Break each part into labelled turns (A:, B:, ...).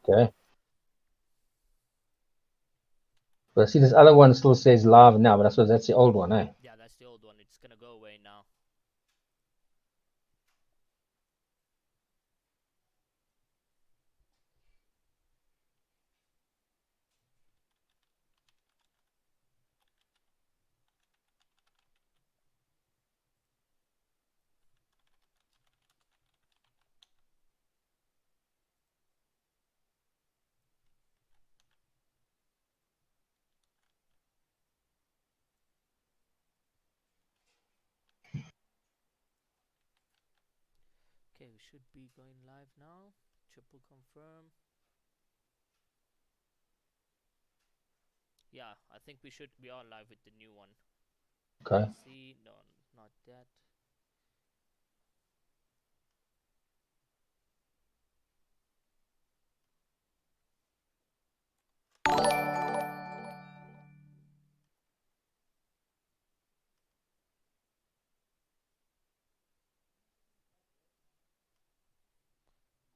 A: Okay. But see, this other one still says live now, but I suppose that's the old one, eh?
B: Yeah, that's the old one. It's gonna go away now. Okay, we should be going live now. Triple confirm. Yeah, I think we are live with the new one.
A: Okay.
B: See, no, not that.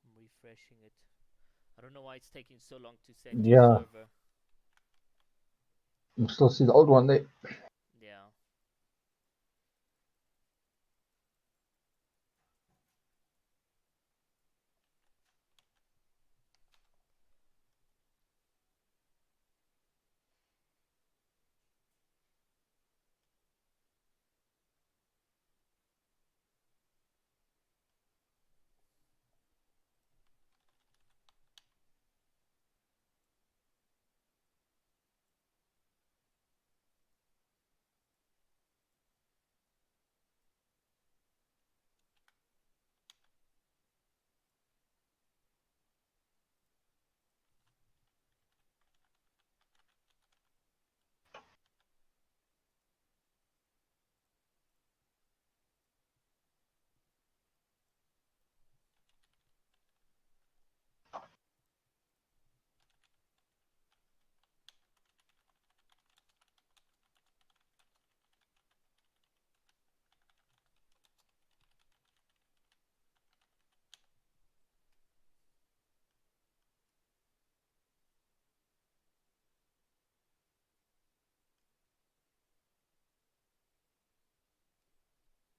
B: I'm refreshing it. I don't know why it's taking so long to send to
A: Yeah.
B: server.
A: You still see the old one there.
B: Yeah.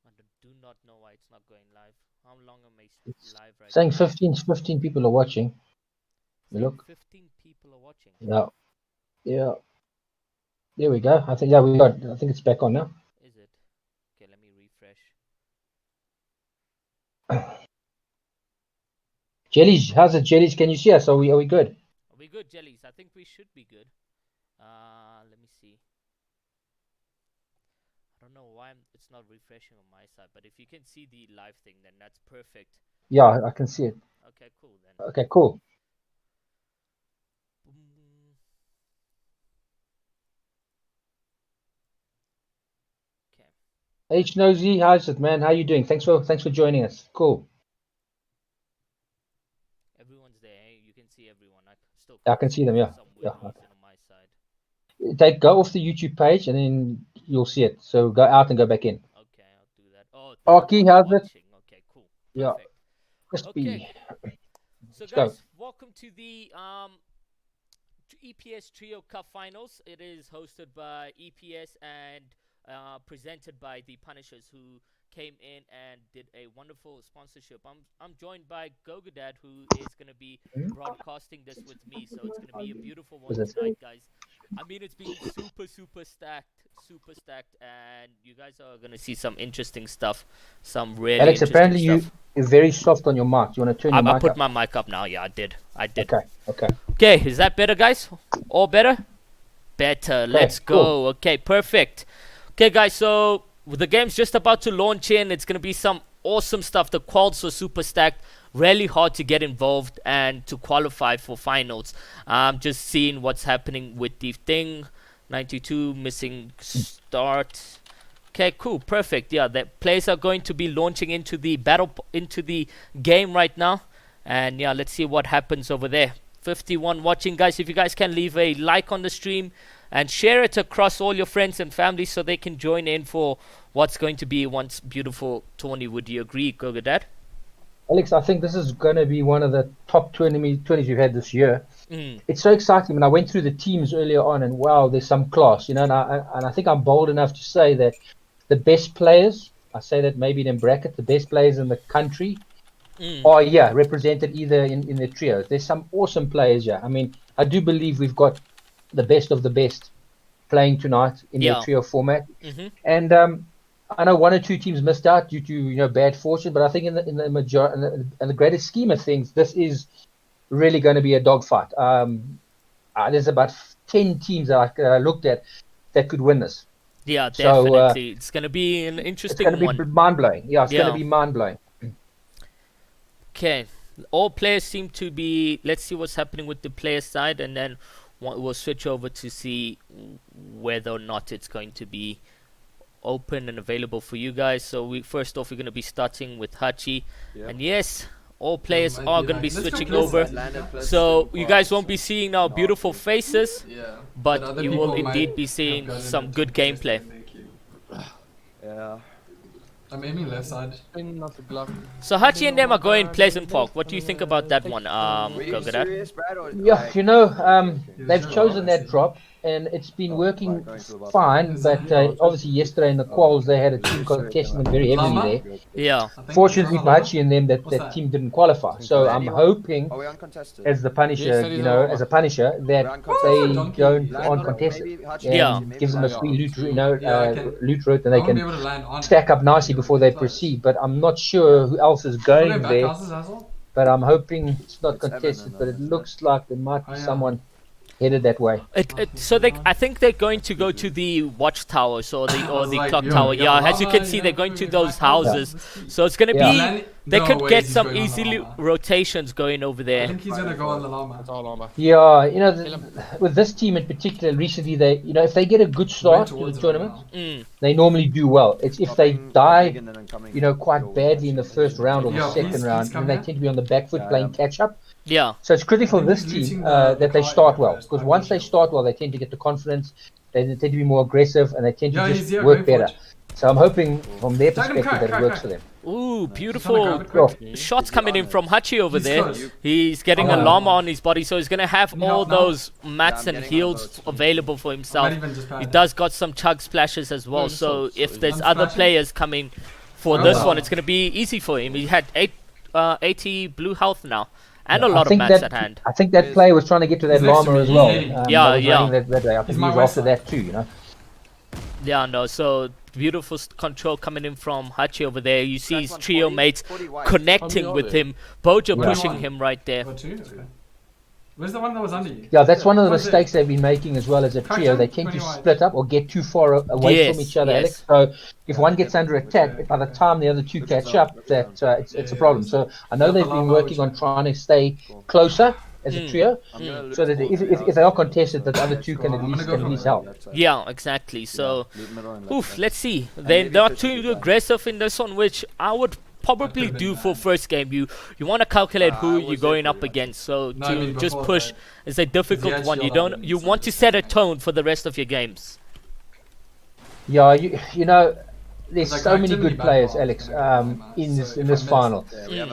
B: I do not know why it's not going live. How long am I
A: It's
B: live right
A: saying
B: now?
A: 15 people are watching. You
B: Saying
A: look.
B: 15 people are watching.
A: Yeah. Yeah. There we go. I think, yeah, I think it's back on now.
B: Is it? Okay, let me refresh.
A: Jellies, how's it, Jellies? Can you see us? Are we good?
B: Are we good, Jellies? I think we should be good. Let me see. I don't know why it's not refreshing on my side, but if you can see the live thing, then that's perfect.
A: Yeah, I can see it.
B: Okay, cool then.
A: Okay, cool.
B: Boom. Okay.
A: H Nosy, how's it, man? How you doing? Thanks for joining us. Cool.
B: Everyone's there. Eh? You can see everyone. I still
A: I
B: can't
A: can
B: see
A: see
B: it
A: them.
B: for
A: Yeah.
B: some
A: Yeah.
B: weird reason on my side.
A: Go off the YouTube page and then you'll see it. So go out and go back in.
B: Okay, I'll do that. Oh,
A: Arky,
B: 31
A: how's it?
B: watching. Okay, cool.
A: Yeah.
B: Perfect. Okay.
A: Crispy.
B: So
A: Let's go.
B: guys, welcome to the EPS Trio Cup Finals. It is hosted by EPS and presented by the Punishers, who came in and did a wonderful sponsorship. I'm joined by Gogadad, who is going to be broadcasting this with me. So it's going to be a beautiful one
A: Is it?
B: tonight, guys. I mean, it's been super stacked, and you guys are going to see some interesting stuff, some really
A: Alex,
B: interesting
A: apparently
B: stuff.
A: you're very soft on your mic. You want to turn your
B: I
A: mic
B: put
A: up?
B: my mic up now. Yeah, I did.
A: Okay. Okay.
B: Okay, is that better, guys? All better? Better. Let's go.
A: Cool.
B: Okay, perfect. Okay, guys, so the game's just about to launch in. It's going to be some awesome stuff. The quals are super stacked. Really hard to get involved and to qualify for finals. Just seeing what's happening with the thing. 92 missing start. Okay, cool, perfect. Yeah, the players are going to be launching into the into the game right now. And yeah, let's see what happens over there. 51 watching, guys. If you guys can leave a like on the stream and share it across all your friends and family so they can join in for what's going to be one beautiful tourney. Would you agree, Gogadad?
A: Alex, I think this is going to be one of the top 20s we've had this year.
B: Mm.
A: It's so exciting. When I went through the teams earlier on, and wow, there's some class, and I think I'm bold enough to say that the best players, I say that maybe in bracket, the best players in the country are represented either in the trios. There's some awesome players here. I mean, I do believe we've got the best of the best playing tonight in the trio format, and I know one or two teams missed out due to bad fortune, but I think in the greater scheme of things, this is really going to be a dogfight. There's about 10 teams that I looked at that could win this.
B: Yeah, definitely. It's going to be an interesting one.
A: It's going to be mind-blowing. Yeah, it's going to be mind-blowing.
B: Okay. All players seem to be... Let's see what's happening with the player side, and then we'll switch over to see whether or not it's going to be open and available for you guys. So first off, we're going to be starting with Hachi. And yes... all players are going to be switching over, so you guys won't be seeing our beautiful faces, but you will indeed be seeing some good gameplay.
C: Yeah.
D: I'm aiming left side.
B: So Hachi and them are going Pleasant Park. What do you think about that one, Gogadat?
A: Yeah, they've chosen that drop, and it's been working fine, but obviously yesterday in the quals they had a team contesting them very heavily there.
B: Yeah.
A: Fortunately for Hachi and them, that team didn't qualify. So I'm hoping, as the Punisher, as a Punisher, that they aren't contested.
B: Yeah.
A: Gives them a free loot, loot route, and they can stack up nicely before they proceed. But I'm not sure who else is going there. But I'm hoping it's not contested. But it looks like there might be someone headed that way.
B: So I think they're going to go to the watchtowers or the clock tower. Yeah, as you can see, they're going to those houses. So it's going to be... They could get some easily rotations going over there.
D: I think he's going to go on the llama.
A: Yeah, with this team in particular, recently they, if they get a good start to the tournament, they normally do well. It's if they die, quite badly in the first round or the second round, then they tend to be on the back foot playing catch up.
B: Yeah.
A: So it's critical for this team that they start well, because once they start well, they tend to get the confidence, they tend to be more aggressive, and they tend to just work better. So I'm hoping from their perspective that it works for them.
B: Ooh, beautiful shots coming in from Hachi over there. He's getting a llama on his body, so he's going to have all those mats and heals available for himself. He does got some chug splashes as well, so if there's other players coming for this one, it's going to be easy for him. He had 80 blue health now. And a lot of mats at hand.
A: I think that player was trying to get to that llama as well.
B: Yeah.
A: I think he was after that too,
B: Yeah, no, so beautiful control coming in from Hachi over there. You see his trio mates connecting with him. Bojo pushing him right there.
D: Where's the one that was under you?
A: Yeah, that's one of the mistakes they've been making as well as a trio. They tend to split up or get too far away from each other, Alex. So if one gets under attack, by the time the other two catch up, it's a problem. So I know they've been working on trying to stay closer as a trio, so that if they are contested, that the other two can at least help.
B: Yeah, exactly. So, let's see. They're not too aggressive in this one, which I would probably do for first game. You want to calculate who you're going up against, so to just push is a difficult one. You want to set a tone for the rest of your games.
A: Yeah, there's so many good players, Alex, in this final.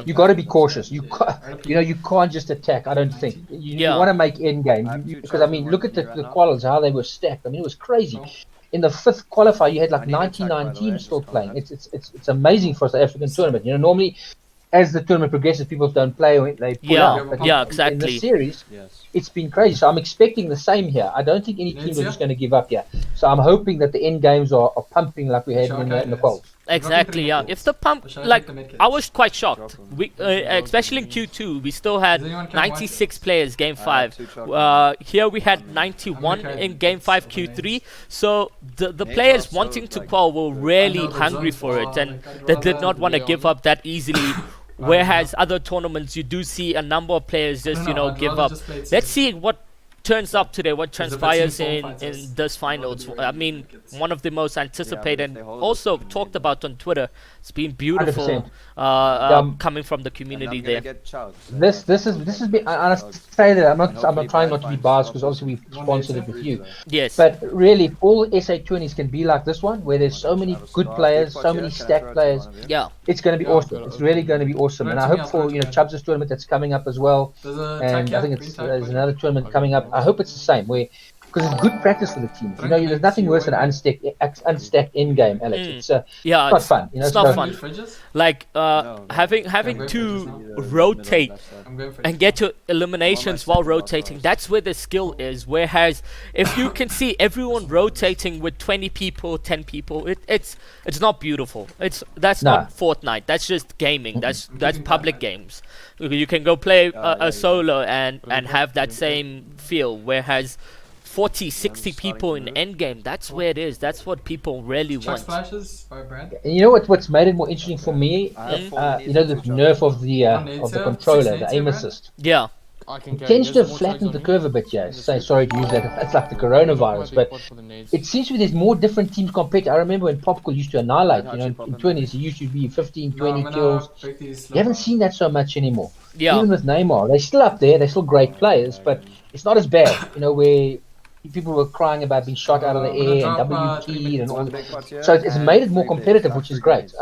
A: You got to be cautious. You can't just attack. I don't think you want to make Endgame, because I mean, look at the qualities, how they were stacked. I mean, it was crazy. In the fifth qualifier, you had like 99 teams still playing. It's amazing for a South African tournament. Normally, as the tournament progresses, people don't play or they pull out. But
B: exactly.
A: In the series, it's been crazy. So I'm expecting the same here. I don't think any teams are just going to give up here. So I'm hoping that the end games are pumping like we had in the quals.
B: Exactly, yeah. If the pump, I was quite shocked. We, especially in Q2, we still had 96 players game 5. Here we had 91 in game 5 Q3. So the players wanting to qual were really hungry for it, and they did not want to give up that easily. Whereas other tournaments, you do see a number of players just, give up. Let's see what turns up today, what
D: There's a bit
B: transpires
D: too
B: in
D: fighters.
B: this finals, I mean, one of the most anticipated,
C: they
B: and
C: hold
B: also
C: it.
B: talked about on Twitter. It's been beautiful
A: 100%.
B: coming from the community there.
A: This has been. I say that I'm not trying not to be biased because obviously we've sponsored it with you.
B: Yes.
A: But really, if all SA20s can be like this one, where there's so many good players, so many stacked players,
B: Yeah.
A: it's going to be awesome. It's really going to be awesome. And I hope for Chubbs' tournament that's coming up as well.
D: There's a
A: And
D: tag
A: I think
D: here,
A: it's
D: green tag,
A: there's another tournament coming up. I hope it's the same where. Because it's good practice for the teams. You know, there's nothing worse than an unstacked Endgame, Alex. It's
B: Yeah,
A: not fun. You know,
B: it's not
A: so-
B: fun.
D: Fridges?
B: Like
C: No.
B: having
D: I'm
B: to
D: going
B: rotate
D: I'm going for
B: and get to eliminations while rotating. That's where the skill is. Whereas if you can see everyone rotating with 20 people, 10 people, it's not beautiful. That's
A: Nah.
B: not Fortnite. That's just gaming. That's public games. You can go play a solo and have that same feel. Whereas 40, 60 people in Endgame, that's where it is. That's what people really
D: Chuck
B: want.
D: splashes by Brad.
A: And you know what's made it more interesting for me? You know, the nerf of the controller, the aim assist.
B: Yeah.
A: It tends to have flattened the curve a bit, yeah. Sorry to use that. It's like the coronavirus, but it seems to be there's more different teams compared. I remember when Popcorn used to annihilate, you know, in 20s, it used to be 15, 20 kills. You haven't seen that so much anymore.
B: Yeah.
A: Even with Neymar, they're still up there. They're still great players, but it's not as bad, you know, where people were crying about being shot out of the air and WP'd and all that. So it's made it more competitive, which is great.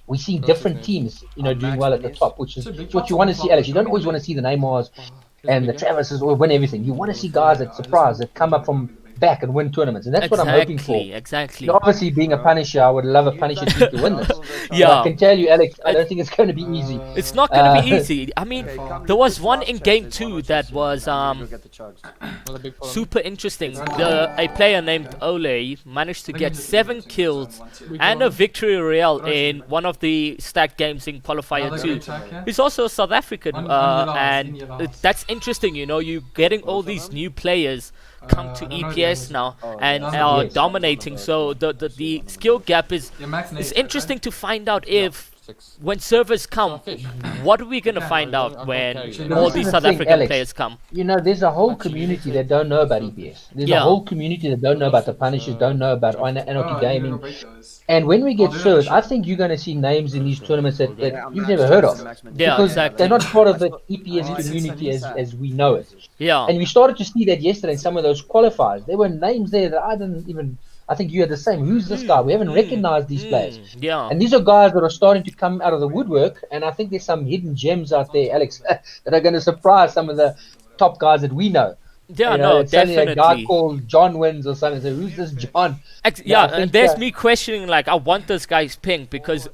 A: We see different teams, you know, doing well at the top, which is what you want to see, Alex. You don't always want to see the Neymars and the Travises or win everything. You want to see guys that surprise, that come up from back and win tournaments, and that's what I'm hoping for.
B: Exactly.
A: You know, obviously, being a Punisher, I would love a Punisher team to win this.
B: Yeah.
A: But I can tell you, Alex, I don't think it's going to be easy.
B: It's not gonna be easy. I mean, there was one in game 2 that was super interesting. A player named Ole managed to get 7 kills and a victory royale in one of the stacked games in qualifier 2. He's also a South African, and that's interesting. You know, you getting all these new players come to EPS now and are dominating. So the skill gap is interesting to find out if when servers come, what are we gonna find out when all these South African players come?
A: You know, there's a whole community that don't know about EPS. There's a whole community that don't know about the Punishers, don't know about Anarchy Gaming. And when we get servers, I think you're going to see names in these tournaments that you've never heard of.
B: Yeah,
A: because
B: exactly.
A: they're not part of the EPS community as we know it.
B: Yeah.
A: And we started to see that yesterday in some of those qualifiers. There were names there that I didn't even... I think you had the same. Who's this guy? We haven't recognized these players.
B: Yeah.
A: And these are guys that are starting to come out of the woodwork. And I think there's some hidden gems out there, Alex, that are going to surprise some of the top guys that we know.
B: Yeah,
A: You know,
B: no,
A: it's only
B: definitely.
A: a guy called John Wins or something. So who's this John?
B: Yeah,
A: I think,
B: and there's me questioning, like, I want this guy's ping because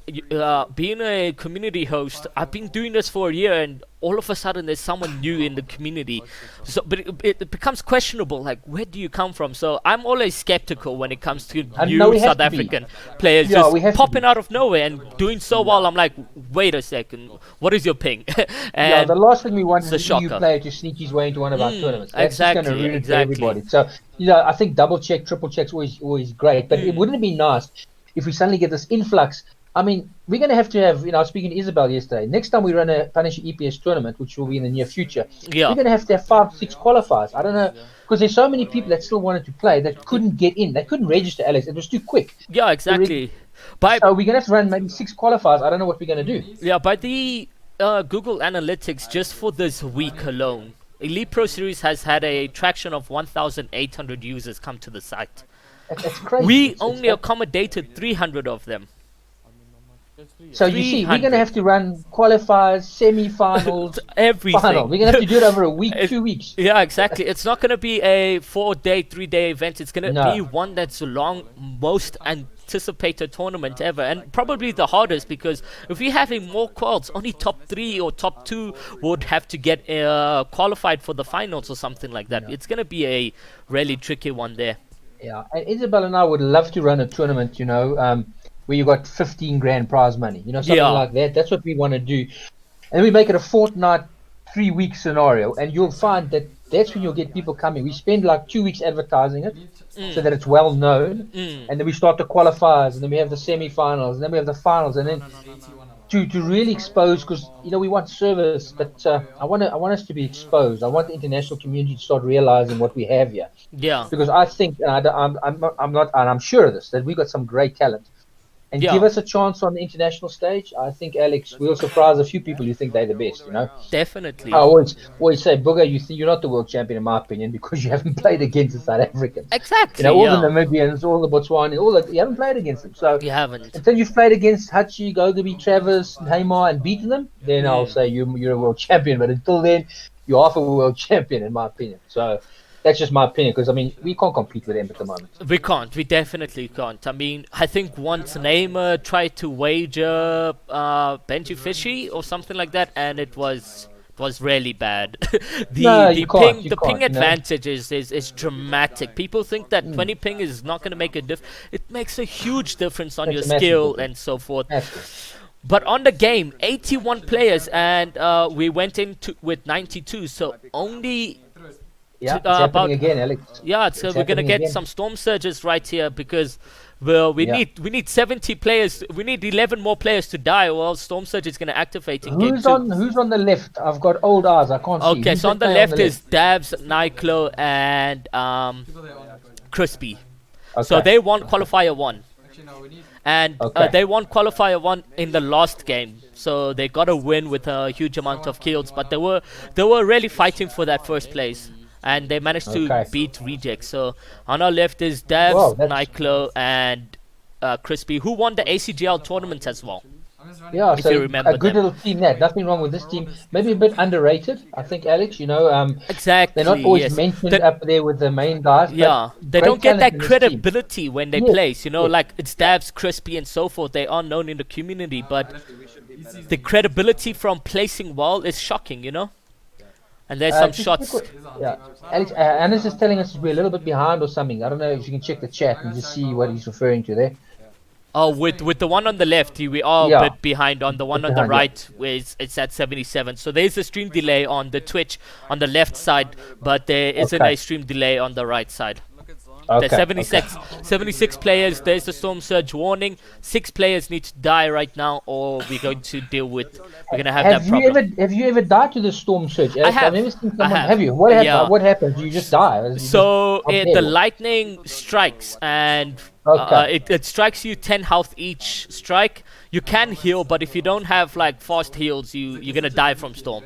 B: being a community host, I've been doing this for a year, and all of a sudden there's someone new in the community. So, but it becomes questionable, like, where do you come from? So I'm always skeptical when it comes to new South African players just popping out of nowhere and doing so well. I'm like, wait a second, what is your ping? And
A: the last thing we want is
B: a
A: a new
B: shocker.
A: player to sneak his way into one of our tournaments. That's
B: Exactly,
A: just going to ruin it for
B: exactly.
A: everybody. So, you know, I think double check, triple check's always great. But it wouldn't it be nice if we suddenly get this influx? I mean, we're going to have, you know, I was speaking to Isabel yesterday. Next time we run a Punisher EPS tournament, which will be in the near future, we're going to have 5, 6 qualifiers. I don't know, because there's so many people that still wanted to play that couldn't get in. They couldn't register, Alex. It was too quick.
B: Yeah, exactly.
A: So we're going to have to run maybe 6 qualifiers. I don't know what we're going to do.
B: Yeah, by the Google Analytics, just for this week alone, Elite Pro Series has had a traction of 1,800 users come to the site.
A: That's crazy.
B: We only accommodated 300 of them.
A: So you see, we're going to have to run qualifiers, semi-finals,
B: everything.
A: final. We're going to have to do it over a week, 2 weeks.
B: Yeah, exactly. It's not going to be a 4-day, 3-day event. It's going to be one that's long, most anticipated tournament ever, and probably the hardest, because if we're having more quals, only top 3 or top 2 would have to get qualified for the finals or something like that. It's going to be a really tricky one there.
A: Yeah, and Isabel and I would love to run a tournament, you know, where you got 15 grand prize money, you know, something like that. That's what we want to do. And we make it a fortnight, 3-week scenario, and you'll find that that's when you'll get people coming. We spend like 2 weeks advertising it so that it's well known, and then we start the qualifiers, and then we have the semi-finals, and then we have the finals, and then to really expose, because we want service, but I want us to be exposed. I want the international community to start realizing what we have here,
B: Yeah.
A: because I think, and I'm not, and I'm sure of this, that we've got some great talent. And
B: Yeah.
A: give us a chance on the international stage. I think, Alex, we'll surprise a few people who think they're the best.
B: Definitely.
A: I always say, Booger, you're not the world champion in my opinion, because you haven't played against the South Africans.
B: Exactly.
A: All
B: yeah.
A: the Namibians, all the Botswana, you haven't played against them. So
B: You haven't.
A: until you've played against Hachi, Gogabi, Travis, Neymar, and beaten them, then I'll say you're a world champion. But until then, you're half a world champion in my opinion. So that's just my opinion, because we can't compete with them at the moment.
B: We can't. We definitely can't. I mean, I think once Neymar tried to wager Benji Fishy or something like that, and it was really bad. the ping advantage is dramatic. People think that 20 ping is not going to make a difference. It makes a huge difference on your skill and so forth. But on the game, 81 players, and we went into with 92, so only.
A: Yeah, it's happening again, Alex.
B: Yeah, so we're gonna get some storm surges right here, because we need 70 players. We need 11 more players to die, or else storm surge is gonna activate in game 2.
A: Who's on the left? I've got old eyes. I can't see.
B: Okay, so on the left is Dabs, Nyclo, and Crispy.
A: Okay.
B: So they won qualifier 1. And they won qualifier 1 in the last game, so they got a win with a huge amount of kills. But they were really fighting for that first place, and they managed to beat Reject. So on our left is Devs, Nyclo, and Crispy, who won the ACGL tournament as well.
A: Yeah,
B: if
A: so
B: you remember
A: a good little team there. Nothing wrong with this team. Maybe a bit underrated, I think, Alex.
B: Exactly.
A: They're not always mentioned up there with the main guys.
B: Yeah, they don't get that credibility when they place. Like it's Dabs, Crispy, and so forth. They are known in the community, but the credibility from placing well is shocking. And there's some shots.
A: Yeah, Alex, Anna's just telling us we're a little bit behind or something. I don't know if you can check the chat and just see what he's referring to there.
B: Oh, with the one on the left, we are a bit behind. On the one on the right, where it's at 77. So there's a stream delay on the Twitch on the left side, but there isn't a stream delay on the right side. There's 76 players. There's the storm surge warning. 6 players need to die right now, or we're going to deal with. We're gonna have that problem.
A: Have you ever died to the storm surge?
B: I have.
A: I've never seen someone. Have you? What happened?
B: Yeah.
A: What happens? You just die.
B: So the lightning strikes, and it strikes you 10 health each strike. You can heal, but if you don't have like fast heals, you're gonna die from storm.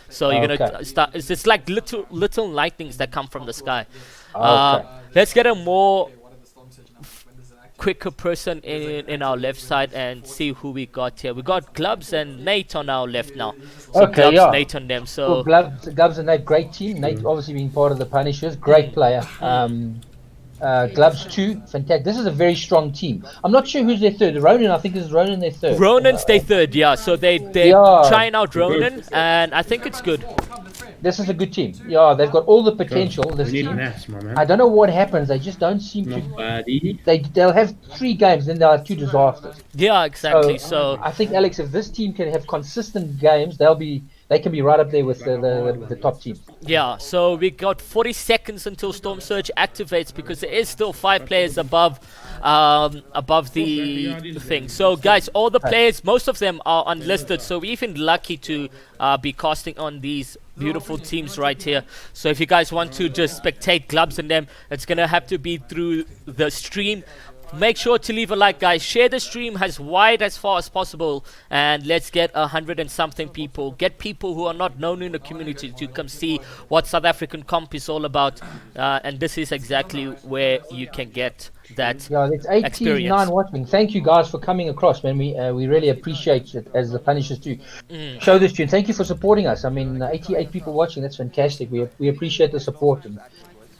B: So you're gonna start. It's just like little lightnings that come from the sky. Let's get a more quicker person in our left side and see who we got here. We got Glubs and Nate on our left now. So Glubs, Nate on them. So
A: Glubs and Nate, great team. Nate obviously being part of the Punishers, great player. Glubs too, fantastic. This is a very strong team. I'm not sure who's their third. Ronan, I think is Ronan their third.
B: Ronan's their third, yeah. So they're trying out Ronan, and I think it's good.
A: This is a good team. Yeah, they've got all the potential. This team. I don't know what happens. They just don't seem to. They'll have 3 games, then they'll have 2 disasters.
B: Yeah, exactly. So
A: I think, Alex, if this team can have consistent games, they can be right up there with the top teams.
B: Yeah, so we got 40 seconds until Storm Surge activates, because there is still 5 players above the thing. So guys, all the players, most of them are unlisted, so we're even lucky to be casting on these beautiful teams right here. So if you guys want to just spectate Glubs and them, it's gonna have to be through the stream. Make sure to leave a like, guys. Share the stream as wide as far as possible, and let's get 100 and something people. Get people who are not known in the community to come see what South African comp is all about, and this is exactly where you can get that
A: it's 89 watching. Thank you guys for coming across, man. We really appreciate it, as the Punishers do. Show this tune. Thank you for supporting us. I mean, 88 people watching. That's fantastic. We appreciate the support, and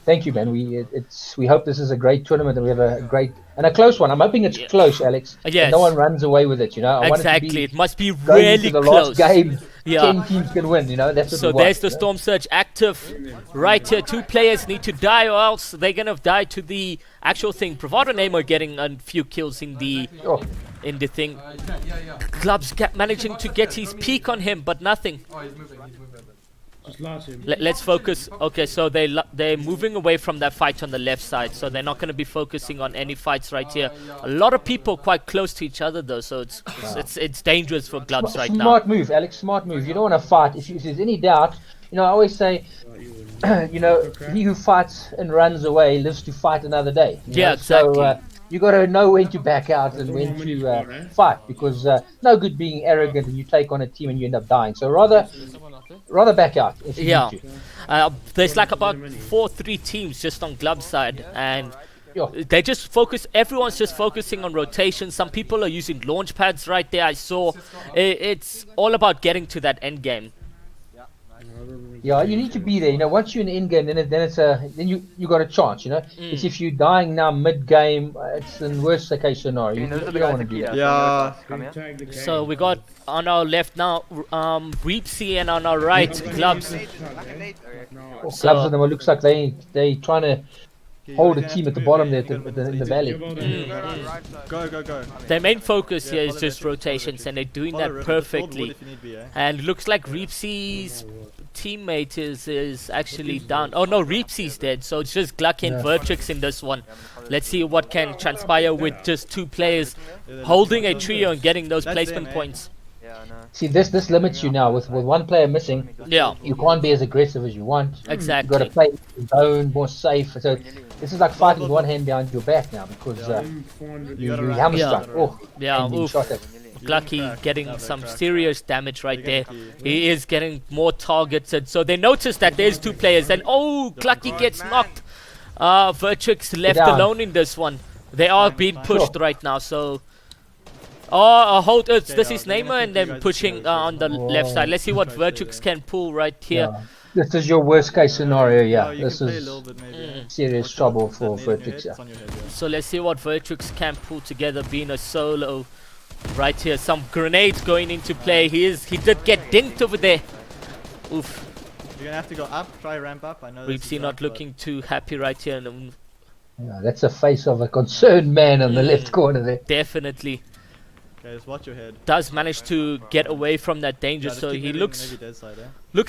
A: thank you, man. We hope this is a great tournament, and we have a close one. I'm hoping it's close, Alex.
B: Yes.
A: No one runs away with it, I
B: exactly. It must be really
A: the
B: close.
A: Last game, 10 teams can win, That's what
B: so there's the Storm Surge active right here. 2 players need to die, or else they're gonna die to the actual thing. Bravado Nemo getting a few kills in the thing. Glubs managing to get his peak on him, but nothing. Let's focus. Okay, so they're moving away from that fight on the left side, so they're not going to be focusing on any fights right here. A lot of people quite close to each other though, so it's dangerous for Gloves right now.
A: Smart move, Alex. Smart move. You don't want to fight. If there's any doubt, I always say, he who fights and runs away lives to fight another day.
B: Yeah, exactly.
A: So you got to know when to back out and when to fight, because no good being arrogant and you take on a team and you end up dying. So rather back out if you need to.
B: There's like about 4-3 teams just on Glove side, and they just focus. Everyone's just focusing on rotation. Some people are using launch pads right there. I saw it's all about getting to that end game.
A: Yeah, you need to be there. Once you're in the end game, then you got a chance. It's if you're dying now mid game, it's the worst case scenario. You don't want to do that.
C: Yeah.
B: So we got on our left now, Reepsy, and on our right, Gloves.
A: Gloves of them, it looks like they trying to hold a team at the bottom there in the valley.
C: Go.
B: Their main focus here is just rotations, and they're doing that perfectly. And looks like Reepsy's teammate is actually down. Oh no, Reepsy's dead, so it's just Glucky and Vertrix in this one. Let's see what can transpire with just 2 players holding a trio and getting those placement points.
A: See, this limits you now with 1 player missing.
B: Yeah,
A: you can't be as aggressive as you want.
B: Exactly.
A: You got to play zone more safe. So this is like fighting with 1 hand behind your back now, because you're hamstrung.
B: Glucky getting some serious damage right there. He is getting more targeted. So they notice that there's 2 players, and Glucky gets knocked. Vertrix left alone in this one. They are being pushed right now. So this is Neymar, and then pushing on the left side. Let's see what Vertrix can pull right here.
A: This is your worst case scenario. This is serious trouble for Vertrix.
B: So let's see what Vertrix can pull together, being a solo right here. Some grenades going into play. He did get dinked over there. Oof.
C: You're gonna have to go up, try ramp up. I know
B: Reepsy not looking too happy right here.
A: That's a face of a concerned man on the left corner there.
B: Definitely.
C: Okay, just watch your head.
B: Does manage to get away from that danger, so he looks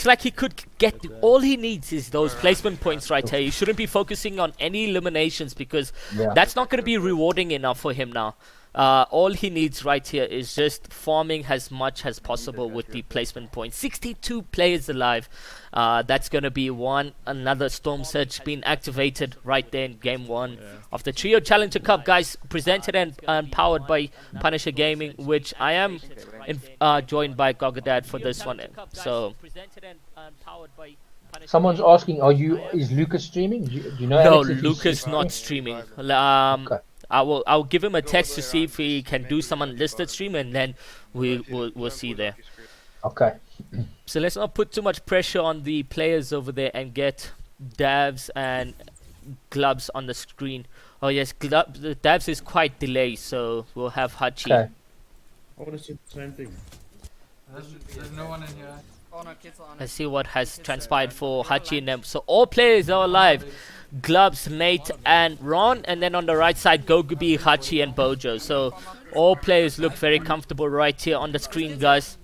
B: like he could get all he needs is those placement points right here. He shouldn't be focusing on any eliminations, because that's not going to be rewarding enough for him now. All he needs right here is just farming as much as possible with the placement points. 62 players alive. That's going to be another Storm Surge being activated right there in game 1 of the Trio Challenger Cup, guys. Presented and powered by Punisher Gaming, which I am joined by Gogadad for this one. So
A: someone's asking, is Lucas streaming? Do you know?
B: No,
A: Alex,
B: Lucas not streaming. Okay. I'll give him a text to see if he can do some unlisted stream, and then we'll see there.
A: Okay.
B: So let's not put too much pressure on the players over there and get Davs and Gloves on the screen. Oh yes, Davs is quite delayed, so we'll have Hachi.
A: Okay.
D: I want to see the same thing. There's no one in here.
B: Let's see what has transpired for Hachi and them. So all players are alive. Gloves, Nate, and Ron, and then on the right side, Gogubi, Hachi, and Bojo. So all players look very comfortable right here on the screen, guys.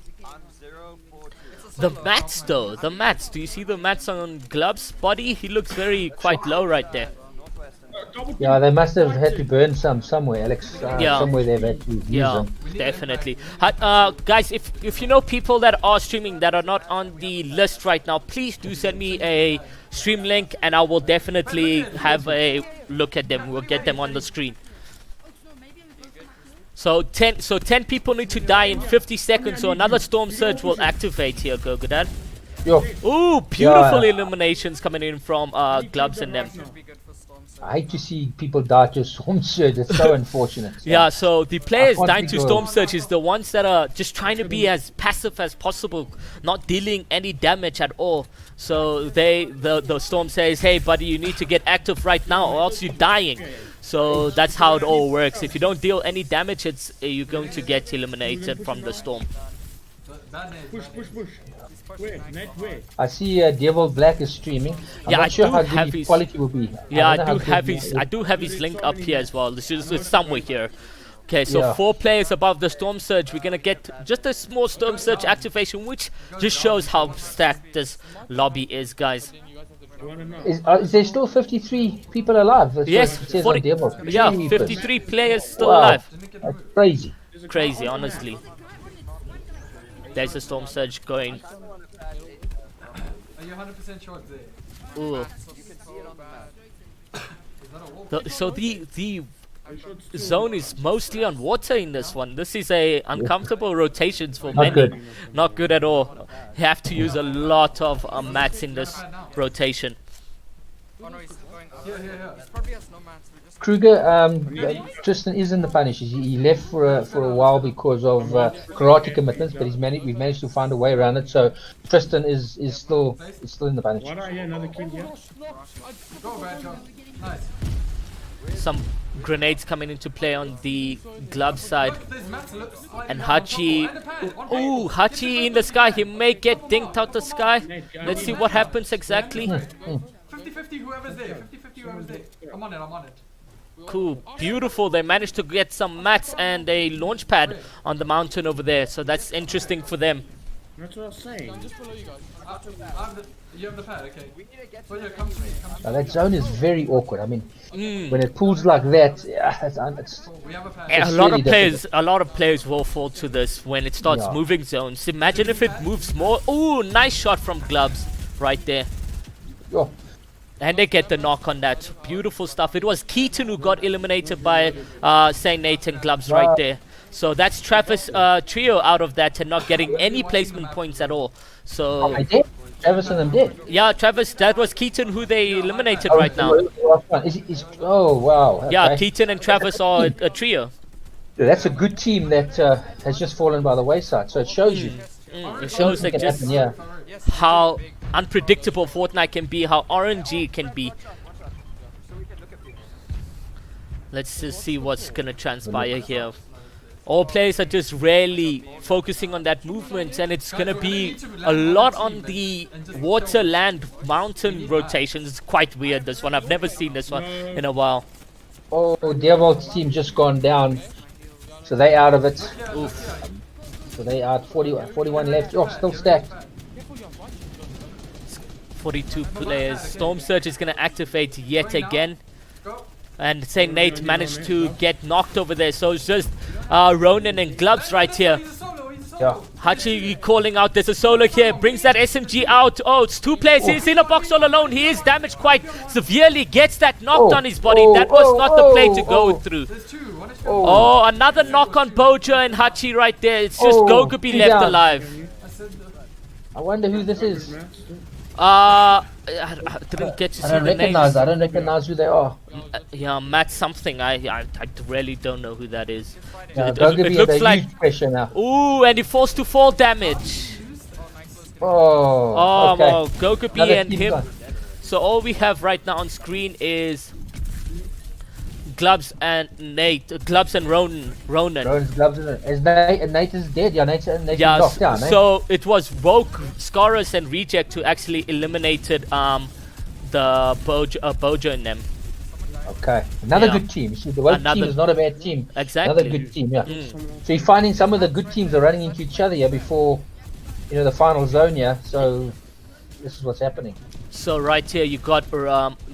B: The mats, though, do you see the mats on Gloves' body? He looks quite low right there.
A: Yeah, they must have had to burn somewhere, Alex. Somewhere they've had to use them.
B: Definitely. Guys, if you know people that are streaming that are not on the list right now, please do send me a stream link, and I will definitely have a look at them. We'll get them on the screen. So 10 people need to die in 50 seconds, so another Storm Surge will activate here, Gogadad. Ooh, beautiful eliminations coming in from Gloves and them.
A: I hate to see people die to Storm Surge. It's so unfortunate.
B: So the players dying to Storm Surge is the ones that are just trying to be as passive as possible, not dealing any damage at all. So the Storm says, hey buddy, you need to get active right now or else you're dying. So that's how it all works. If you don't deal any damage, you're going to get eliminated from the Storm.
D: Push.
A: I see Devil Black is streaming. I'm not sure how good his quality will be.
B: I do have his link up here as well. It's somewhere here. Okay, so
A: Yeah.
B: 4 players above the Storm Surge. We're gonna get just a small Storm Surge activation, which just shows how stacked this lobby is, guys.
A: Is there still 53 people alive? That's
B: Yes,
A: what it says
B: 40
A: on Leaderboard.
B: yeah,
A: Jeepers.
B: 53 players still
A: Wow.
B: alive.
A: That's crazy.
B: Crazy, honestly. There's a Storm Surge going.
D: Are you 100% sure it's there?
B: Ooh. So the zone is mostly on water in this one. This is a uncomfortable rotations for many.
A: good.
B: Not good at all. You have to use a lot of mats in this rotation.
E: Oh no, he's going up.
D: Yeah.
E: It's probably has no mats. We just
A: Kruger, Tristan is in the punishes. He left for a while because of karate commitments, but we've managed to find a way around it. So Tristan is still in the punish.
F: What are you? Another kill here?
D: Go, Brad, go. Nice.
B: Some grenades coming into play on the glove side.
D: Look, there's mats, look, like
B: And
D: on top.
B: Hachi.
D: And a pad, one
B: Ooh, Hachi in the sky. He may get dinked out the sky. Let's see what happens exactly.
D: 50-50 whoever's there. 50-50 whoever's there. I'm on it.
B: Cool, beautiful. They managed to get some mats and a launch pad on the mountain over there. So that's interesting for them.
F: That's what I was saying.
D: You have the pad, okay. So yeah, come to me.
A: Now, that zone is very awkward. I mean, when it pools like that, it's
D: We have a pad.
B: A
A: It's
B: lot
A: really
B: of players will fall to this when it starts
A: Yeah.
B: moving zones. Imagine if it moves more. Ooh, nice shot from Gloves right there.
A: oh,
B: And they get the knock on that. Beautiful stuff. It was Keaton who got eliminated by St. Nathan Gloves right there. So that's Travis trio out of that and not getting any placement points at all. So
A: I did. Travis and them did.
B: yeah, Travis, that was Keaton who they eliminated
A: Oh,
B: right now.
A: Oh wow.
B: Yeah,
A: okay.
B: Keaton and Travis are a trio.
A: That's a good team that has just fallen by the wayside. So it shows you.
B: It shows like
A: It can
B: just
A: happen, yeah.
B: how unpredictable Fortnite can be, how RNG can be. Let's just see what's gonna transpire here. All players are just really focusing on that movement, and it's gonna be a lot on the water, land, mountain rotations. It's quite weird, this one. I've never seen this one in a while.
A: Oh, Devol's team just gone down. So they out of it.
B: Oof.
A: So they are 41 left. Oh, still stacked.
B: 42 players. Storm Surge is gonna activate yet again. And St. Nate managed to get knocked over there. So it's just Ronan and Gloves right here.
D: He's a solo.
A: Yeah.
B: Hachi calling out, there's a solo here, brings that SMG out. Oh, it's 2 players, he's in a box all alone. He is damaged quite severely, gets that knocked on his body. That was not the play to go through.
D: There's two. One is
B: Oh, another knock on Boja and Hachi right there. It's just Gokubi
A: he's
B: left
A: down.
B: alive.
A: I wonder who this is.
B: I didn't get to see
A: I don't
B: the names.
A: recognize who they are.
B: Yeah, Matt something. I really don't know who that is.
A: Yeah,
B: It
A: Gokubi
B: looks
A: under
B: like...
A: huge pressure now.
B: Ooh, and he falls to fall damage.
A: Oh,
B: Oh,
A: okay.
B: well, Gokubi
A: Another
B: and
A: team
B: him.
A: gone.
B: So all we have right now on screen is Gloves and Nate, Gloves and Ronan.
A: Rowan's gloves in it. Is Nate is dead. Yeah, Nate's
B: Yeah,
A: knocked down.
B: so it was Woke, Scorus and Reject who actually eliminated the Boja and them.
A: Okay, another
B: Yeah.
A: good team. See, the Woke
B: Another-
A: team is not a bad team.
B: Exactly.
A: Another good team, yeah. So you're finding some of the good teams are running into each other here before, the final zone here. So this is what's happening.
B: So right here you got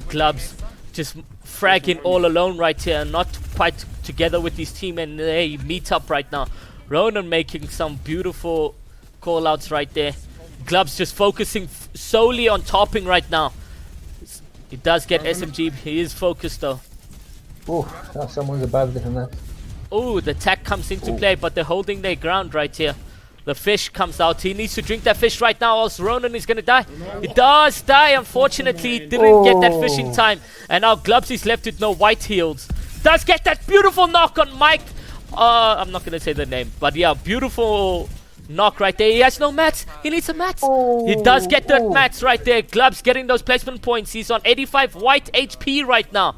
B: Gloves just fragging all alone right here, not quite together with his team, and they meet up right now. Ronan making some beautiful call outs right there. Gloves just focusing solely on topping right now. He does get SMG, he is focused though.
A: Oh, someone's above this and that.
B: Oh, the attack comes into play, but they're holding their ground right here. The fish comes out. He needs to drink that fish right now, else Ronan is gonna die. He does die, unfortunately. He didn't get that fish in time. And now Glubs is left with no white heals. Does get that beautiful knock on Mike. I'm not gonna say the name, but yeah, beautiful knock right there. He has no mats. He needs some mats. He does get that mats right there. Glubs getting those placement points. He's on 85 white HP right now.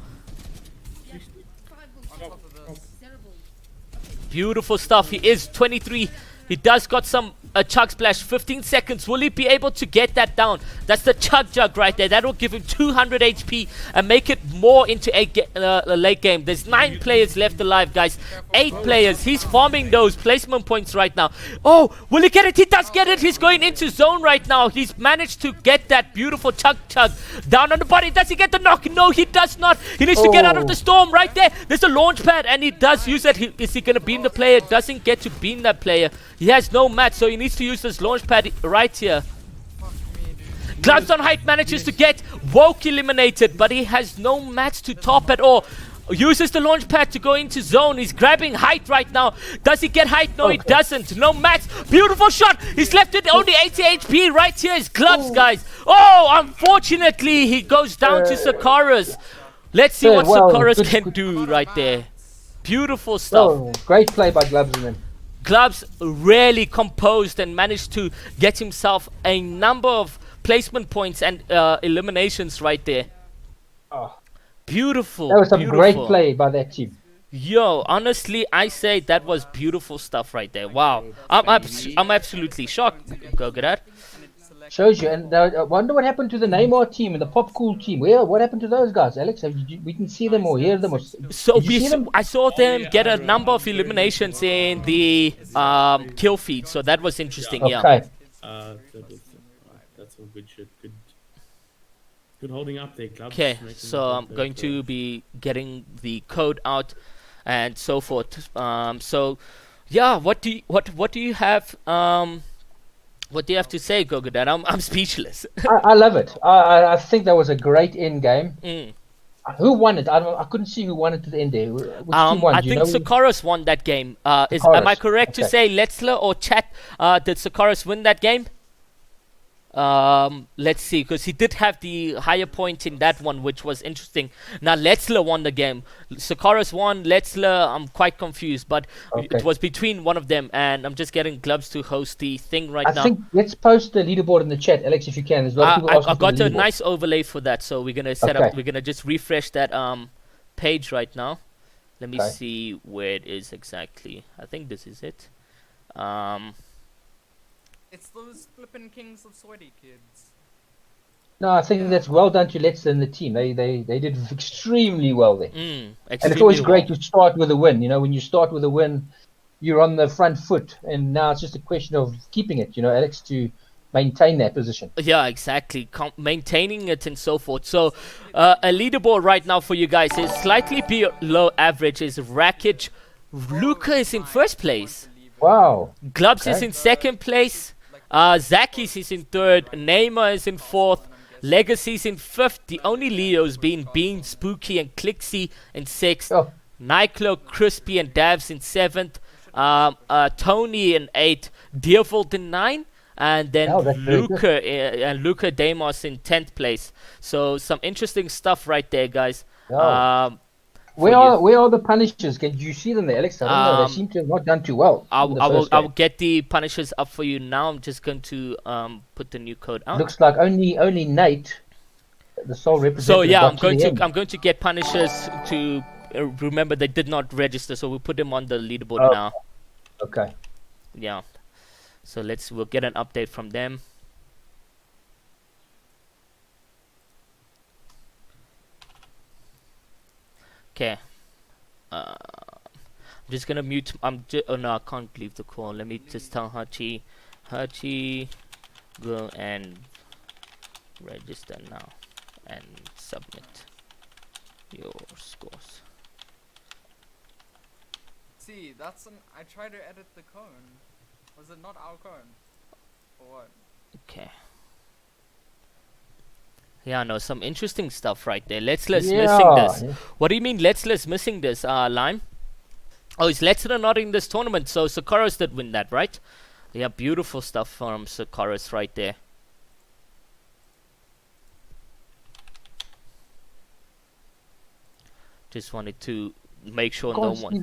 B: Beautiful stuff. He is 23. He does got some a chug splash, 15 seconds. Will he be able to get that down? That's the chug jug right there. That will give him 200 HP and make it more into a late game. There's 9 players left alive, guys. 8 players. He's farming those placement points right now. Oh, will he get it? He does get it. He's going into zone right now. He's managed to get that beautiful chug down on the body. Does he get the knock? No, he does not. He needs to get out of the storm right there. There's a launch pad and he does use it. Is he going to beam the player? Doesn't get to beam that player. He has no match, so he needs to use this launch pad right here. Gloves on height manages to get Woke eliminated, but he has no match to top at all. Uses the launch pad to go into zone. He's grabbing height right now. Does he get height? No, he doesn't. No match. Beautiful shot. He's left with only 80 HP. Right here is Gloves, guys. Oh, unfortunately, he goes down to Sakaras. Let's see what Sakaras can do right there. Beautiful stuff.
A: Oh, great play by Gloves and them.
B: Gloves really composed and managed to get himself a number of placement points and eliminations right there.
A: Oh,
B: beautiful.
A: That was some great play by that team.
B: Yo, honestly, I say that was beautiful stuff right there. Wow, I'm absolutely shocked. Go get that.
A: Shows you, and I wonder what happened to the Neymar team and the Pop Cool team. What happened to those guys, Alex? We can see them or hear them.
B: I saw them get a number of eliminations in the kill feed, so that was interesting.
A: Okay.
F: That's some good shit. Good holding up there, Clubs.
B: Okay, so I'm going to be getting the code out and so forth. So yeah, what do you have? What do you have to say, Gogodan? I'm speechless.
A: I love it. I think that was a great end game. Who won it? I couldn't see who won it to the end there. Which team won?
B: I think Sakaras won that game. Am I correct to say Letzler or Chat? Did Sakaras win that game? Let's see, because he did have the higher point in that one, which was interesting. Now Letzler won the game. Sakaras won. Letzler, I'm quite confused, but it was between one of them, and I'm just getting Gloves to host the thing right now.
A: I think let's post the leaderboard in the chat, Alex, if you can. There's a lot of people asking
B: I got
A: for
B: a
A: the
B: nice overlay for that, so we're gonna set up. We're gonna just refresh that page right now. Let me see where it is exactly. I think this is it.
E: It's those flippin' kings of sweaty kids.
A: No, I think that's well done to Letzler and the team. They did extremely well there. And it's always great to start with a win. You know, when you start with a win, you're on the front foot, and now it's just a question of keeping it. You know, Alex, to maintain that position.
B: Yeah, exactly. Maintaining it and so forth. So, a leaderboard right now for you guys is slightly below average. Is Rakic. Luca is in first place.
A: Wow.
B: Gloves is in second place. Zakis is in third. Neymar is in fourth. Legacy's in fifth. The only Leos being Bean, Spooky, and Clixie in sixth. Nyclo, Crispy, and Davs in seventh. Tony in eighth. Deervolt in ninth. And then Luca Damos in 10th place. So some interesting stuff right there, guys.
A: Where are the Punishers? Can you see them there, Alex? I don't know. They seem to have not done too well.
B: I will get the Punishers up for you now. I'm just going to put the new code out.
A: Looks like only Nate, the sole representative.
B: So yeah, I'm going to get Punishers to remember they did not register, so we'll put them on the leaderboard now.
A: Okay.
B: Yeah. So we'll get an update from them. Okay. I'm just gonna mute. Oh no, I can't leave the call. Let me just tell Hachi, go and register now and submit your scores.
E: See, I tried to edit the cone. Was it not our cone? Or what?
B: Okay. Yeah, no, some interesting stuff right there. Letzler's missing this. What do you mean Letzler's missing this, Lime? Oh, is Letzler not in this tournament? So Sakaras did win that, right? Yeah, beautiful stuff from Sakaras right there. Just wanted to make sure no one.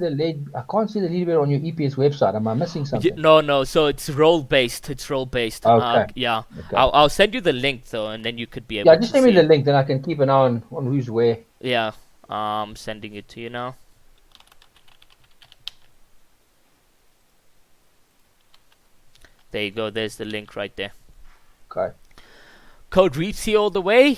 A: I can't see the leaderboard on your EPS website. Am I missing something?
B: No. So it's role based.
A: Okay.
B: Yeah.
A: Okay.
B: I'll send you the link though, and then you could be able.
A: Yeah, just send me the link, then I can keep an eye on who's where.
B: Yeah. Sending it to you now. There you go. There's the link right there.
A: Okay.
B: Code Reapsy all the way.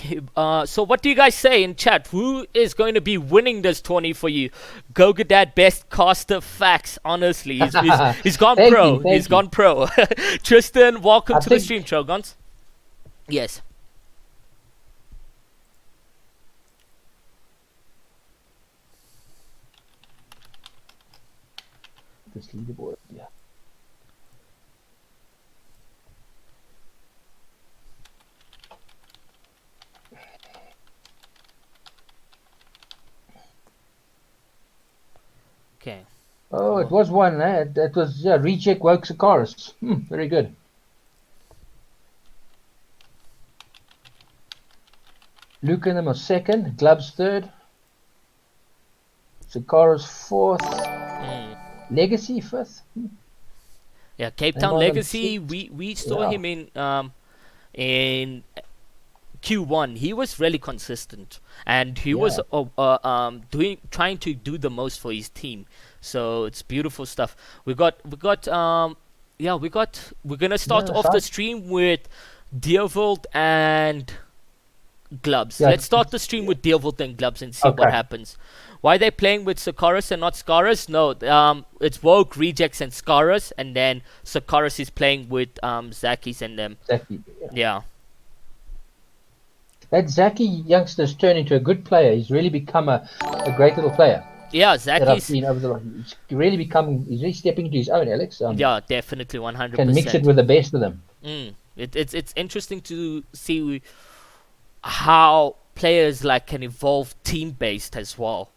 B: So what do you guys say in chat? Who is going to be winning this tourney for you? Gogadad best caster facts. Honestly, he's gone
A: Thank
B: pro.
A: you, thank
B: He's
A: you.
B: gone pro. Tristan, welcome
A: I
B: to the
A: think-
B: stream, Trogons. Yes.
A: This leaderboard, yeah.
B: Okay.
A: Oh, it was one. That was Recheck Woke Sakaris. Very good. Luke and them are second. Glub's third. Sakaris fourth. Legacy fifth.
B: Yeah, Cape
A: And
B: Town
A: one of
B: Legacy.
A: them
B: We saw him in Q1. He was really consistent, and he was trying to do the most for his team. So it's beautiful stuff. We're gonna start off the stream with Deervold and Glubs.
A: Yeah.
B: Let's start the stream with Deervold and Glubs and see what
A: Okay.
B: happens. Why are they playing with Sakaris and not Scaras? No, it's Woke, Rejects, and Scaras, and then Sakaris is playing with Zakis and them.
A: Zaki.
B: Yeah.
A: That Zaki youngster's turned into a good player. He's really become a great little player.
B: Yeah,
A: That I've
B: Zakis.
A: seen over the he's really stepping into his own, Alex.
B: Yeah, definitely 100%.
A: Can mix it with the best of them.
B: It's interesting to see how players like can evolve team based as well.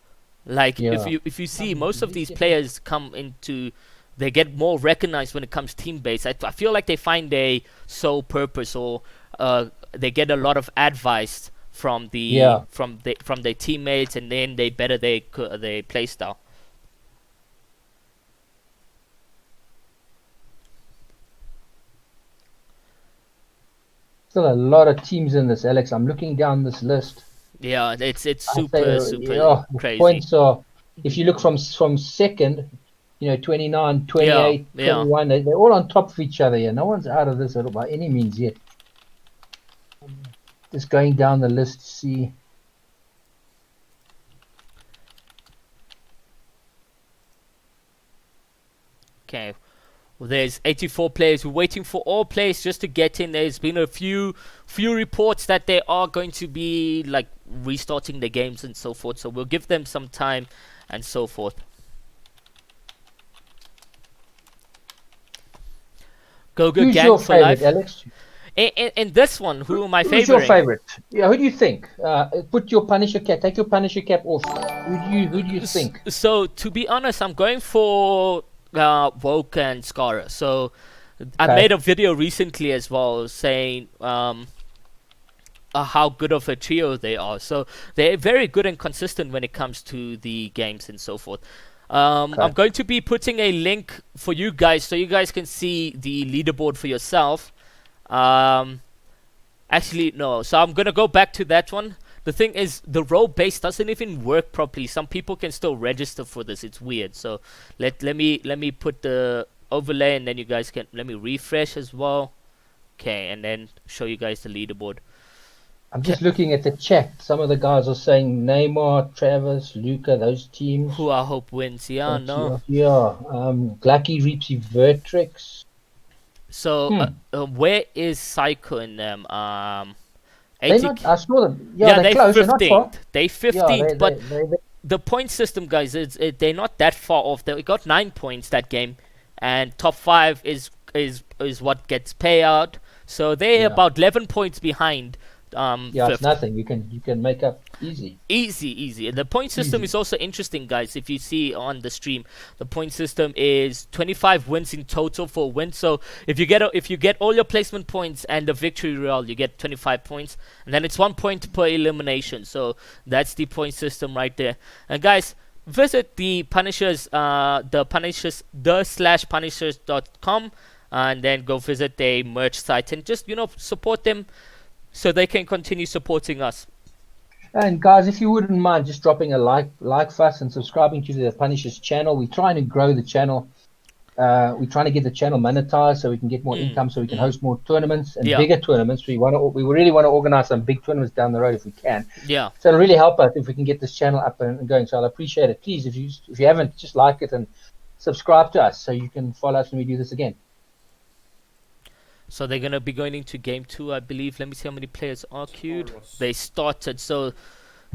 B: Like
A: Yeah.
B: if you see most of these players they get more recognized when it comes team based. I feel like they find a sole purpose, or they get a lot of advice from their teammates, and then they better their play style.
A: Still a lot of teams in this, Alex. I'm looking down this list.
B: Yeah, it's
A: I
B: super
A: say,
B: super
A: the
B: crazy.
A: points are, if you look from second, 29, 28,
B: Yeah,
A: 21, they're all on top of each other here. No one's out of this by any means yet. Just going down the list to see.
B: Okay. Well, there's 84 players. We're waiting for all players just to get in. There's been a few reports that they are going to be like restarting the games and so forth. So we'll give them some time and so forth. Go
A: Who's
B: Gang
A: your
B: for
A: favorite,
B: life.
A: Alex?
B: In this one, who am I
A: Who's your
B: favoring?
A: favorite? Yeah, who do you think? Put your Punisher cap. Take your Punisher cap off. Who do you think?
B: So to be honest, I'm going for Woke and Scara. So I
A: Okay.
B: made a video recently as well saying how good of a trio they are. So they're very good and consistent when it comes to the games and so forth. I'm going to be putting a link for you guys so you guys can see the leaderboard for yourself. Actually, no. So I'm going to go back to that one. The thing is, the role base doesn't even work properly. Some people can still register for this. It's weird. So let me put the overlay, and then you guys can let me refresh as well. Okay, and then show you guys the leaderboard.
A: I'm just looking at the chat. Some of the guys are saying Neymar, Travis, Luca, those teams.
B: Who I hope wins. Yeah, no.
A: Yeah. Glacky, Reapsy, Vertrix.
B: So where is Psycho in them?
A: They're
B: 80.
A: not, I saw them. Yeah, they're close. They're not far.
B: They 15th,
A: Yeah,
B: but
A: they-
B: the point system, guys, they're not that far off. They got 9 points that game, and top 5 is what gets payout. So they're
A: Yeah.
B: about 11 points behind.
A: yeah,
B: Fifth.
A: it's nothing. You can make up easy.
B: Easy. The point system is also interesting, guys. If you see on the stream, the point system is 25 wins in total for wins. So if you get all your placement points and the victory royale, you get 25 points, and then it's 1 point per elimination. So that's the point system right there. And guys, visit the Punishers, the/punishers.com, and then go visit their merch site and just support them so they can continue supporting us.
A: And guys, if you wouldn't mind just dropping a like for us and subscribing to the Punishers channel. We're trying to grow the channel. We're trying to get the channel monetized so we can get more income, so we can host more tournaments and
B: Yeah.
A: bigger tournaments. We really want to organize some big tournaments down the road if we can.
B: Yeah.
A: So it'll really help us if we can get this channel up and going. So I'll appreciate it. Please, if you haven't, just like it and subscribe to us so you can follow us when we do this again.
B: So they're gonna be going into game 2, I believe. Let me see how many players are queued. They started. So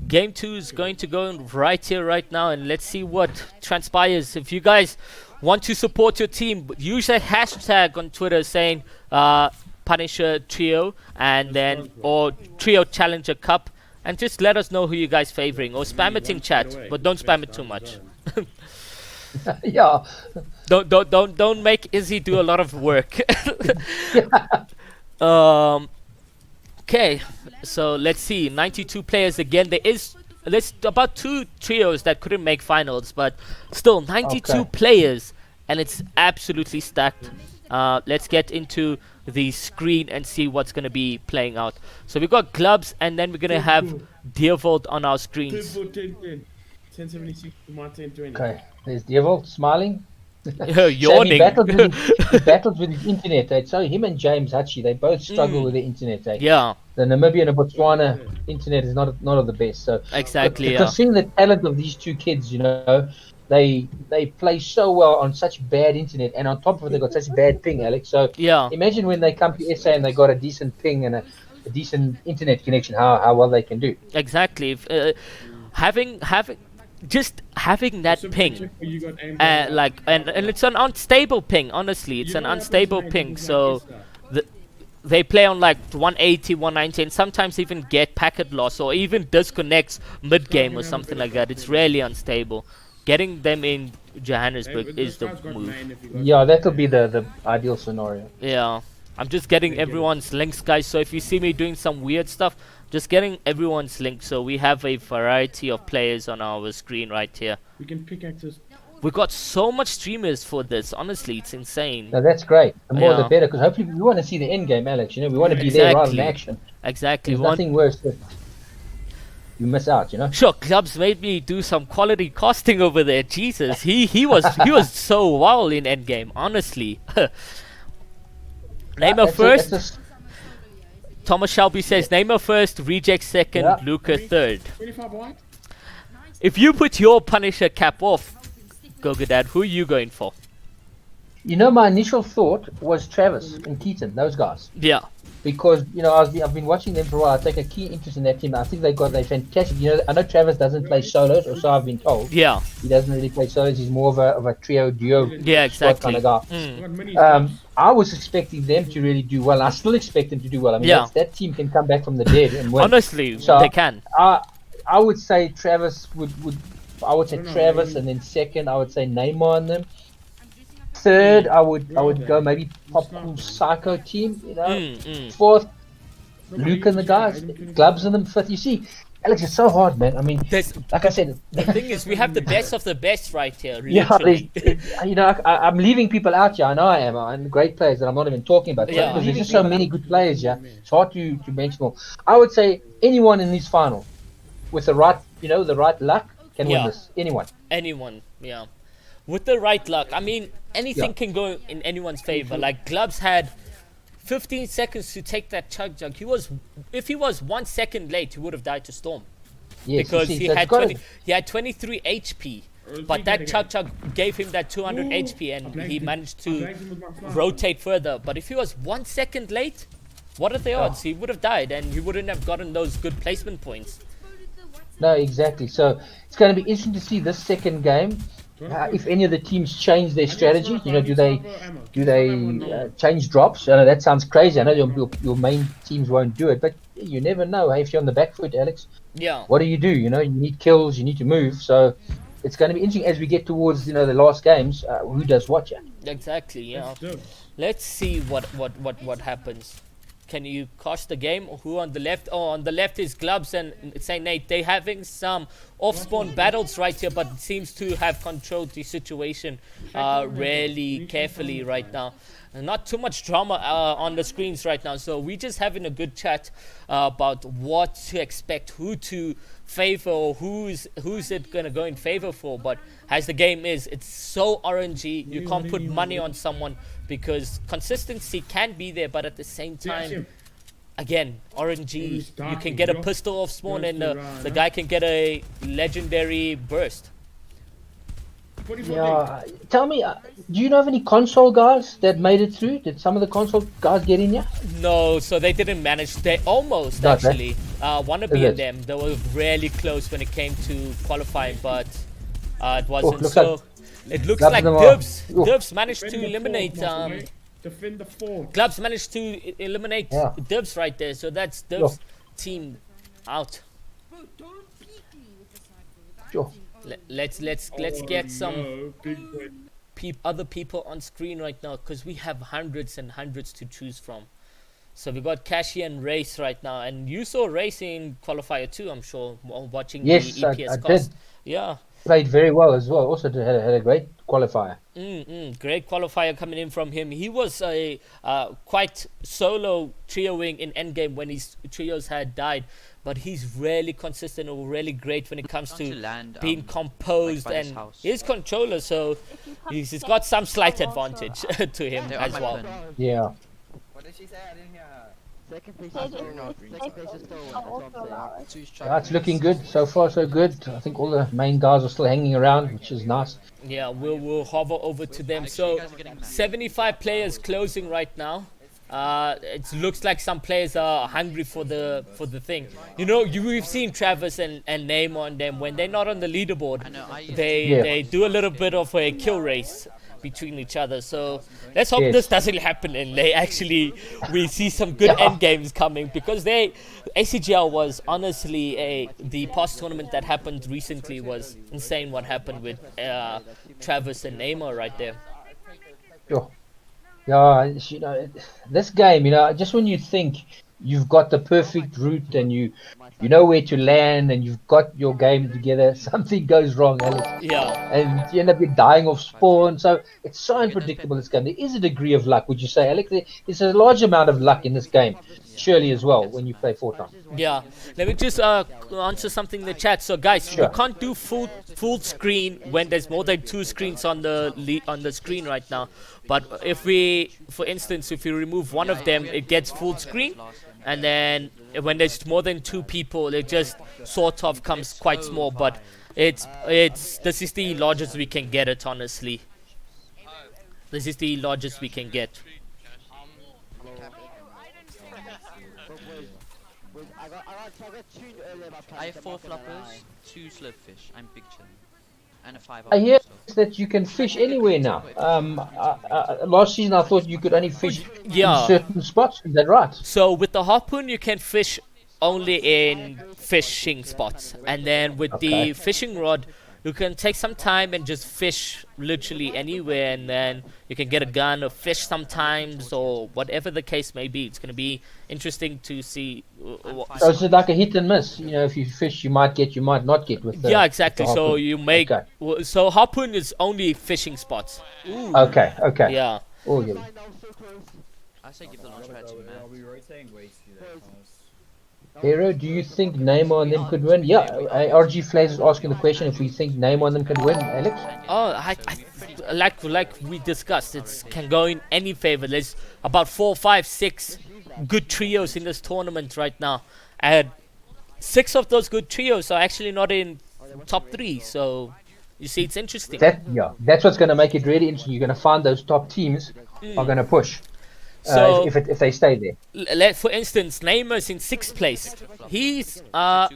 B: game 2 is going to go right here, right now, and let's see what transpires. If you guys want to support your team, use a hashtag on Twitter saying Punisher Trio and then or Trio Challenger Cup, and just let us know who you guys favoring, or spam it in chat, but don't spam it too much.
A: Yeah.
B: Don't make Izzy do a lot of work. Okay, so let's see. 92 players again. There's about 2 trios that couldn't make finals, but still 92 players, and it's absolutely stacked. Let's get into the screen and see what's going to be playing out. So we've got Clubs, and then we're going to have Deervold on our screens.
F: 1076 to my 1020.
A: Okay. There's Devil smiling.
B: Yawning.
A: He battles with his internet. Eh? So him and James Hachi, they both struggle with the internet. Eh?
B: Yeah,
A: The Namibian and Botswana internet is not of the best. So
B: exactly.
A: because seeing the talent of these 2 kids, they play so well on such bad internet, and on top of it, they got such bad ping, Alex. So
B: Yeah.
A: imagine when they come to SA and they got a decent ping and a decent internet connection, how well they can do.
B: Exactly. Having that ping, and it's an unstable ping. Honestly, it's an unstable ping. So they play on like 180, 190, and sometimes even get packet loss or even disconnects mid game or something like that. It's really unstable. Getting them in Johannesburg is the move.
A: Yeah, that'll be the ideal scenario.
B: Yeah, I'm just getting everyone's links, guys. So if you see me doing some weird stuff, just getting everyone's links. So we have a variety of players on our screen right here.
F: We can pickaxe.
B: We got so much streamers for this. Honestly, it's insane.
A: Now that's great. The more the
B: Yeah.
A: better, because hopefully we want to see the end game, Alex. We want to be there rather than action.
B: Exactly.
A: There's nothing worse than you miss out.
B: Sure, Clubs made me do some quality casting over there. Jesus, he was so wow in Endgame. Honestly. Neymar first. Thomas Shelby says Neymar first, Reject second, Luca third.
F: 25 white.
B: If you put your Punisher cap off, Gogadad, who are you going for?
A: My initial thought was Travis and Keaton, those guys.
B: Yeah.
A: Because, I've been watching them for a while. I take a keen interest in that team. I think they're fantastic. I know Travis doesn't play solos, or so I've been told.
B: Yeah.
A: He doesn't really play solos. He's more of a trio, duo
B: Yeah, exactly.
A: kind of guy. I was expecting them to really do well. I still expect them to do well. I mean, that team can come back from the dead and win.
B: Honestly,
A: So
B: they can.
A: I would say Travis I would say Travis, and then second I would say Neymar on them. Third I would go maybe Popcorn Psycho team. Fourth Luke and the guys, Gloves in them. Fifth, you see, Alex, it's so hard, man. I mean, like I said,
B: the thing is, we have the best of the best right here.
A: yeah,
B: Literally.
A: I'm leaving people out here. I know I am, and great players that I'm not even talking about.
B: Yeah.
A: Because there's just so many good players. Yeah, it's hard to mention all. I would say anyone in this final, with the right, the right luck, can win this.
B: Anyone, yeah. With the right luck, I mean, anything can go in anyone's favor. Like Gloves had 15 seconds to take that chug jug. If he was 1 second late, he would have died to Storm.
A: Yes,
B: Because he had 23 HP. But that chug chug gave him that 200 HP, and he managed to rotate further. But if he was 1 second late, what are the odds? He would have died, and he wouldn't have gotten those good placement points.
A: No, exactly. So it's going to be interesting to see this second game. If any of the teams change their strategy, do they change drops? I know that sounds crazy. I know your main teams won't do it, but you never know. Hey, if you're on the back foot, Alex, what do? You need kills, you need to move. So it's going to be interesting as we get towards the last games. Who does what? Yeah.
B: Exactly. Yeah. Let's see what happens. Can you cast the game? Who on the left? Oh, on the left is Gloves and Saint Nate. They're having some off-spawn battles right here, but seems to have controlled the situation really carefully right now. not too much drama on the screens right now. So we're just having a good chat about what to expect, who to favor, or who's it gonna go in favor for. But as the game is, it's so RNG. You can't put money on someone because consistency can be there, but at the same time, again, RNG, you can get a pistol off spawn and the guy can get a legendary burst.
A: Yeah, tell me, do you know of any console guys that made it through? Did some of the console guys get in here?
B: No, so they didn't manage. They almost
A: Not that.
B: actually want to be in them. They were really close when it came to qualifying, but it wasn't.
A: looks
B: So
A: like-
B: it looks
A: Glove
B: like
A: them are-
B: Dibs managed to eliminate.
F: Defend the fort.
B: Glubs managed to eliminate
A: Yeah.
B: Dibs right there. So that's Dibs' team out.
A: Sure.
B: Let's get some
F: No, big win.
B: other people on screen right now because we have hundreds and hundreds to choose from. So we got Kashi and Race right now, and you saw Race in qualifier too, I'm sure, while watching
A: Yes,
B: the EPS
A: I
B: cost.
A: did.
B: Yeah.
A: Played very well as well. Also had a great qualifier.
B: Great qualifier coming in from him. He was a quite solo trioing in Endgame when his trios had died, but he's really consistent or really great when it comes to being composed
G: by his
B: and
G: house.
B: his controller. So he's got some slight advantage to him
G: They're
B: as
G: on my
B: well.
G: phone.
A: Yeah.
E: What did she say? I didn't hear her.
A: Yeah, it's looking good. So far, so good. I think all the main guys are still hanging around, which is nice.
B: Yeah, we'll hover over to them. So 75 players closing right now. It looks like some players are hungry for the thing. You know, we've seen Travis and Name on them when they're not on the leaderboard. They do a little bit of a kill race between each other. So let's hope this doesn't happen and we see some good end games coming, because ACGL was honestly the past tournament that happened recently was insane. What happened with Travis and Neymar right there.
A: Sure. Yeah, you know, this game, you know, just when you think you've got the perfect route and you know where to land and you've got your game together, something goes wrong, Alex.
B: Yeah.
A: And you end up dying off spawn. So it's so unpredictable, this game. There is a degree of luck, would you say, Alex? There's a large amount of luck in this game, surely as well, when you play Fortnite.
B: Yeah. Let me just answer something in the chat. So guys,
A: Sure.
B: you can't do full screen when there's more than 2 screens on the screen right now. But if we, for instance, if we remove one of them, it gets full screen. And then when there's more than 2 people, it just sort of comes quite small. But this is the largest we can get it, honestly. This is the largest we can get.
G: I have 4 floppers, 2 slurpfish. I'm big chillin'. And a 5
A: I hear that you can fish anywhere now. Last season I thought you could only fish in certain spots. Is that right?
B: So with the harpoon, you can fish only in fishing spots, and then with the fishing rod, you can take some time and just fish literally anywhere, and then you can get a gun or fish sometimes, or whatever the case may be. It's going to be interesting to see.
A: So it's like a hit and miss. You know, if you fish, you might get, you might not get. With the,
B: exactly.
A: With the
B: So you make so harpoon is only fishing spots. Ooh.
A: Okay.
B: Yeah.
A: Oh, yeah.
G: I say give the launch pad to Matt.
A: Hero, do you think Neymar and them could win? Yeah, RG Flays is asking the question if we think Neymar and them could win, Alex.
B: Oh, like we discussed, it can go in any favor. There's about 4, 5, 6 good trios in this tournament right now, and 6 of those good trios are actually not in top 3. So you see, it's interesting.
A: That's what's going to make it really interesting. You're going to find those top teams are going to push.
B: So
A: if they stay there.
B: For instance, Neymar's in 6th place. He's a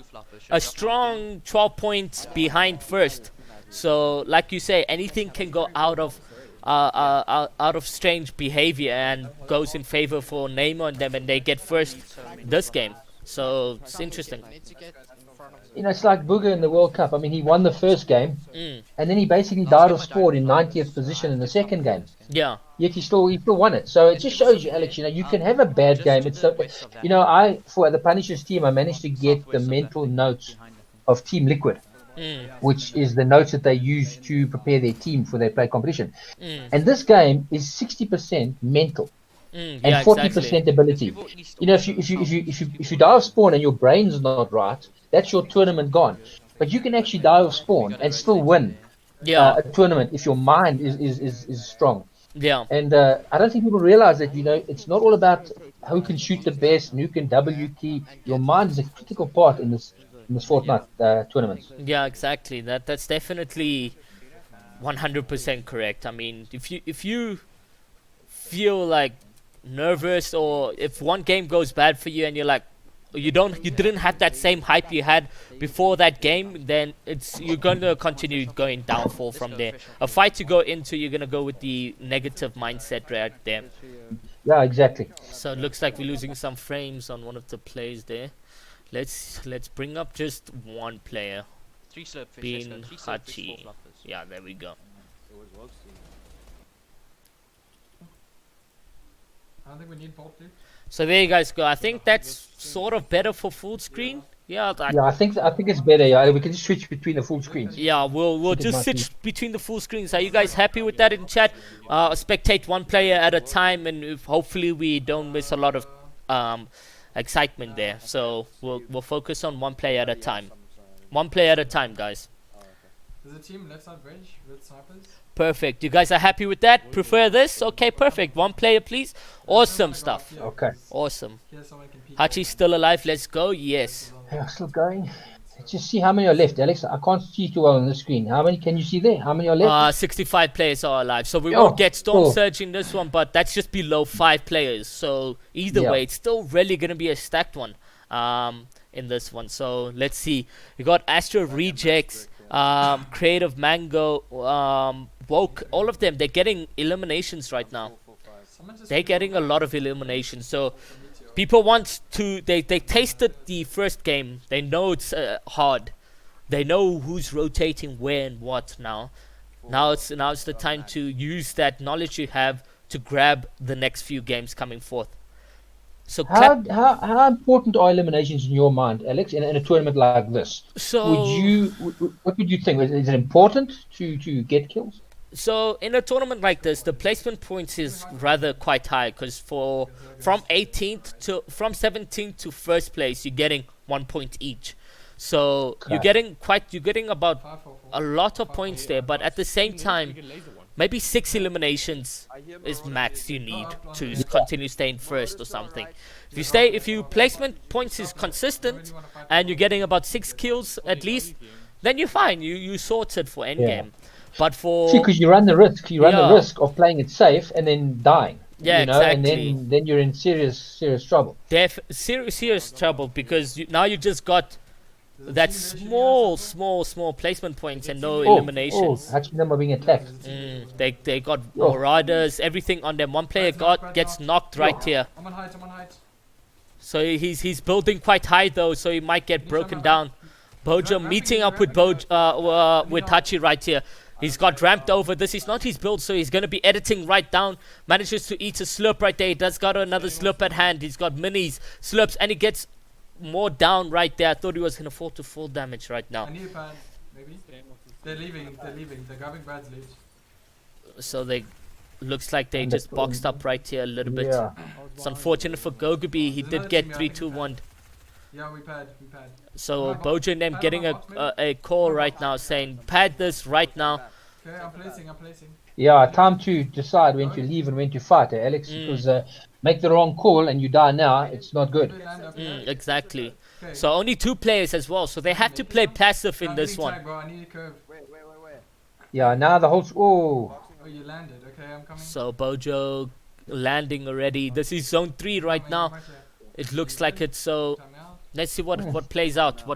B: strong 12 points behind first. So, like you say, anything can go out of strange behavior and goes in favor for Neymar and them, and they get first this game. So it's interesting.
A: You know, it's like Booger in the World Cup. I mean, he won the first game, and then he basically died of sport in 90th position in the second game.
B: Yeah.
A: Yet he still won it. So it just shows you, Alex, you know, you can have a bad game. It's so, you know, for the Punishers team, I managed to get the mental notes of Team Liquid. which is the notes that they use to prepare their team for their play competition.
B: Mm.
A: And this game is 60% mental and 40% ability. You know, if you die off spawn and your brain's not right, that's your tournament gone. But you can actually die off spawn and still win a tournament if your mind is strong.
B: Yeah.
A: And I don't think people realize that, you know, it's not all about who can shoot the best and who can W key. Your mind is a critical part in this Fortnite tournaments.
B: Yeah, exactly. That's definitely 100% correct. I mean, if you feel like nervous, or if one game goes bad for you and you're like, you didn't have that same hype you had before that game, then you're gonna continue going downfall from there. A fight you go into, you're gonna go with the negative mindset right there.
A: Yeah, exactly.
B: So it looks like we're losing some frames on one of the plays there. Let's bring up just one player,
G: 3 slurpfish.
B: being
G: 3 slurpfish,
B: Hachi.
G: 4 fluffers.
B: Yeah, there we go.
D: I don't think we need bolt, dude.
B: So there you guys go. I think that's sort of better for full screen. Yeah,
A: I think it's better. Yeah, we can just switch between the full screens.
B: yeah, we'll just switch between the full screens. Are you guys happy with that in chat? Spectate one player at a time, and hopefully we don't miss a lot of excitement there. So we'll focus on one player at a time. One player at a time, guys.
D: There's a team left side bridge with snipers.
B: Perfect. You guys are happy with that? Prefer this? Okay, perfect. One player, please. Awesome stuff.
A: Okay.
B: Awesome.
D: Here someone can peek.
B: Hachi's still alive. Let's go. Yes.
A: Yeah, still going. Let's just see how many are left, Alex. I can't see too well on the screen. How many can you see there? How many are left?
B: 65 players are alive. So we won't get Storm Surge in this one, but that's just below 5 players. So either way, it's still really going to be a stacked one in this one. So let's see. We got Astro Rejects, Creative Mango, Woke. All of them, they're getting eliminations right now. They're getting a lot of eliminations. So people want to, they tasted the first game. They know it's hard. They know who's rotating where and what now. Now it's the time to use that knowledge you have to grab the next few games coming forth. So
A: how important are eliminations in your mind, Alex, in a tournament like this?
B: So
A: what would you think? Is it important to get kills?
B: So in a tournament like this, the placement points is rather quite high, because from 17th to first place, you're getting 1 point each. So you're getting about a lot of points there, but at the same time, maybe 6 eliminations is max you need to continue staying first or something. If your placement points is consistent and you're getting about 6 kills at least, then you're fine. You sorted for endgame. But
A: because you run the risk, the risk of playing it safe and then dying.
B: Yeah,
A: you know,
B: exactly.
A: And then you're in serious trouble.
B: Serious trouble, because now you just got that small placement points and no eliminations.
A: Actually, them are being attacked.
B: They got marauders, everything on them. One player gets knocked right here.
D: I'm on height.
B: So he's building quite high though, so he might get broken down. Bojo meeting up with Hachi right here. He's got ramped over. This is not his build, so he's going to be editing right down. Manages to eat a slurp right there. He does got another slurp at hand. He's got minis, slurps, and he gets more down right there. I thought he was going to fall to full damage right now.
D: I need a pad, maybe. They're leaving. They're grabbing Brad's loot.
B: So looks like they just boxed up right here a little bit. It's unfortunate for Gogaby. He did get 3-2-1.
D: Yeah, we pad.
B: So Bojo and them getting a call right now saying, pad this right now.
D: Okay, I'm placing.
A: Yeah, time to decide when to leave and when to fight, Alex. Because make the wrong call and you die now, it's not good.
B: Exactly. Okay. So only 2 players as well. So they have to play passive in this one.
D: I need a curve.
A: Yeah, now the whole...
D: Oh, you landed. Okay, I'm coming.
B: So Bojo landing already. This is zone 3 right now. It looks like it's so... Let's see what plays out. Do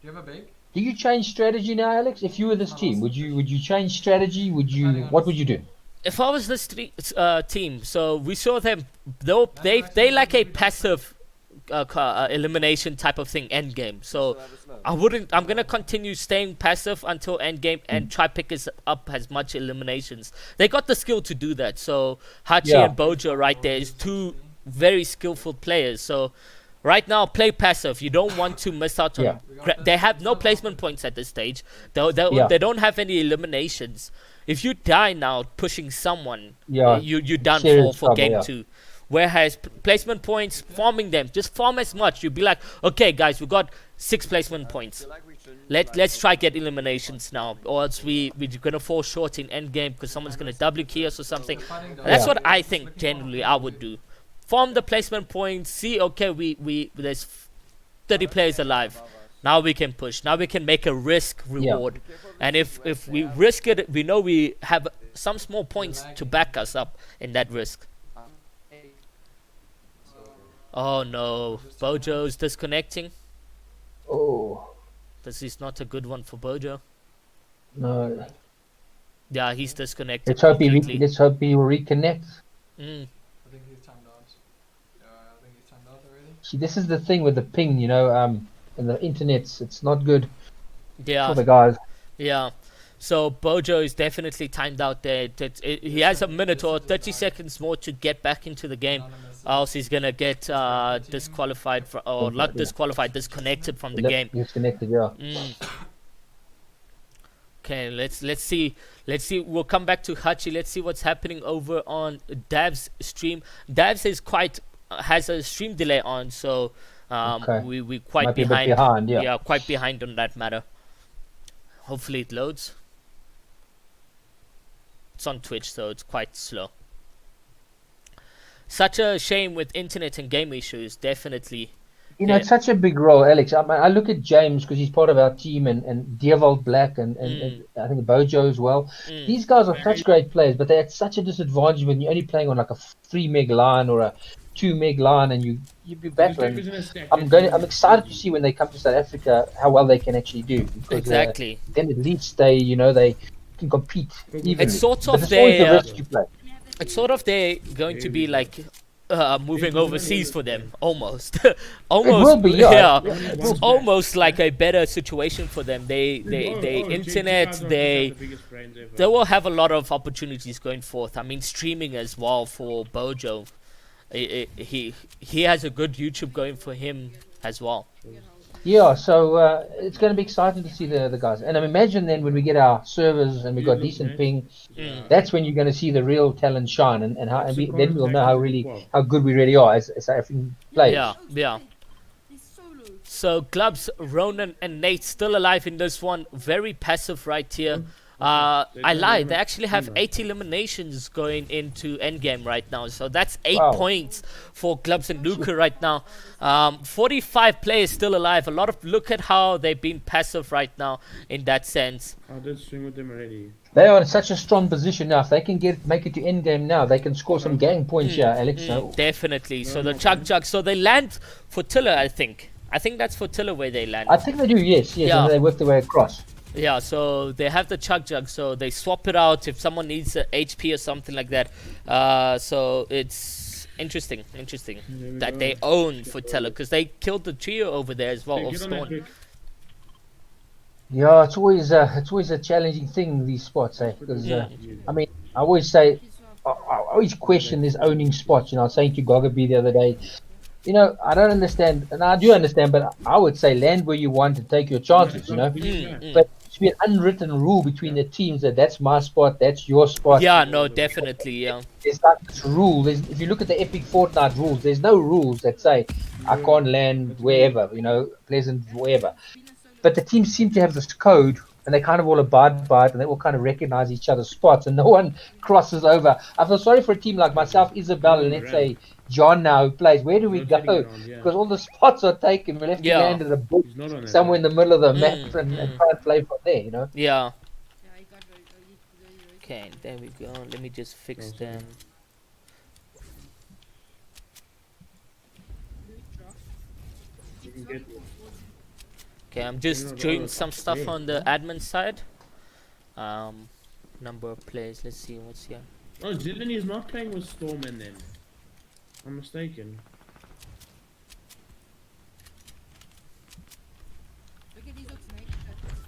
D: you have a big?
A: Do you change strategy now, Alex? If you were this team, would you change strategy? What would you do?
B: If I was this team, so we saw them. Though they like a passive elimination type of thing endgame. So I'm gonna continue staying passive until endgame and try pick us up as much eliminations. They got the skill to do that. So Hachi and Bojo right there is 2 very skillful players. So right now, play passive. You don't want to miss out on.
A: Yeah.
B: They have no placement points at this stage.
A: Yeah.
B: They don't have any eliminations. If you die now pushing someone,
A: Yeah.
B: you're done
A: Serious
B: for
A: trouble,
B: game
A: yeah.
B: 2. Whereas placement points, farming them, just farm as much. You'd be like, okay, guys, we got 6 placement points. Let's try get eliminations now, or else we're gonna fall short in endgame because someone's gonna W key us or something. That's what I think generally I would do. Farm the placement points. See, okay, we there's 30 players alive. Now we can push. Now we can make a risk reward. And if we risk it, we know we have some small points to back us up in that risk. Oh no, Bojo's disconnecting.
A: Oh
B: This is not a good one for Bojo.
A: no.
B: Yeah, he's disconnected
A: Let's hope
B: completely.
A: let's hope he will reconnect.
B: Mm.
D: I think he's timed out. Yeah, I think he's timed out already.
A: See, this is the thing with the ping, you know, and the internet's it's not good
B: Yeah,
A: for the guys.
B: yeah. So Bojo is definitely timed out there. He has a minute or 30 seconds more to get back into the game. Else he's gonna get disqualified or not disqualified, disconnected from the game.
A: Disconnected, yeah.
B: Okay, let's see. We'll come back to Hachi. Let's see what's happening over on Dav's stream. Dav's is has a stream delay on, so
A: Okay.
B: we quite
A: Might be a bit
B: behind.
A: behind, yeah.
B: Quite behind on that matter. Hopefully it loads. It's on Twitch, so it's quite slow. Such a shame with internet and game issues, definitely.
A: You know,
B: Yeah.
A: it's such a big role, Alex. I look at James because he's part of our team, and Deervold Black, and I think Bojo as well. These guys are such great players, but they're at such a disadvantage when you're only playing on like a 3 meg line or a 2 meg line, and you be battling. I'm excited to see when they come to South Africa how well they can actually do. Because,
B: Exactly.
A: then at least they can compete evenly.
B: It's sort
A: But
B: of
A: it's always the
B: their
A: risk you play.
B: it's sort of they're going to be like moving overseas for them, almost. Almost,
A: will be, yeah.
B: It's almost like a better situation for them. They internet, they will have a lot of opportunities going forth. I mean, streaming as well for Bojo. He has a good YouTube going for him as well.
A: Yeah, so it's going to be exciting to see the guys. And I imagine then when we get our servers and we got decent ping, that's when you're going to see the real talent shine, and then we'll know how good we really are as South African players.
B: Yeah. So Glubs, Ronan, and Nate still alive in this one. Very passive right here. I lied. They actually have 8 eliminations going into endgame right now. So that's 8 points for Glubs and Luca right now. 45 players still alive. Look at how they've been passive right now in that sense.
F: I did swing with them already.
A: They are in such a strong position now. If they can make it to endgame now, they can score some gang points here, Alex. So
B: Definitely. So the chug. So they land for Tiller, I think. I think that's for Tiller where they land.
A: I think they do, yes.
B: Yeah.
A: And they work their way across.
B: Yeah, so they have the chug, so they swap it out if someone needs a HP or something like that. So it's interesting that they own for Teller, because they killed the trio over there as well of Stone.
A: Yeah, it's always a challenging thing, these spots, because I mean, I always say, I always question this owning spots. You know, I was saying to Gogaby the other day, you know, I don't understand, and I do understand, but I would say land where you want and take your chances, you know. But it should be an unwritten rule between the teams that's my spot, that's your spot.
B: Yeah, no, definitely, yeah.
A: There's like this rule. If you look at the epic Fortnite rules, there's no rules that say I can't land wherever, you know, Pleasant, wherever. But the teams seem to have this code, and they kind of all abide by it, and they all kind of recognize each other's spots, and no one crosses over. I feel sorry for a team like myself, Isabel, and let's say John now who plays. Where do we go? Because all the spots are taken. We'll have to land at a bush somewhere in the middle of the map and try and play from there, you know?
B: Yeah. Okay, there we go. Let me just fix them. Okay, I'm just doing some stuff on the admin side. Number of players. Let's see what's here.
F: Oh, Zillion is not playing with Stormman then. I'm mistaken.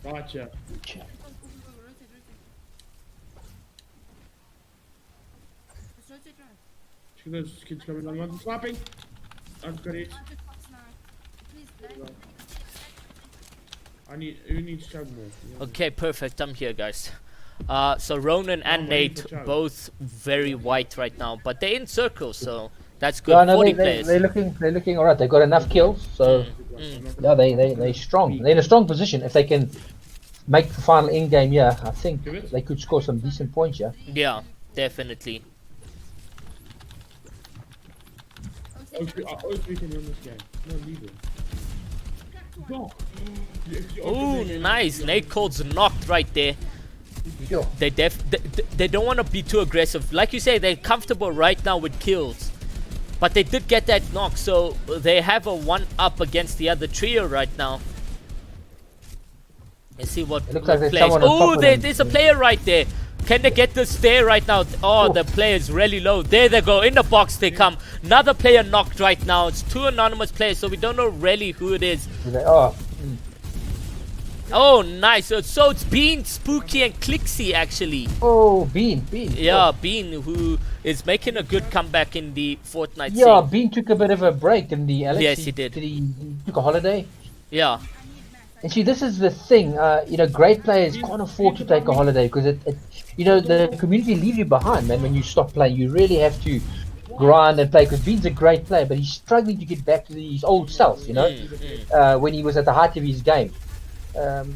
F: Gotcha. Those kids coming along. I'm slapping. I've got it. Who needs chug more?
B: Okay, perfect. I'm here, guys. So Ronan and Nate both very white right now, but they're in circles, so that's good.
A: Yeah, no,
B: 40
A: they,
B: players.
A: they're looking all right. They've got enough kills, so yeah, they're strong. They're in a strong position. If they can make the final in game, yeah, I think they could score some decent points. Yeah.
B: Yeah, definitely.
F: I hope we can win this game. No, leave it. Go.
B: Oh, nice. Nate Cold's knocked right there.
A: Sure.
B: They don't want to be too aggressive. Like you say, they're comfortable right now with kills. But they did get that knock, so they have a 1-up against the other trio right now. Let's see what
A: like
B: plays. Oh, there's a player right there. Can they get this there right now? Oh, the player is really low. There they go. In the box they come. Another player knocked right now. It's 2 anonymous players, so we don't know really who it is. Oh, nice. So it's Bean, Spooky, and Clixy, actually.
A: Oh, Bean.
B: Yeah, Bean, who is making a good comeback in the Fortnite
A: Yeah,
B: scene.
A: Bean took a bit of a break in the Alex.
B: Yes, he did.
A: He took a holiday.
B: Yeah.
A: And see, this is the thing. Great players can't afford to take a holiday because the community leaves you behind, man. When you stop playing, you really have to grind and play. Because Bean's a great player, but he's struggling to get back to his old self. When he was at the height of his game.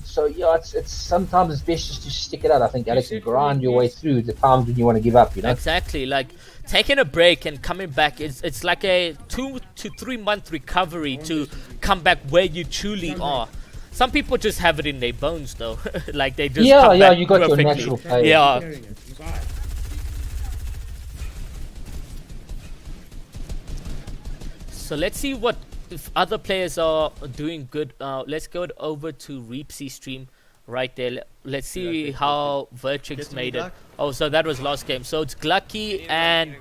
A: So yeah, it's sometimes it's best just to stick it out. I think, Alex, and grind your way through the times when you want to give up.
B: Exactly. Like taking a break and coming back, it's like a 2 to 3 month recovery to come back where you truly are. Some people just have it in their bones, though. Like they just come back
A: you got
B: perfectly.
A: your natural play.
B: Yeah. So let's see what if other players are doing good. Let's go over to Reapsy's stream right there. Let's see how Vertrix made it. Oh, so that was last game. So it's Glucky and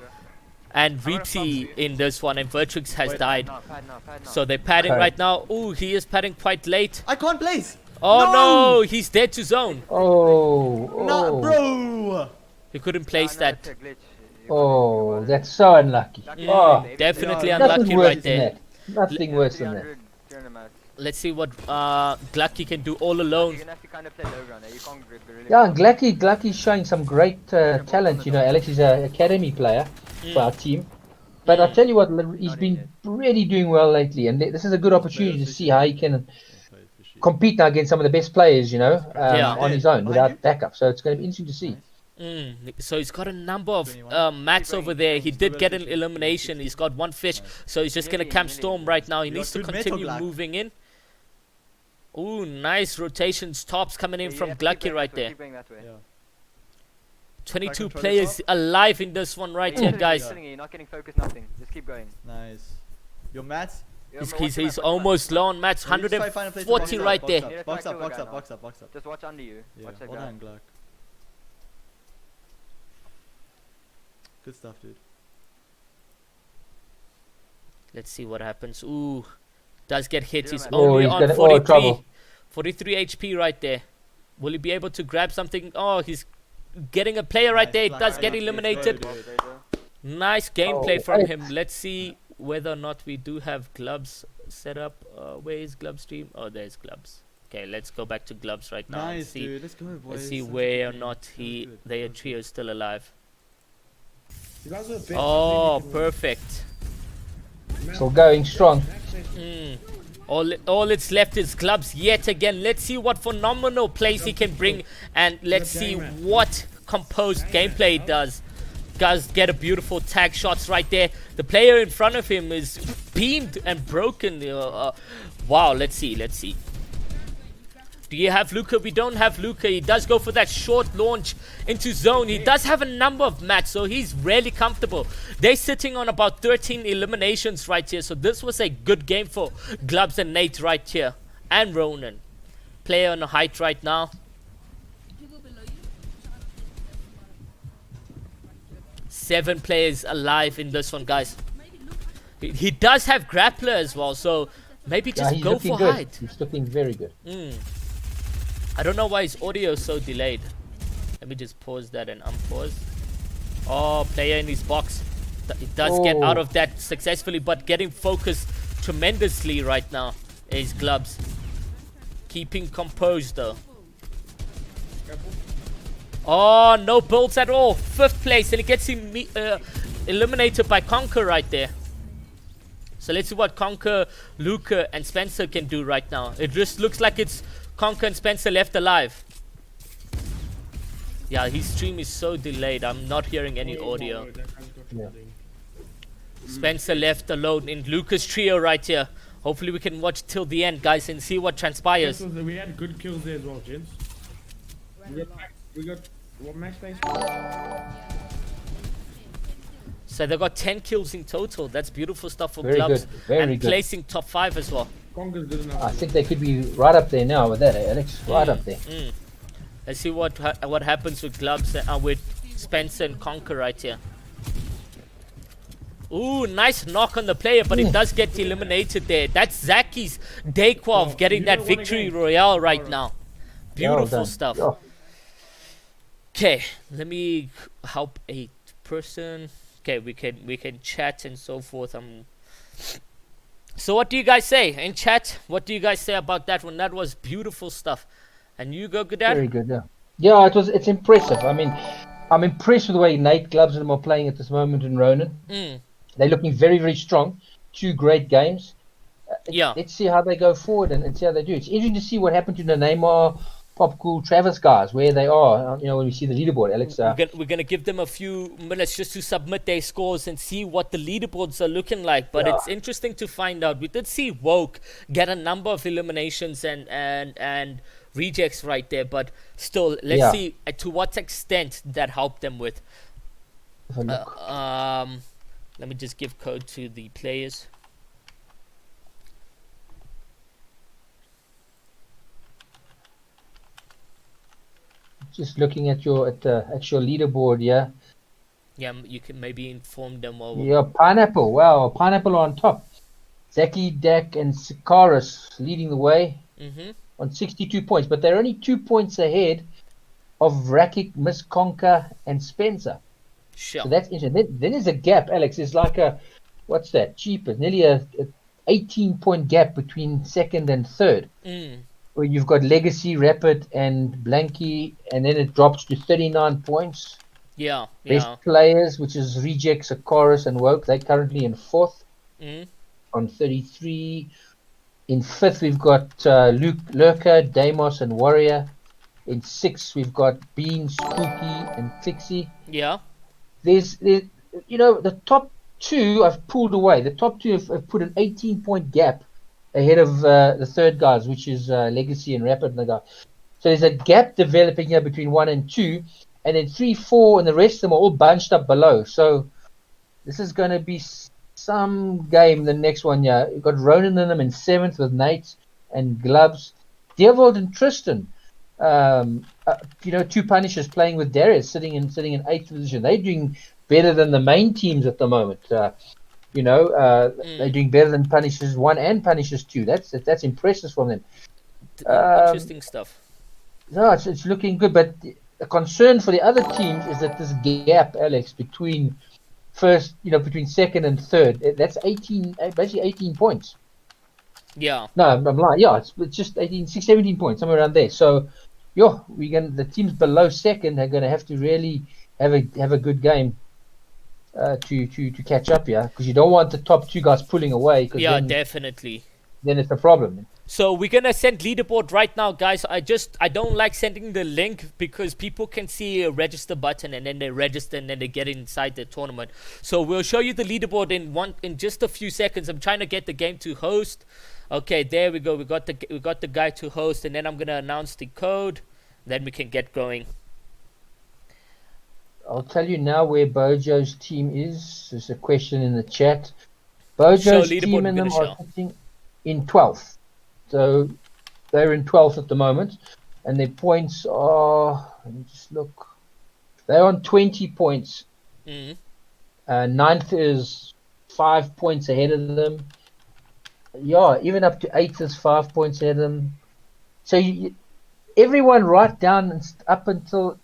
B: Reapsy in this one, and Vertrix has died. So they're padding right now. Oh, he is padding quite late.
C: I can't place.
B: Oh no, he's dead to zone.
C: No, bro.
B: He couldn't place that.
A: Oh, that's so unlucky. Oh,
B: Definitely
A: nothing
B: unlucky
A: worse
B: right
A: than
B: there.
A: that. Nothing worse than that.
B: Let's see what Glucky can do all alone.
A: Yeah, and Glacky's showing some great talent. Alex is an academy player for our team. But I tell you what, he's been really doing well lately, and this is a good opportunity to see how he can compete now against some of the best players, on his own without backup. So it's going to be interesting to see.
B: So he's got a number of mats over there. He did get an elimination. He's got 1 fish, so he's just going to camp Storm right now. He needs to continue moving in. Ooh, nice rotations. Tops coming in from Glucky right there. 22 players alive in this one right here, guys.
H: You're not getting focused, nothing. Just keep going.
C: Nice. Your mats?
B: He's almost low on mats. 140 right there.
C: Box up.
H: Just watch under you.
C: Yeah,
H: Watch that
C: hold
H: guy.
C: on, Gluck. Good stuff, dude.
B: Let's see what happens. Ooh, does get hit. He's only on 43 HP right there. Will he be able to grab something? Oh, he's getting a player right there. It does get eliminated. Nice gameplay from him. Let's see whether or not we do have gloves set up. Where is Glove stream? Oh, there's gloves. Okay, let's go back to gloves right now.
C: Nice, dude. Let's go, boys.
B: Let's see where or not their trio is still alive. Oh, perfect.
A: So going strong.
B: All it's left is gloves yet again. Let's see what phenomenal plays he can bring, and let's see what composed gameplay he does. Does get a beautiful tag shots right there. The player in front of him is beamed and broken. Wow, let's see. Do you have Luca? We don't have Luca. He does go for that short launch into zone. He does have a number of mats, so he's really comfortable. They're sitting on about 13 eliminations right here, so this was a good game for Glubs and Nate right here. And Ronan. Player on the height right now. Seven players alive in this one, guys. He does have grappler as well, so maybe just go for height.
A: He's looking very good.
B: I don't know why his audio is so delayed. Let me just pause that and unpause. Oh, player in his box. It does get out of that successfully, but getting focused tremendously right now. is Gloves. Keeping composed though. Oh, no builds at all. 5th place, and he gets eliminated by Conquer right there. So let's see what Conquer, Luca, and Spencer can do right now. It just looks like it's Conquer and Spencer left alive. Yeah, his stream is so delayed. I'm not hearing any audio.
A: Yeah.
B: Spencer left alone in Luca's trio right here. Hopefully we can watch till the end, guys, and see what transpires.
F: We had good kills there as well, gents. We got what match base?
B: So they got 10 kills in total. That's beautiful stuff for
A: Very
B: Gloves.
A: good, very
B: and
A: good.
B: placing top 5 as well.
F: Conker's good enough.
A: I think they could be right up there now with that, Alex. Right up there.
B: Let's see what happens with Gloves and with Spencer and Conquer right here. Ooh, nice knock on the player, but it does get eliminated there. That's Zaki's Daquov getting that victory royale right now. Beautiful stuff.
A: Yeah.
B: Okay, let me help a person. Okay, we can chat and so forth. So what do you guys say in chat? What do you guys say about that one? That was beautiful stuff. And you go, Godad?
A: Very good, yeah. Yeah, it's impressive. I mean, I'm impressed with the way Nate, Gloves, and them are playing at this moment in Ronan. They're looking very, very strong. 2 great games.
B: Yeah.
A: Let's see how they go forward and see how they do. It's interesting to see what happened to the Neymar, Pop Cool, Travis guys, where they are. You know, when we see the leaderboard, Alex.
B: We're gonna give them a few minutes just to submit their scores and see what the leaderboards are looking like. But it's interesting to find out. We did see Woke get a number of eliminations and rejects right there, but still, let's see to what extent that helped them with. Let me just give code to the players.
A: Just looking at the actual leaderboard, yeah.
B: Yeah, you can maybe inform them. Or
A: Yeah, Pineapple. Wow, Pineapple on top. Zaki, Dak, and Sikaris leading the way on 62 points, but they're only 2 points ahead of Rakik, Miss Conker, and Spencer.
B: Sure.
A: So that's interesting. Then there's a gap, Alex. It's like what's that? Cheaper. Nearly a 18-point gap between 2nd and 3rd. Where you've got Legacy, Rapid, and Blanky, and then it drops to 39 points.
B: Yeah.
A: Best players, which is Rejects, Chorus, and Woke. They're currently in 4th on 33. In 5th, we've got Luke, Lurker, Deimos, and Warrior. In 6th, we've got Bean, Spooky, and Fixie.
B: Yeah.
A: There's the top 2 I've pulled away. The top 2 have put an 18-point gap ahead of the 3rd guys, which is Legacy and Rapid. So there's a gap developing here between 1 and 2, and then 3, 4, and the rest of them are all bunched up below. So this is going to be some game. The next one, yeah, you've got Ronan in them in 7th with Nate and Gloves, Devold and Tristan. 2 Punishers playing with Darius sitting in 8th position. They're doing better than the main teams at the moment. They're doing better than Punishers 1 and Punishers 2. That's impressive from them.
B: Interesting stuff.
A: No, it's looking good, but the concern for the other teams is that this gap, Alex, between between 2nd and 3rd, that's 18, basically 18 points.
B: Yeah.
A: No, I'm lying. Yeah, it's just 17 points, somewhere around there. So, the teams below 2nd are going to have to really have a good game to catch up here, because you don't want the top 2 guys pulling away.
B: Yeah, definitely.
A: Then it's a problem.
B: So we're gonna send leaderboard right now, guys. I don't like sending the link because people can see a register button and then they register and then they get inside the tournament. So we'll show you the leaderboard in just a few seconds. I'm trying to get the game to host. Okay, there we go. We got the guy to host, and then I'm gonna announce the code. Then we can get going.
A: I'll tell you now where Bojo's team is. There's a question in the chat. Bojo's team and them are sitting in 12th. So they're in 12th at the moment. And their points are, let me just look. They're on 20 points. 9th is 5 points ahead of them. Yeah, even up to 8th is 5 points ahead of them. So everyone right down up until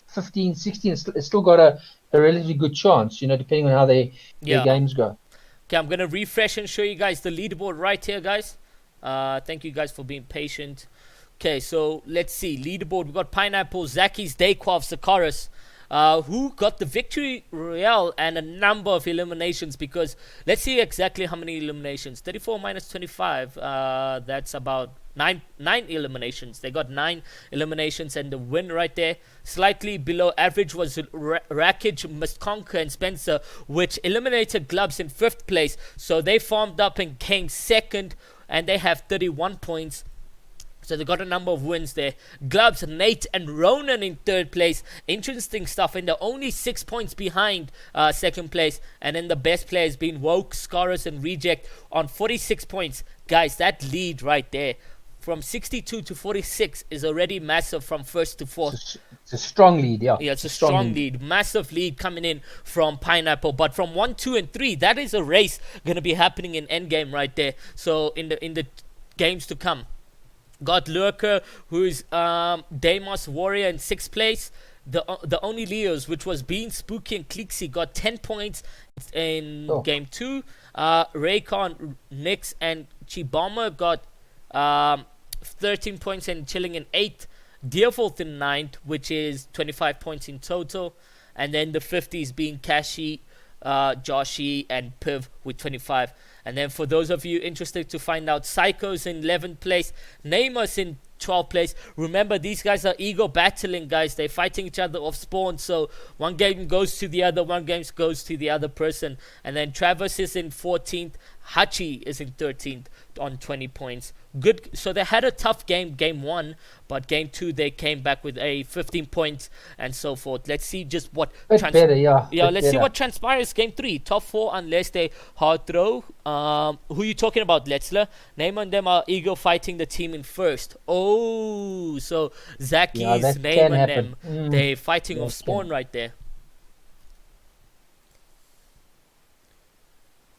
A: 15, 16 has still got a relatively good chance, depending on how their games go.
B: Okay, I'm going to refresh and show you guys the leaderboard right here, guys. Thank you guys for being patient. Okay, so let's see. Leaderboard, we got Pineapple, Zaki's, Dayquav, Sakaris. Who got the victory royale and a number of eliminations, because let's see exactly how many eliminations. 34 minus 25, that's about nine eliminations. They got 9 eliminations, and the win right there, slightly below average, was Rackage, Mustconquer, and Spencer, which eliminated Glubs in 5th place. So they farmed up and came 2nd, and they have 31 points. So they got a number of wins there. Glubs, Nate, and Ronan in 3rd place. Interesting stuff. And they're only 6 points behind 2nd place. And then the best players being Woke, Scarus, and Reject on 46 points. Guys, that lead right there from 62 to 46 is already massive from 1st to 4th.
A: It's a strong lead, yeah.
B: Yeah, it's a strong lead. Massive lead coming in from Pineapple. But from 1, 2, and 3, that is a race going to be happening in Endgame right there. So in the games to come. Got Lurker, who's Deimos Warrior in 6th place. The only Leos, which was Bean, Spooky, and Clixie, got 10 points in game 2. Raycon, Nix, and Chibama got 13 points and chilling in 8th. Deerfolt in 9th, which is 25 points in total. And then the 50s being Kashi, Joshi, and Piv with 25. And then for those of you interested to find out, Psycho's in 11th place, Neymar's in 12th place. Remember, these guys are ego battling, guys. They're fighting each other off spawn, so one game goes to the other, one game goes to the other person. And then Travis is in 14th, Hachi is in 13th on 20 points. Good. So they had a tough game 1, but game 2 they came back with a 15 points and so forth. Let's see just what see what transpires game 3. Top 4 unless they hard throw. Who you talking about, Letzler? Neymar and them are ego fighting the team in 1st. Oh, so Zaki's Neymar and them, they fighting off spawn right there.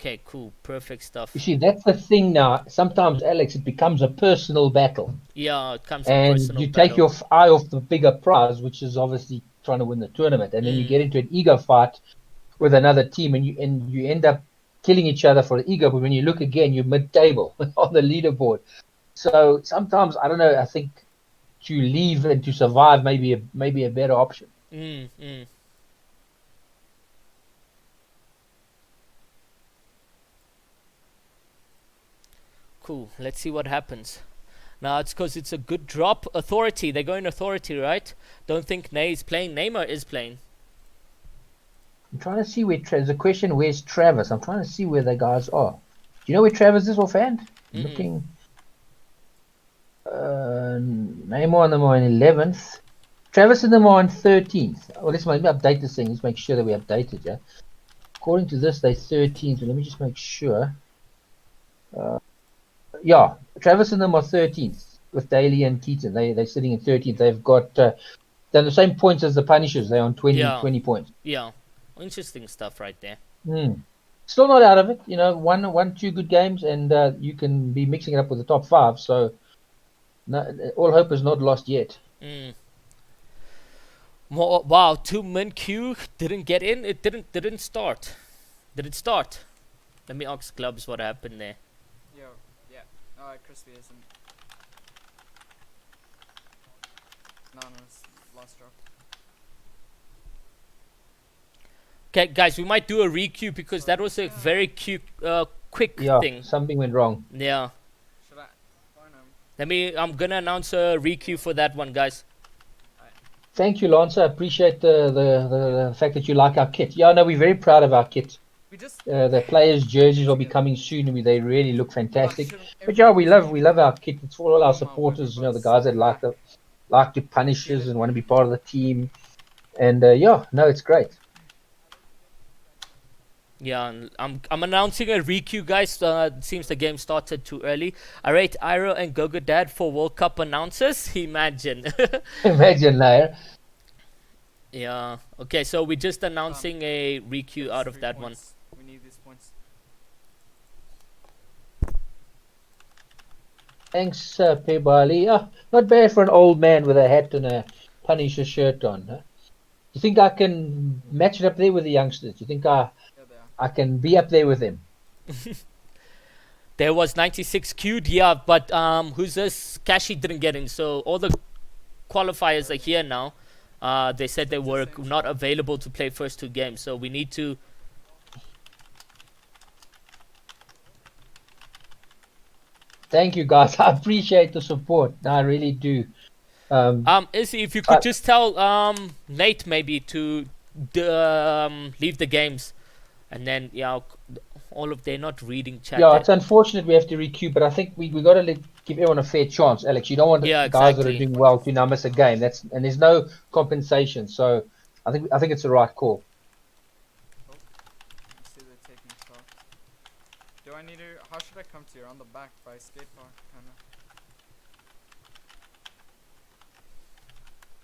B: Okay, cool, perfect stuff.
A: You see, that's the thing now. Sometimes, Alex, it becomes a personal battle.
B: Yeah, it comes
A: and
B: personal
A: you
B: battle.
A: take your eye off the bigger prize, which is obviously trying to win the tournament, and then you get into an ego fight with another team, and you end up killing each other for the ego. But when you look again, you're mid-table on the leaderboard. So sometimes, I don't know. I think to leave and to survive may be a better option.
B: Cool. Let's see what happens. Now it's because it's a good drop. Authority. They're going authority, right? Don't think Nay is playing. Neymar is playing.
A: I'm trying to see where there's a question. Where's Travis? I'm trying to see where the guys are. Do you know where Travis is offhand? Looking. Neymar and them are in 11th. Travis and them are in 13th. Well, let's maybe update this thing. Let's make sure that we update it. Yeah. According to this, they're 13th. But let me just make sure. Yeah, Travis and them are 13th with Daly and Keaton. They're sitting in 13th. They've got they're the same points as the Punishers. They're on 20 points.
B: Yeah, interesting stuff right there.
A: Still not out of it. You know, one, 2 good games, and you can be mixing it up with the top 5. So all hope is not lost yet.
B: Wow, 2 min Q didn't get in. It didn't start. Did it start? Let me ask Clubs what happened there.
E: Crispy isn't. No, it's last drop.
B: Okay, guys, we might do a re-queue because that was a very quick thing.
A: Something went wrong.
B: Yeah.
E: Should I?
B: I'm gonna announce a re-queue for that one, guys.
A: Thank you, Lance. I appreciate the fact that you like our kit. Yeah, no, we're very proud of our kit. The players' jerseys will be coming soon, and they really look fantastic. But yeah, we love our kit. It's for all our supporters, you know, the guys that like to punish us and want to be part of the team. And it's great.
B: Yeah, and I'm announcing a re-queue, guys. It seems the game started too early. I rate Iro and Gogo Dad for World Cup announcers. Imagine.
A: Imagine, Nair.
B: Yeah. Okay, so we're just announcing a re-queue out of that one.
E: We need these points.
A: Thanks, Pebali. Not bad for an old man with a hat and a Punisher shirt on. Huh? You think I can match it up there with the youngsters? You think I can be up there with them?
B: There was 96 queued, yeah, but who's this? Kashi didn't get in, so all the qualifiers are here now. They said they were not available to play first 2 games, so we need to.
A: Thank you, guys. I appreciate the support. I really do.
B: Izzy, if you could just tell Nate maybe to leave the games, and then they're not reading chat.
A: Yeah, it's unfortunate we have to requeue, but I think we got to give everyone a fair chance, Alex. You don't want
B: Yeah,
A: the guys that are
B: exactly.
A: doing well to now miss a game. And there's no compensation, so I think it's the right call.
E: I see they're taking shots. Do I need to? How should I come to you? On the back by skate park, kind of.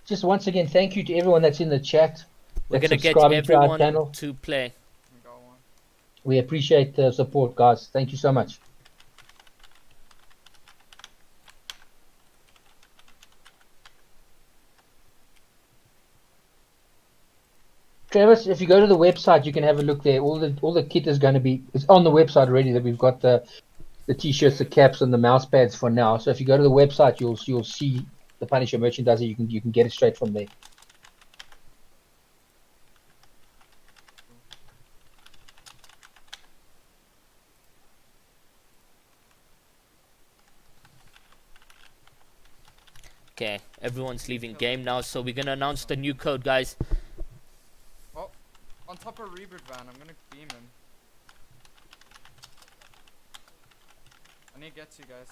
A: Just once again, thank you to everyone that's in the chat.
B: We're
A: that's
B: gonna get
A: subscribing to our
B: everyone
A: channel.
B: to play.
E: I got one.
A: We appreciate the support, guys. Thank you so much. Travis, if you go to the website, you can have a look there. All the kit is going to be it's on the website already. That we've got the t-shirts, the caps, and the mouse pads for now. So if you go to the website, you'll see the Punisher merchandise. You can get it straight from there.
B: Okay, everyone's leaving game now, so we're gonna announce the new code, guys.
E: Oh, on top of Reboot Van, I'm gonna beam him. I need to get to you guys.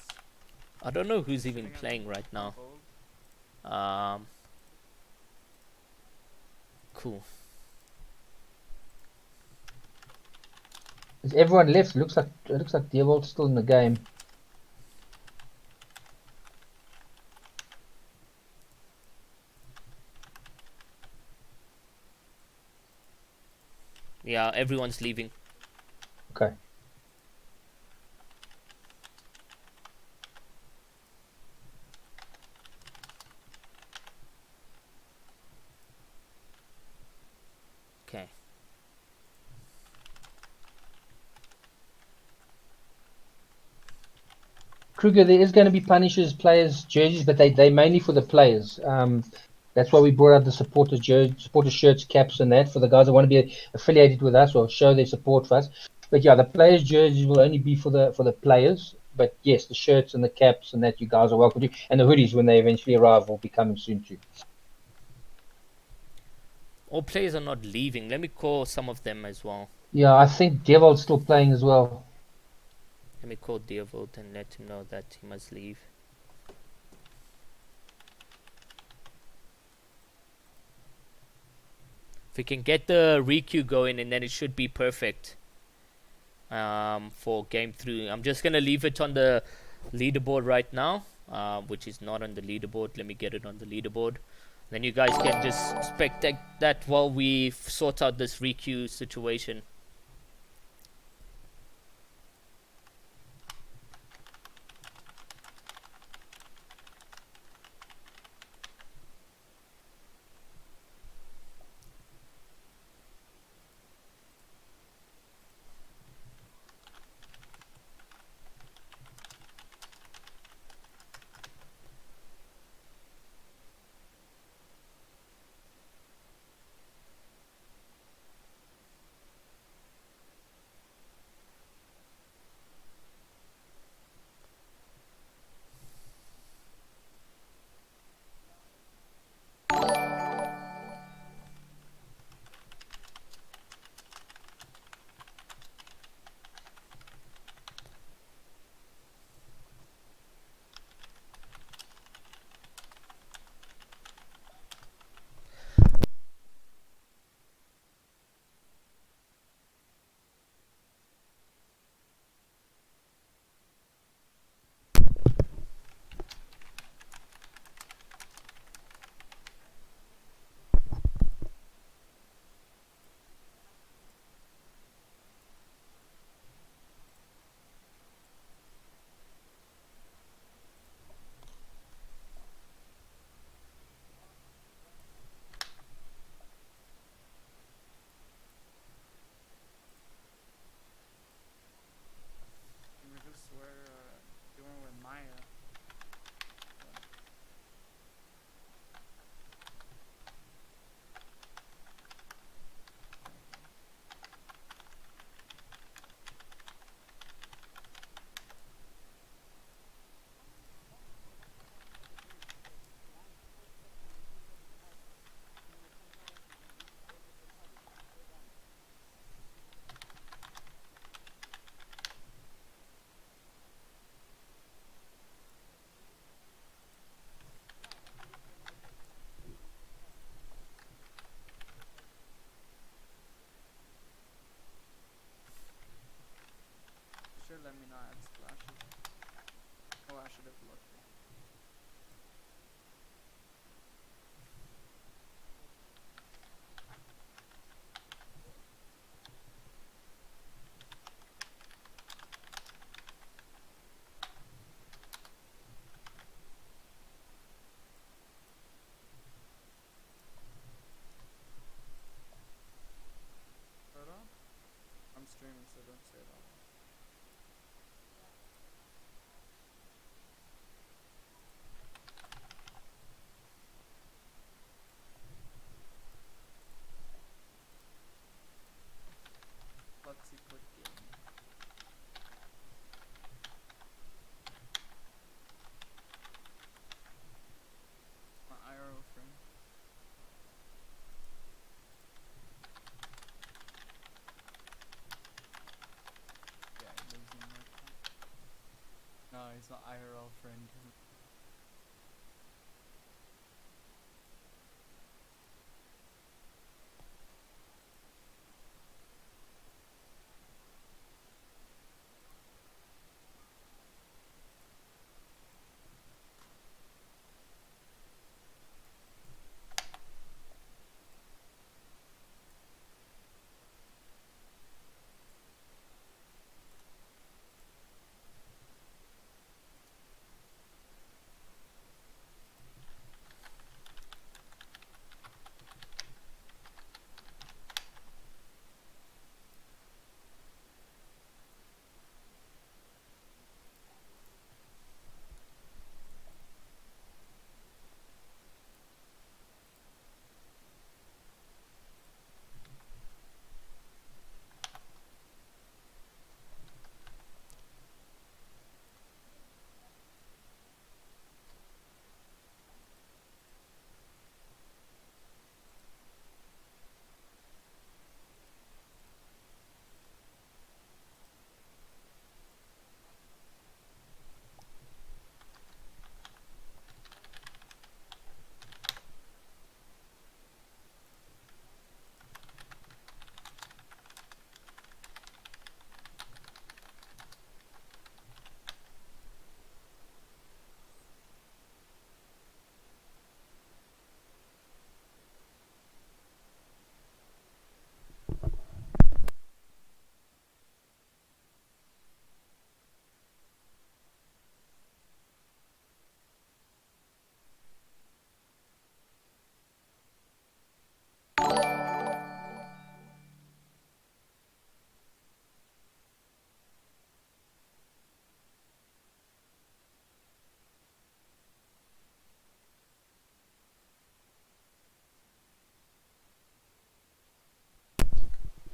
B: I don't know who's even playing right now. Cool.
A: Is everyone left? It looks like Deerwald's still in the game.
B: Yeah, everyone's leaving.
A: Okay.
B: Okay.
A: Kruger, there is going to be Punishers players jerseys, but they mainly for the players. That's why we brought out the supporter shirts, caps, and that for the guys that want to be affiliated with us or show their support for us. But yeah, the players' jerseys will only be for the players. But yes, the shirts and the caps and that you guys are welcome to, and the hoodies when they eventually arrive will be coming soon too.
B: All players are not leaving. Let me call some of them as well.
A: Yeah, I think Devil's still playing as well.
B: Let me call Deervold and let him know that he must leave. If we can get the requeue going, and then it should be perfect for game 3. I'm just gonna leave it on the leaderboard right now, which is not on the leaderboard. Let me get it on the leaderboard. Then you guys can just spectate that while we sort out this requeue situation.
E: is not IRL friend.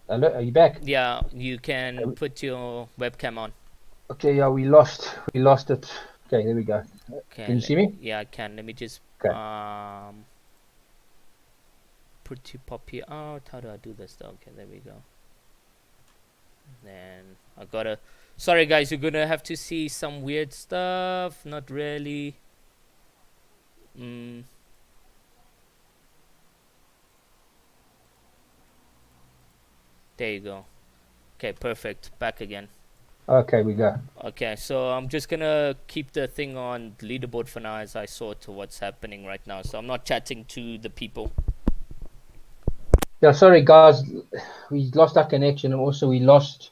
A: Hello, are you back?
B: Yeah, you can put your webcam on.
A: Okay, yeah, we lost it. Okay, there we go.
B: Okay,
A: Can you see me?
B: Yeah, I can. Let me just
A: Okay.
B: put you pop you out. How do I do this though? Okay, there we go. Then I gotta. Sorry guys, you're gonna have to see some weird stuff. Not really. There you go. Okay, perfect. Back again.
A: Okay, we go.
B: Okay, so I'm just gonna keep the thing on leaderboard for now as I sort to what's happening right now. So I'm not chatting to the people.
A: Yeah, sorry guys, we lost our connection, and also we lost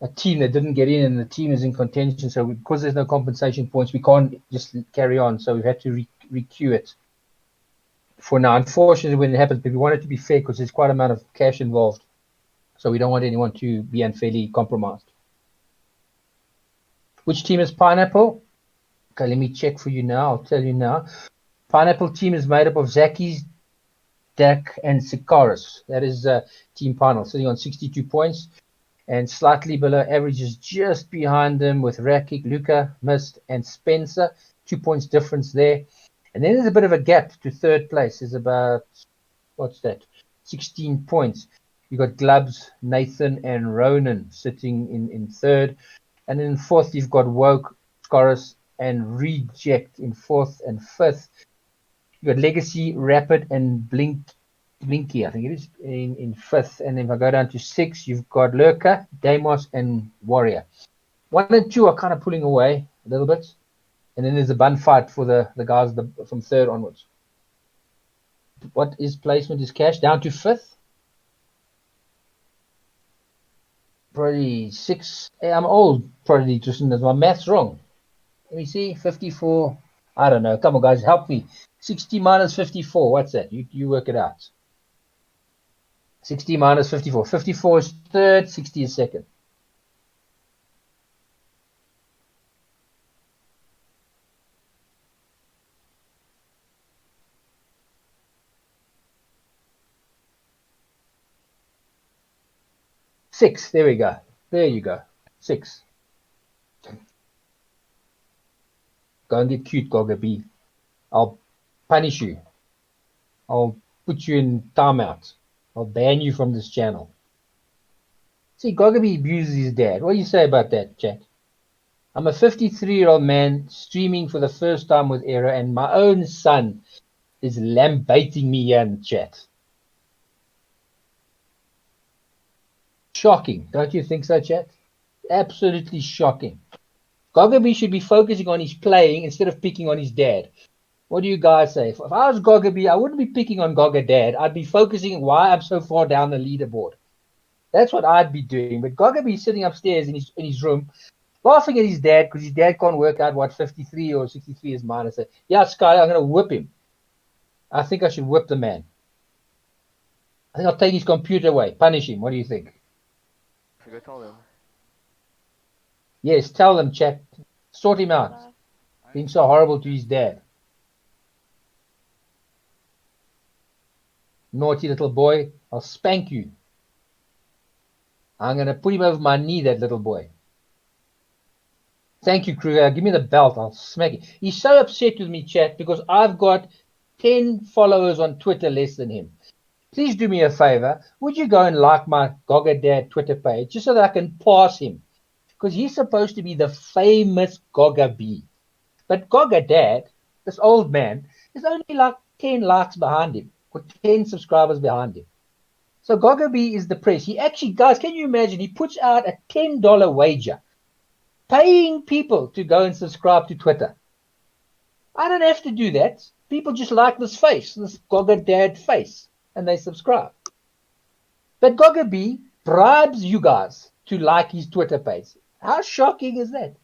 A: a team that didn't get in, and the team is in contention. So because there's no compensation points, we can't just carry on. So we've had to re-queue it for now. Unfortunately, when it happens, but we want it to be fair because there's quite an amount of cash involved. So we don't want anyone to be unfairly compromised. Which team is Pineapple? Okay, let me check for you now. I'll tell you now. Pineapple team is made up of Zakis, Dak, and Sikaris. That is Team Pineapple, sitting on 62 points. And slightly below average is just behind them with Rakik, Luca, Mist, and Spencer. 2 points difference there. And then there's a bit of a gap to third place. There's about, what's that? 16 points. You've got Glubs, Nathan, and Ronan sitting in third. And then in fourth, you've got Woke, Scoris, and Reject in fourth and fifth. You've got Legacy, Rapid, and Blinky, I think it is, in fifth. And if I go down to six, you've got Lurker, Deimos, and Warrior. 1 and 2 are kind of pulling away a little bit. And then there's a bun fight for the guys from third onwards. What is placement is cash? Down to fifth. Probably six. Hey, I'm old, probably, Tristan. Is my math's wrong? Let me see. 54. I don't know. Come on, guys, help me. 60 minus 54. What's that? You work it out. 60 minus 54. 54 is third. 60 is second. Six. There we go. There you go. Six. Go and get cute, Gogga B. I'll punish you. I'll put you in timeout. I'll ban you from this channel. See, Gogga B abuses his dad. What do you say about that, chat? I'm a 53-year-old man streaming for the first time with Era, and my own son is lambating me here in the chat. Shocking, don't you think so, chat? Absolutely shocking. Gogaby should be focusing on his playing instead of picking on his dad. What do you guys say? If I was Gogaby, I wouldn't be picking on Goga dad. I'd be focusing on why I'm so far down the leaderboard. That's what I'd be doing. But Gogaby is sitting upstairs in his room, laughing at his dad because his dad can't work out what 53 or 63 is minus. Yeah, Sky, I'm going to whip him. I think I should whip the man. I think I'll take his computer away, punish him. What do you think?
H: So go tell them.
A: Yes, tell them, chat. Sort him out. Being so horrible to his dad. Naughty little boy, I'll spank you. I'm going to put him over my knee, that little boy. Thank you, Kruger. Give me the belt. I'll smack it. He's so upset with me, chat, because I've got 10 followers on Twitter less than him. Please do me a favor. Would you go and like my Goga Dad Twitter page just so that I can pass him? Because he's supposed to be the famous Goga B. But Goga Dad, this old man, is only like 10 likes behind him, or 10 subscribers behind him. So Goga B is the press. He actually, guys, can you imagine? He puts out a $10 wager, paying people to go and subscribe to Twitter. I don't have to do that. People just like this face, this Goga Dad face, and they subscribe. But Goga B bribes you guys to like his Twitter page. How shocking is that?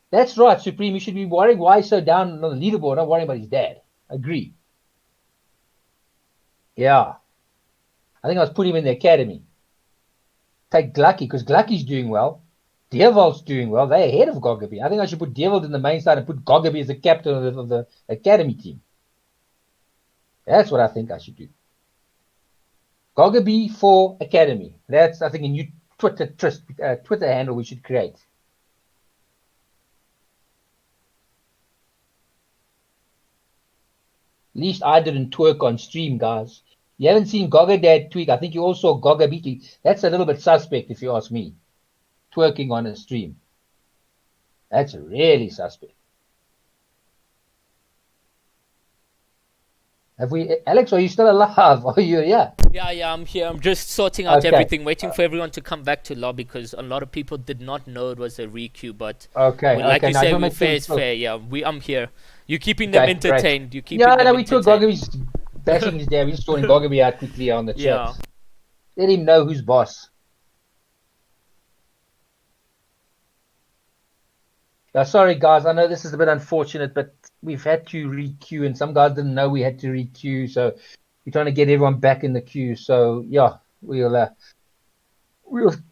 A: That's right, Supreme. You should be worrying why he's so down on the leaderboard, not worrying about his dad. Agree. Yeah. I think I was putting him in the academy. Take Glucky, because Glucky's doing well. Deerwald's doing well. They're ahead of Gogaby. I think I should put Deerwald in the main side and put Gogaby as the captain of the academy team. That's what I think I should do. Gogaby for academy. That's, I think, a new Twitter handle we should create. At least I didn't twerk on stream, guys. You haven't seen Goga Dad tweak. I think you all saw Goga B tweak. That's a little bit suspect, if you ask me. Twerking on a stream. That's really suspect. Have we, Alex? Are you still alive? Are you? Yeah.
B: Yeah, I'm here. I'm just sorting out everything, waiting for everyone to come back to lobby because a lot of people did not know it was a requeue. But like you said, fair is fair. Yeah, I'm here. You're keeping them entertained.
A: Right.
B: You're keeping them entertained.
A: We took Gogaby's bashing his dad. We just sorting Gogaby out quickly on the chat.
B: Yeah.
A: Let him know who's boss. Sorry, guys. I know this is a bit unfortunate, but we've had to re-queue, and some guys didn't know we had to re-queue, so we're trying to get everyone back in the queue. So, yeah, we'll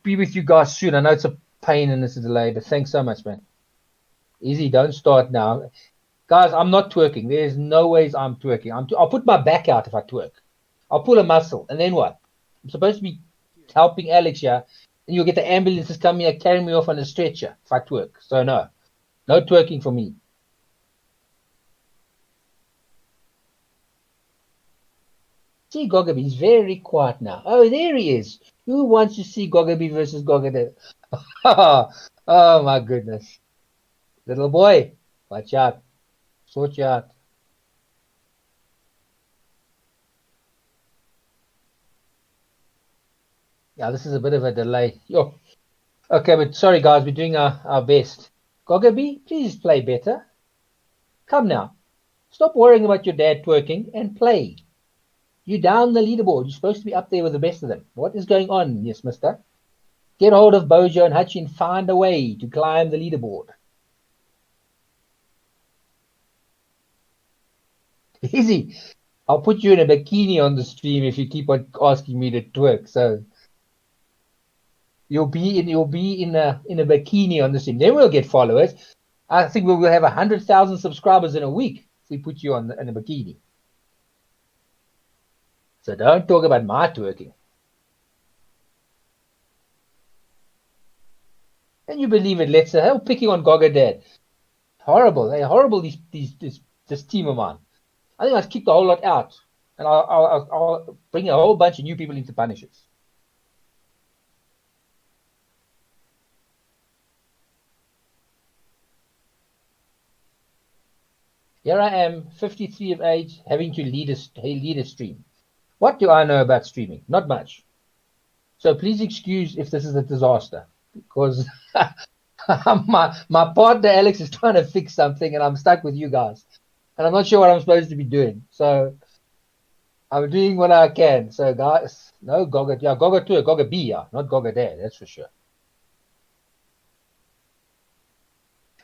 A: be with you guys soon. I know it's a pain and it's a delay, but thanks so much, man. Easy, don't start now. Guys, I'm not twerking. There's no ways I'm twerking. I'll put my back out if I twerk. I'll pull a muscle, and then what? I'm supposed to be helping Alex here, and you'll get the ambulances coming here, carrying me off on a stretcher if I twerk. So, no. No twerking for me. See Gogaby, he's very quiet now. Oh, there he is. Who wants to see Gogaby versus Gogaby? Oh, my goodness. Little boy, watch out. Sort you out. Yeah, this is a bit of a delay. Yo. Okay, but sorry, guys. We're doing our best. Gogaby, please play better. Come now. Stop worrying about your dad twerking and play. You're down the leaderboard. You're supposed to be up there with the best of them. What is going on, yes, mister? Get hold of Bojo and Hachi and find a way to climb the leaderboard. Easy. I'll put you in a bikini on the stream if you keep on asking me to twerk. So you'll be in a bikini on the stream. Then we'll get followers. I think we'll have 100,000 subscribers in a week if we put you in a bikini. So don't talk about my twerking. Can you believe it, Let's hell picking on Goga Dad. Horrible. They're horrible, this team of mine. I think I'll kick the whole lot out. And I'll bring a whole bunch of new people into Punishers. 'Cause Here I am, 53 of age, having to lead a stream. What do I know about streaming? Not much. So please excuse if this is a disaster, because my partner Alex is trying to fix something, and I'm stuck with you guys, and I'm not sure what I'm supposed to be doing. So I'm doing what I can. So guys, no Goga, yeah, Goga 2, Goga B, yeah, not Goga Dad, that's for sure.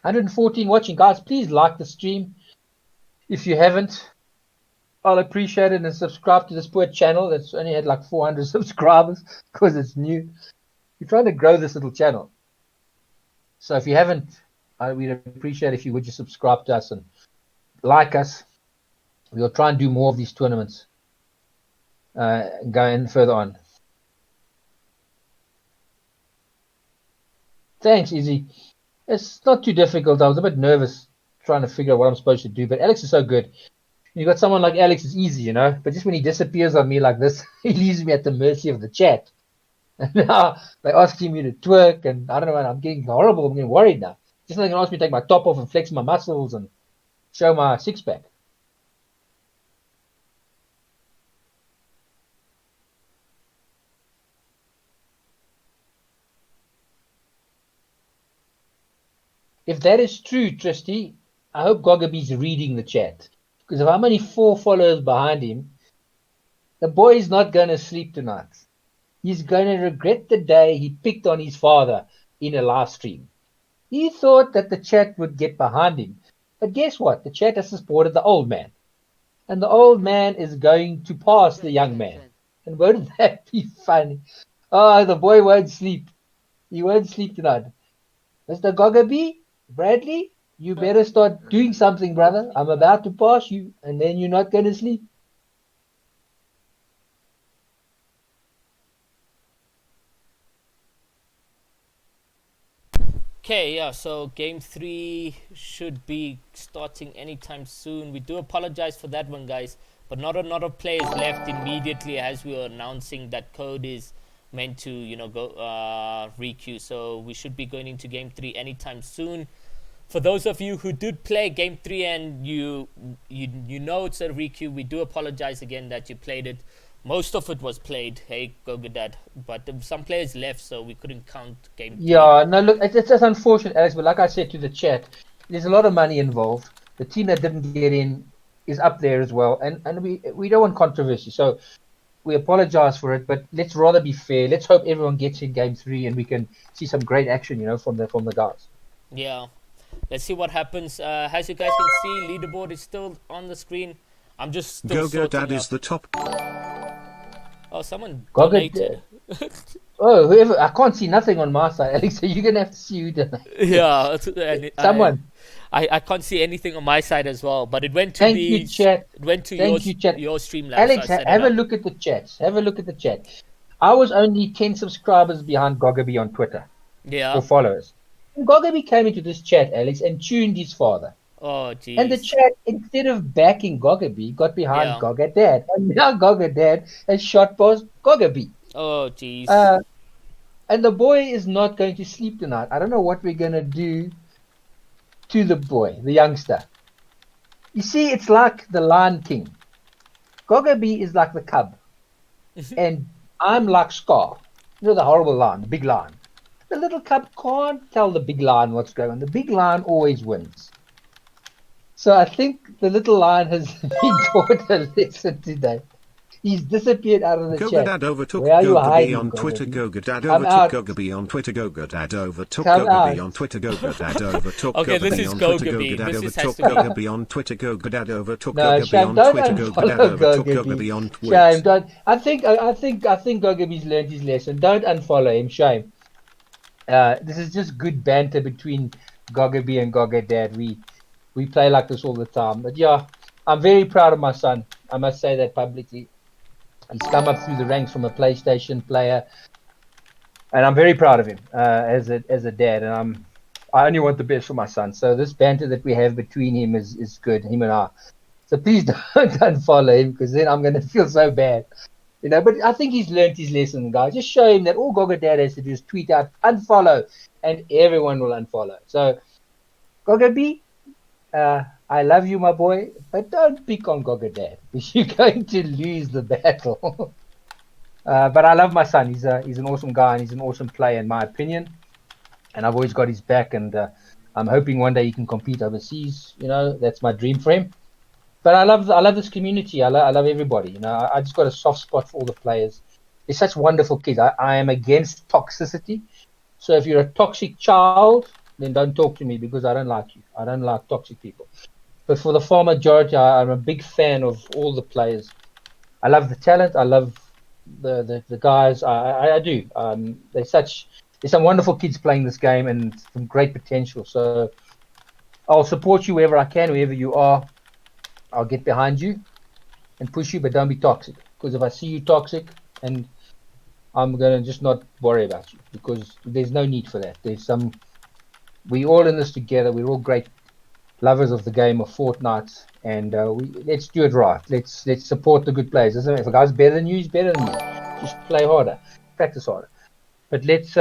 A: 114 watching, guys. Please like the stream if you haven't. I'll appreciate it, and subscribe to this poor channel that's only had like 400 subscribers because it's new. We're trying to grow this little channel. So if you haven't, we'd appreciate if you would just subscribe to us and like us. We'll try and do more of these tournaments going further on. Thanks, Izzy. It's not too difficult. I was a bit nervous trying to figure out what I'm supposed to do, but Alex is so good. You got someone like Alex, it's easy, you know. But just when he disappears on me like this, he leaves me at the mercy of the chat. And now they're asking me to twerk, and I don't know, I'm getting horrible. I'm getting worried now. Just like they can ask me to take my top off and flex my muscles and show my six-pack. If that is true, Tristy, I hope Gogaby's reading the chat. Because if I'm only 4 followers behind him, the boy is not going to sleep tonight. He's going to regret the day he picked on his father in a live stream. He thought that the chat would get behind him. But guess what? The chat has supported the old man. And the old man is going to pass the young man. And won't that be funny? Oh, the boy won't sleep. He won't sleep tonight. Mr. Gogaby, Bradley, you better start doing something, brother. I'm about to pass you, and then you're not going to sleep.
B: Okay, yeah, so game 3 should be starting anytime soon. We do apologize for that one, guys, but not a lot of players left immediately as we were announcing that code is meant to, you know, go requeue. So we should be going into game 3 anytime soon. For those of you who did play game 3 and you know it's a requeue, we do apologize again that you played it. Most of it was played, hey Gogadad, but some players left, so we couldn't count game 3.
A: Yeah, no, look, it's just unfortunate, Alex, but like I said to the chat, there's a lot of money involved. The team that didn't get in is up there as well, and we don't want controversy, so we apologize for it, but let's rather be fair. Let's hope everyone gets in game 3 and we can see some great action, you know, from the guys.
B: Yeah, let's see what happens. As you guys can see, leaderboard is still on the screen. I'm just still
I: Gogadad is the top.
B: Oh, someone
A: Gogadad.
B: donated.
A: Oh, whoever, I can't see nothing on my side, Alex, so you're going to have to see who donated.
B: Yeah, and
A: Someone.
B: I can't see anything on my side as well, but it went to
A: Thank you, chat.
B: It went to
A: Thank you, chat.
B: your Streamlabs.
A: Alex,
B: so I set
A: have
B: it
A: a
B: up.
A: look at the chats. Have a look at the chat. I was only 10 subscribers behind Gogaby on Twitter,
B: Yeah.
A: or followers. And Gogaby came into this chat, Alex, and tuned his father.
B: Oh, geez.
A: And the chat, instead of backing Gogaby, got behind
B: Yeah.
A: Gogadad. And now Gogadad has shot past Gogaby.
B: Oh, geez.
A: And the boy is not going to sleep tonight. I don't know what we're going to do to the boy, the youngster. You see, it's like the Lion King. Gogaby is like the cub. And I'm like Scar. You know, the horrible lion, the big lion. The little cub can't tell the big lion what's going on. The big lion always wins. So I think the little lion has been taught a lesson today. He's disappeared out of the chat.
I: Gogadad overtook
A: Where are you
I: Gogaby
A: hiding,
I: on Twitter.
A: Gogaby?
I: Gogadad
A: Come out.
I: overtook Gogaby on Twitter. Gogadad overtook
A: Come
I: Gogaby
A: out.
I: on Twitter. Gogadad overtook
B: Okay, this
I: Gogaby
B: is
I: on Twitter.
B: Gogaby.
I: Gogadad
B: This has
I: overtook
B: to be-
I: Gogaby on Twitter. Gogadad overtook
A: No,
I: Gogaby
A: Shame,
I: on
A: don't
I: Twitter.
A: unfollow
I: Gogadad overtook
A: Gogaby.
I: Gogaby on Twitter.
A: Shame, don't. I think Gogaby's learned his lesson. Don't unfollow him. Shame. This is just good banter between Gogaby and Gogadad. We play like this all the time. But yeah, I'm very proud of my son. I must say that publicly. He's come up through the ranks from a PlayStation player, and I'm very proud of him as a dad. And I only want the best for my son. So this banter that we have between him is good, him and I. So please don't unfollow him, because then I'm going to feel so bad. You know, but I think he's learned his lesson, guys. Just show him that all Gogadad has to do is tweet out, unfollow, and everyone will unfollow. So, Gogaby, I love you, my boy, but don't pick on Gogadad because you're going to lose the battle. But I love my son. He's an awesome guy and he's an awesome player in my opinion. And I've always got his back. And I'm hoping one day he can compete overseas. You know, that's my dream for him. But I love this community. I love everybody. You know, I just got a soft spot for all the players. They're such wonderful kids. I am against toxicity. So if you're a toxic child, then don't talk to me because I don't like you. I don't like toxic people. But for the far majority, I'm a big fan of all the players. I love the talent. I love the guys. I do. There's some wonderful kids playing this game and some great potential. So I'll support you wherever I can, wherever you are. I'll get behind you and push you, but don't be toxic. Because if I see you toxic, and I'm gonna just not worry about you because there's no need for that. We all in this together. We're all great lovers of the game of Fortnite, and let's do it right. Let's support the good players. If a guy's better than you, he's better than you. Just play harder, practice harder. But let's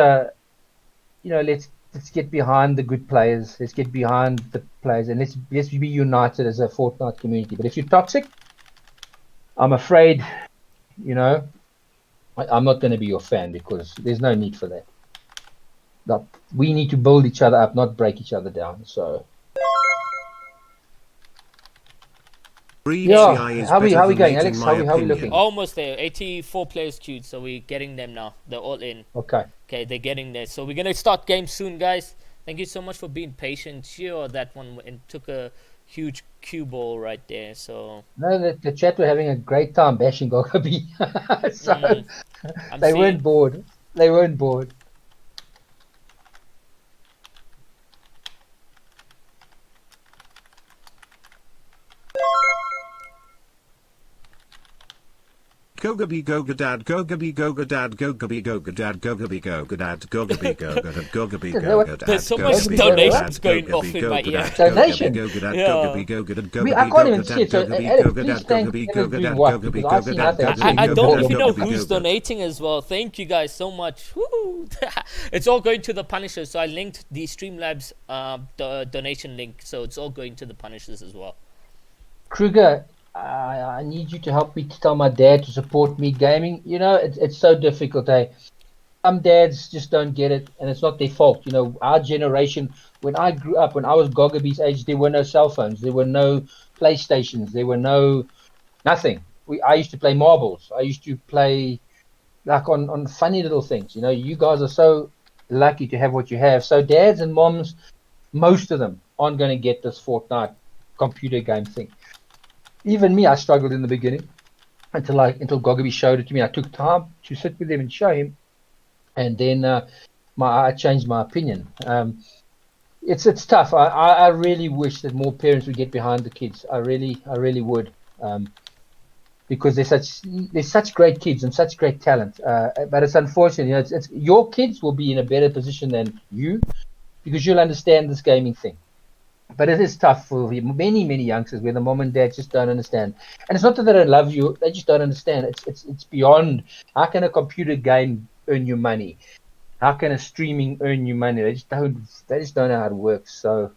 A: get behind the good players. Let's get behind the players, and let's be united as a Fortnite community. But if you're toxic, I'm afraid, I'm not going to be your fan because there's no need for that. We need to build each other up, not break each other down. So. Yeah, how are we going, Alex? How are we looking?
B: Almost there. 84 players queued, so we're getting them now. They're all in.
A: Okay,
B: they're getting there. So we're gonna start games soon, guys. Thank you so much for being patient. Sure, that one took a huge cue ball right there. So
A: no, the chat were having a great time bashing Gogabi. So they weren't bored. They weren't bored.
I: Gogabi Gogadad Gogabi Gogadad Gogabi Gogadad Gogabi Gogadad Gogabi Gogadad Gogabi Gogadad.
B: There's so much donations going off in my ear.
A: Donation? I can't even see it. So Alex, please thank doing what? Because I see nothing.
B: I don't even know who's donating as well. Thank you guys so much. Woo. It's all going to the Punishers. So I linked the Streamlabs donation link. So it's all going to the Punishers as well.
A: Kruger, I need you to help me to tell my dad to support me gaming. You know, it's so difficult. Some dads just don't get it, and it's not their fault. You know, our generation, when I grew up, when I was Gogabi's age, there were no cell phones, there were no PlayStations, there were nothing. I used to play marbles. I used to play like on funny little things. You know, you guys are so lucky to have what you have. So dads and moms, most of them aren't going to get this Fortnite computer game thing. Even me, I struggled in the beginning until Gogabi showed it to me. I took time to sit with him and show him, and then I changed my opinion. It's tough. I really wish that more parents would get behind the kids. I really would, because they're such great kids and such great talent. But it's unfortunate. You know, it's your kids will be in a better position than you because you'll understand this gaming thing. But it is tough for many youngsters where the mom and dad just don't understand. And it's not that they don't love you; they just don't understand. It's beyond. How can a computer game earn you money? How can a streaming earn you money? They just don't know how it works. So,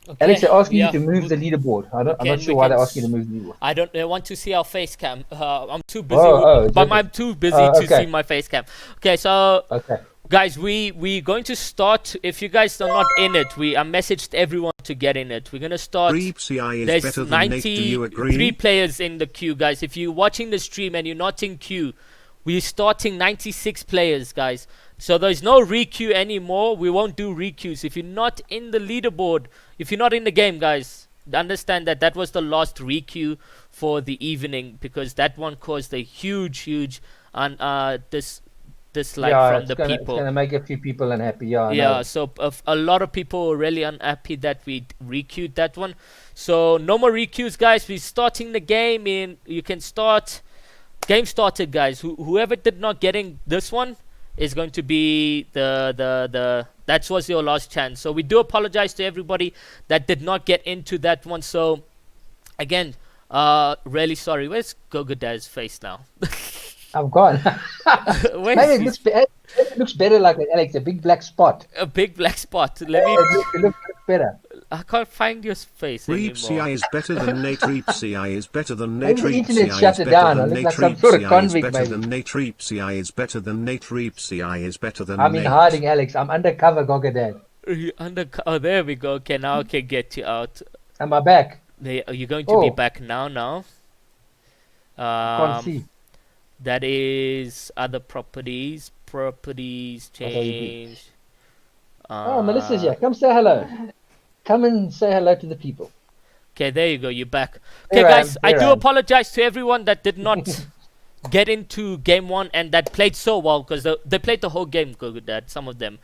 A: okay. Alex, they're asking you to move the leaderboard. I'm not sure why they're asking you to move the leaderboard.
B: They want to see our face cam. I'm too busy. I'm too busy to see my face cam. Okay, so. Okay. Guys, we're going to start. If you guys are not in it, I messaged everyone to get in it. We're going to start. There's 93 players in the queue, guys. If you're watching the stream and you're not in queue, we're starting 96 players, guys. So there's no re-queue anymore. We won't do re-queues. If you're not in the leaderboard, if you're not in the game, guys, understand that was the last re-queue for the evening because that one caused a huge dislike from the people. It's
A: going to make a few people unhappy.
B: So a lot of people were really unhappy that we re-queued that one. So no more re-queues, guys. We're starting the game in. You can start. Game started, guys. Whoever did not getting this one is going to be that was your last chance. So we do apologize to everybody that did not get into that one. So again, really sorry. Where's Gogadad's face now?
A: I'm gone. Maybe it looks better like Alex, a big black spot.
B: A big black spot.
A: It looks better.
B: can't find your face
I: Reap CI
B: anymore.
I: is better than Nate. Reap CI is better than
A: Maybe
I: Nate.
A: the
I: Reap
A: internet
I: CI
A: shut
I: is
A: it
I: better
A: down. I
I: than
A: look
I: Nate.
A: like some
I: Reap
A: sort of
I: CI is
A: convict,
I: better
A: maybe.
I: than Nate. Reap CI is better than Nate. Reap CI is better than
A: I'm
I: Nate.
A: in hiding, Alex. I'm undercover, Gogadad.
B: Oh, there we go. Okay, now I can get you out.
A: Am I back?
B: You're going to be
A: Oh,
B: back now.
A: can't see.
B: That is other properties. Properties
A: What are you doing?
B: change.
A: Oh, Melissa's here. Come say hello. Come and say hello to the people.
B: Okay, there you go. You're back. Okay,
A: There I am,
B: guys, I
A: there
B: do
A: I am.
B: apologize to everyone that did not get into game 1 and that played so well, because they played the whole game. Good, Dad. Some of them.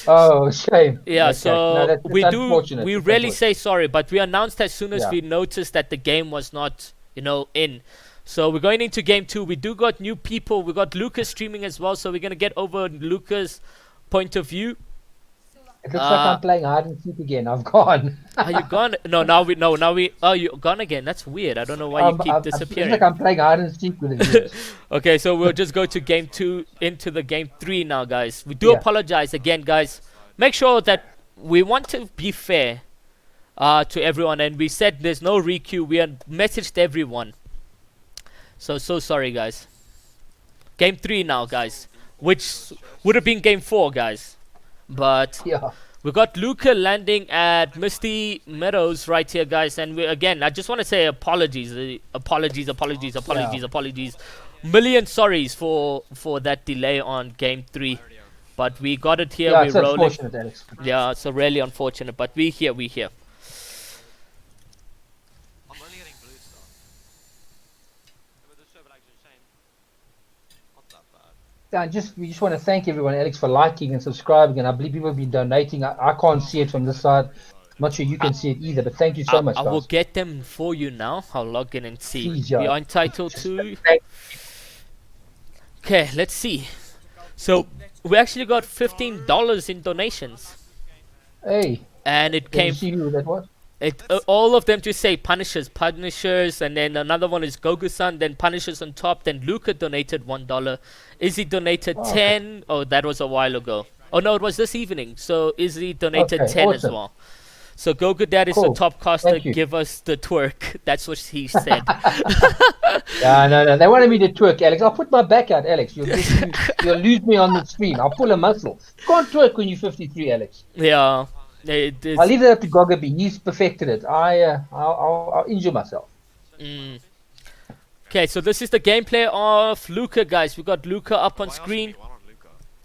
A: Oh, shame.
B: Yeah,
A: Okay.
B: so
A: No, that's unfortunate.
B: we
A: It's
B: really
A: unfortunate.
B: say sorry, but we announced as soon as
A: Yeah.
B: we noticed that the game was not, in. So we're going into game 2. We do got new people. We got Lucas streaming as well, so we're gonna get over Lucas' point of view.
A: It looks like I'm playing hide and seek again. I've gone.
B: Are you gone? Now we. Oh, you're gone again. That's weird. I don't know why you keep
A: It
B: disappearing.
A: looks like I'm playing hide and seek with the viewers.
B: Okay, so we'll just go to game 2 into the game 3 now, guys. We do
A: Yeah.
B: apologize again, guys. Make sure that we want to be fair to everyone, and we said there's no requeue. We had messaged everyone. So sorry, guys. Game 3 now, guys, which would have been game 4, guys. But
A: Yeah.
B: we got Luca landing at Misty Meadows right here, guys. And I just want to say apologies. Apologies. Million sorries for that delay on game 3. But we got it here.
A: Yeah,
B: We're
A: it's
B: rolling.
A: unfortunate, Alex.
B: Yeah, so really unfortunate. But we here.
H: I'm only getting blue star. But the server lags insane. Not that bad.
A: Yeah, we just want to thank everyone, Alex, for liking and subscribing. And I believe people have been donating. I can't see it from this side. I'm not sure you can see it either. But thank you so much,
B: I will
A: guys.
B: get them for you now. I'll log in and see.
A: Please,
B: We
A: yeah.
B: are entitled to. Okay, let's see. So we actually got $15 in donations,
A: Hey,
B: and it
A: can you
B: came.
A: see who that was?
B: All of them just say Punishers, and then another one is Gogu-san, then Punishers on top. Then Luca donated $1. Izzy donated 10. Oh, that was a while ago. Oh no, it was this evening. So Izzy donated
A: Okay,
B: 10 as
A: awesome.
B: well. So Gogu Dad is
A: Cool.
B: the top caster.
A: Thank you.
B: Give us the twerk. That's what he said.
A: Yeah, no. They wanted me to twerk, Alex. I'll put my back out, Alex. You'll lose me on the screen. I'll pull a muscle. You can't twerk when you're 53, Alex.
B: Yeah.
A: I'll leave that up to Gogaby. He's perfected it. I'll injure myself.
B: Okay, so this is the gameplay of Luca, guys. We got Luca up on screen.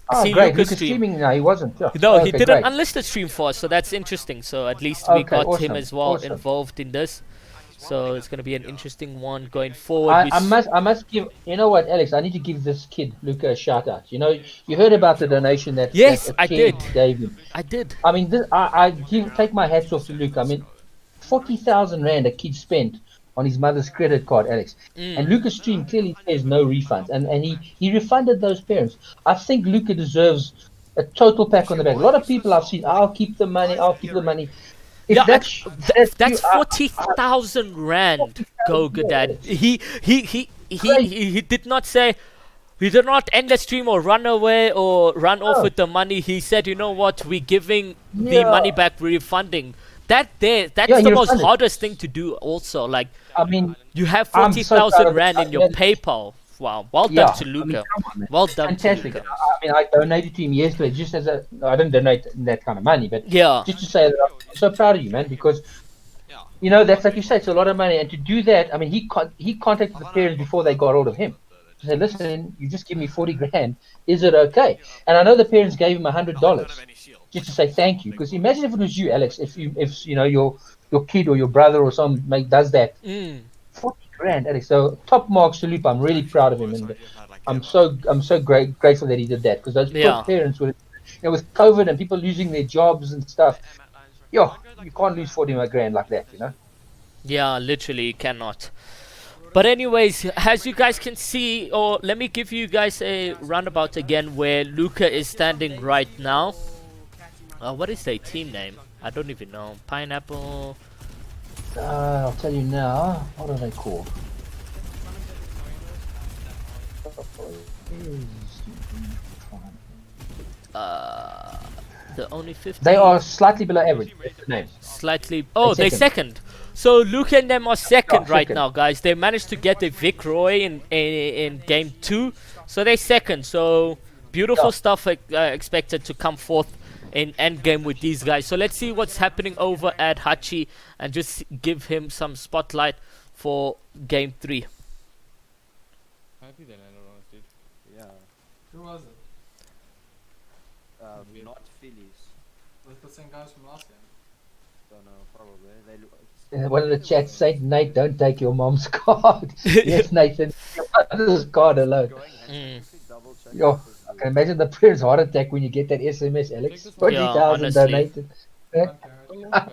A: Oh,
B: See
A: great.
B: Luca's
A: Lucas
B: stream.
A: streaming now. He wasn't. Yeah.
B: No, he
A: Okay,
B: did an
A: great.
B: unlisted stream for us, so that's interesting. So at least we
A: Okay,
B: got him
A: awesome,
B: as well
A: awesome.
B: involved in this. So it's gonna be an interesting one going forward.
A: I must give. You know what, Alex? I need to give this kid Luca a shout out. You know, you heard about the donation that
B: Yes,
A: that
B: I
A: kid
B: did.
A: gave him.
B: I did.
A: I mean, take my hats off to Luca. I mean, 40,000 rand a kid spent on his mother's credit card, Alex. And Luca's stream clearly says no refunds, and he refunded those parents. I think Luca deserves a total pat on the back. A lot of people I've seen, I'll keep the money. If
B: Yeah,
A: you-
B: that's 40,000 rand. Go good dad. He did not say. He did not end the stream or run away or run off with the money. He said, you know what, we're giving the money back, we're refunding. That's
A: Yeah,
B: the
A: he
B: most
A: refunded.
B: hardest thing to do also. Like,
A: I mean,
B: you have
A: I'm so proud
B: 40,000
A: of
B: rand
A: it.
B: in your PayPal. Wow, well
A: Yeah,
B: done to
A: I mean,
B: Luca.
A: come on, man.
B: Well done
A: fantastic.
B: to Luca.
A: I mean, I donated to him yesterday just as I didn't donate that kind of money, but
B: Yeah.
A: just to say that I'm so proud of you, man, because you know that's like you say, it's a lot of money, and to do that, I mean, he contacted the parents before they got hold of him to say, listen, you just give me 40 grand, is it okay? And I know the parents gave him $100 just to say thank you, because imagine if it was you, Alex, if you know your kid or your brother or some mate does that. 40 grand, Alex. So top marks to Loop. I'm really proud of him, and I'm so grateful that he did that, because those poor parents were, with COVID and people losing their jobs and stuff. Yo, you can't lose 40 grand like that, you know.
B: Yeah, literally, you cannot. But anyways, as you guys can see, or let me give you guys a roundabout again where Luca is standing right now. What is their team name? I don't even know. Pineapple.
A: I'll tell you now. What are they called?
B: The only 50.
A: They are slightly below average. That's the names.
B: Slightly. Oh,
A: They're
B: they're second. So Luke and them are second right
A: second.
B: now, guys. They managed to get the Vic Roy in game 2, so they're second. So beautiful stuff expected to come forth in Endgame with these guys. So let's see what's happening over at Hachi and just give him some spotlight for game 3.
D: Happy then, I don't know, dude.
H: Yeah.
E: Who was it?
H: Not Phillies.
E: Was it the same guys from last game?
H: Don't know, probably. They look.
A: One of the chats said, Nate, don't take your mom's card. Yes, Nathan, your mother's card alone.
H: Double check.
A: Yo, I can imagine the parents' heart attack when you get that SMS, Alex.
D: Take this one.
A: 20,000
B: honestly.
A: donated.
E: Okay.
D: Oh, bad.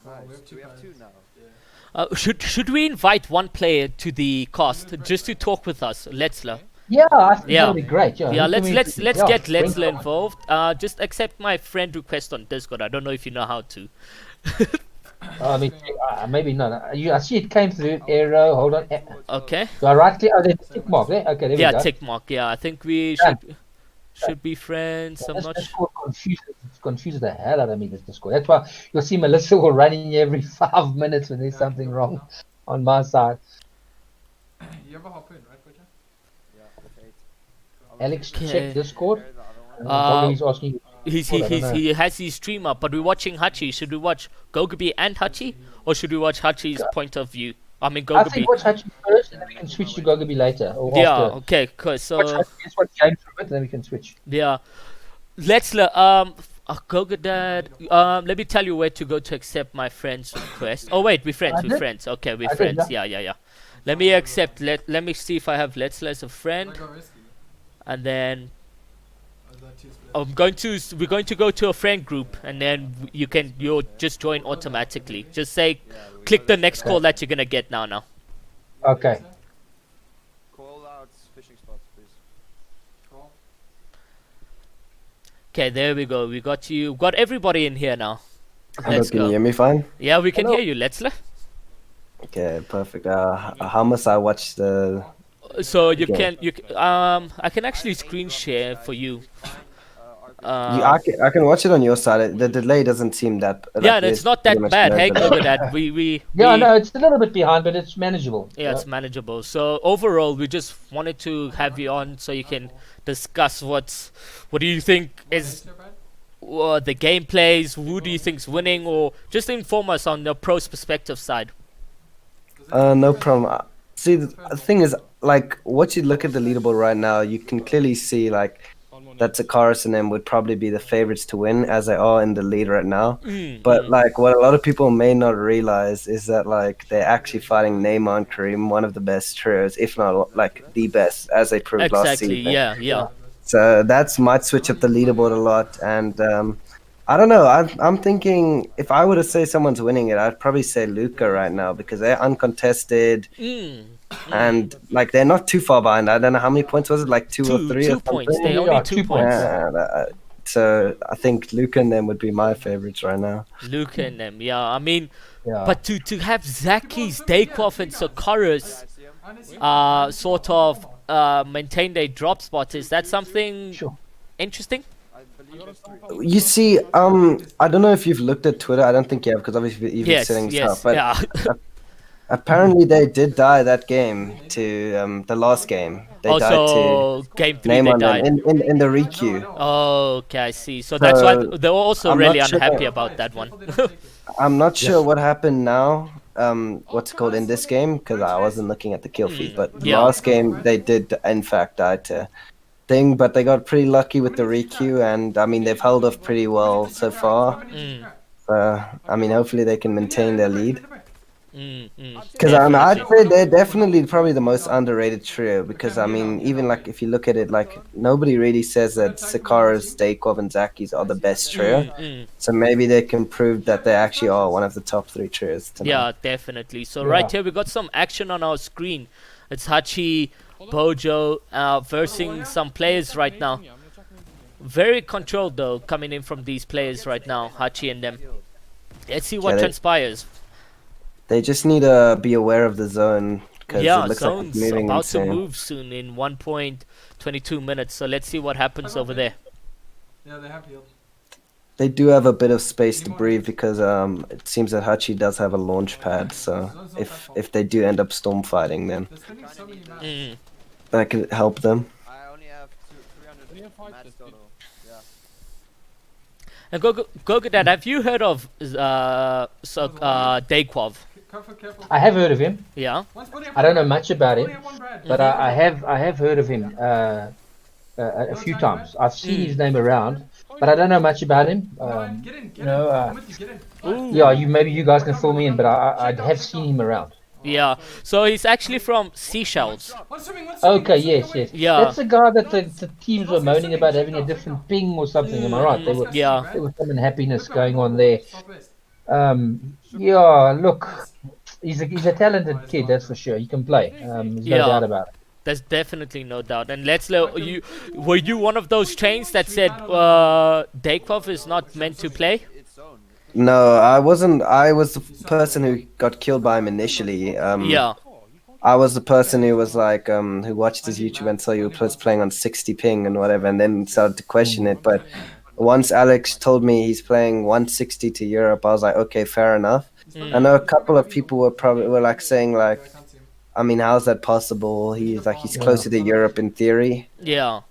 H: Nice. We have two now.
B: Should we invite one player to the cast just to talk with us, Letzler?
A: Yeah, I think
B: Yeah.
A: that'll be great. Yeah,
B: Yeah,
A: He can
B: let's
A: be-
B: get
A: bring
B: Letzler
A: someone.
B: involved. Just accept my friend request on Discord. I don't know if you know how to.
A: I mean, maybe not. I see it came through. Arrow, hold on.
B: Okay.
A: Do I right click? Oh, there's a tick mark there. Okay, there
B: Yeah,
A: we go.
B: tick mark. Yeah, I think we
A: Done.
B: should be friends. I'm
A: This
B: not.
A: Discord confuses the hell out of me, this Discord. That's why you'll see Melissa will run in every 5 minutes when there's something wrong on my side.
E: You have a harpoon, right, Butcher?
H: Yeah, 8.
A: Alex,
B: Okay.
A: check Discord.
H: Where's the other one?
A: Probably he's asking.
B: He has his stream up, but we're watching Hachi. Should we watch Gogabi and Hachi, or should we watch Hachi's point of view? I mean
A: I
B: Gogabi.
A: think watch Hachi first, and then we can switch to Gogabi later. Or
B: Yeah.
A: after.
B: Okay. Cool. So
A: Watch game for a bit, then we can switch.
B: yeah, Letzler. Gogadad. Let me tell you where to go to accept my friend's request. Oh wait, we're friends.
A: I
B: We're
A: did.
B: friends. Okay, we're
A: I did,
B: friends. Yeah. Let me accept. Let me see if I have Letzler as a friend,
E: I got risky.
B: and then
E: Or is that too split?
B: we're going to go to a friend group, and then you'll just join automatically. Just say, click the next call that you're gonna get now.
A: Okay.
H: Call out fishing spots, please.
E: Cool.
B: Okay, there we go. We got you. Got everybody in here now.
J: Hello,
B: Let's
J: can you
B: go.
J: hear me fine?
B: Yeah, we can
A: Hello.
B: hear you. Letzler.
J: Okay, perfect. How must I watch the?
B: So you
J: Okay.
B: I can actually screen share for you.
J: I can watch it on your side. The delay doesn't seem that.
B: Yeah,
J: there's
B: it's not
J: pretty
B: that
J: much
B: bad.
J: no
B: Hey,
J: delay.
B: look at that. We
A: Yeah, no, it's a little bit behind, but it's manageable.
B: yeah, it's manageable. So overall, we just wanted to have you on so you can discuss what do you think is the gameplays, who do you think's winning, or just inform us on the pros perspective side.
J: No problem. See, the thing is, like, once you look at the leaderboard right now, you can clearly see like that Zakaris and them would probably be the favorites to win, as they are in the lead right now. But like, what a lot of people may not realize is that like they're actually fighting Neymar and Kareem, one of the best trios, if not like the best, as they proved last
B: Exactly.
J: season.
B: Yeah.
J: So that's might switch up the leaderboard a lot, and I don't know. I'm thinking if I were to say someone's winning it, I'd probably say Luca right now because they're uncontested and like they're not too far behind. I don't know how many points was it, like two or three.
B: 2
J: or
B: points.
J: something?
B: They only
A: Yeah,
B: 2
A: 2
B: points.
J: So I think Luca and them would be my favorites right now.
B: Luke and them. Yeah, I mean,
A: Yeah.
B: but to have Zaki's, Daykov, and Sokaris sort of maintain their drop spots, is that something
A: Sure.
B: interesting?
J: You see, I don't know if you've looked at Twitter. I don't think you have because obviously you've been
B: Yes,
J: sitting
B: yes,
J: stuff. But
B: yeah.
J: apparently they did die that game to the last game. They died
B: Also, game 3
J: to
B: they
J: Neymar
B: died.
J: in the requeue.
B: Oh, okay, I see. So that's why
J: So,
B: they were also
J: I'm
B: really
J: not sure.
B: unhappy about that one.
J: I'm not sure what happened now. What's it called in this game? Because I wasn't looking at the kill feed. But
B: Yeah.
J: last game they did in fact die to thing, but they got pretty lucky with the requeue, and I mean they've held off pretty well so far. I mean hopefully they can maintain their lead. Because I'd say they're definitely probably the most underrated trio. Because I mean, even like if you look at it, like nobody really says that Sakara's, Daykov, and Zaki's are the best trio. So maybe they can prove that they actually are one of the top 3 trios tonight.
B: Yeah, definitely. So right here we got some action on our screen. It's Hachi, Bojo versing some players right now. Very controlled though, coming in from these players right now, Hachi and them. Let's see what
J: Yeah,
B: transpires.
J: They just need to be aware of the zone. Because
B: Yeah,
J: it looks like
B: zone's
J: it's moving
B: about to
J: insane.
B: move soon in 1.22 minutes. So let's see what happens over there.
E: Yeah, they have healed.
J: they do have a bit of space to breathe because it seems that Hachi does have a launch pad. So if they do end up storm fighting, then that could help them.
H: I only have 300 mats total. Yeah.
B: And Gogadad, have you heard of Daquov?
A: I have heard of him.
B: Yeah.
A: I don't know much about him, but I have heard of him a few times. I've seen his name around, but I don't know much about him. Maybe you guys can fill me in, but I have seen him around.
B: Yeah. So he's actually from Seashells.
A: Okay, yes.
B: Yeah.
A: That's the guy that the teams were moaning about having a different ping or something. Am I right? There was some unhappiness going on there. Look, he's a talented kid, that's for sure. He can play. There's no doubt about it.
B: There's definitely no doubt. And were you one of those chains that said Daquov is not meant to play?
J: No, I wasn't. I was the person who got killed by him initially. I was the person who was like, who watched his YouTube and saw you was playing on 60 ping and whatever, and then started to question it. But once Alex told me he's playing 160 to Europe, I was like, okay, fair enough. I know a couple of people were like saying like, I mean, how's that possible? He's closer to Europe in theory.
B: Yeah.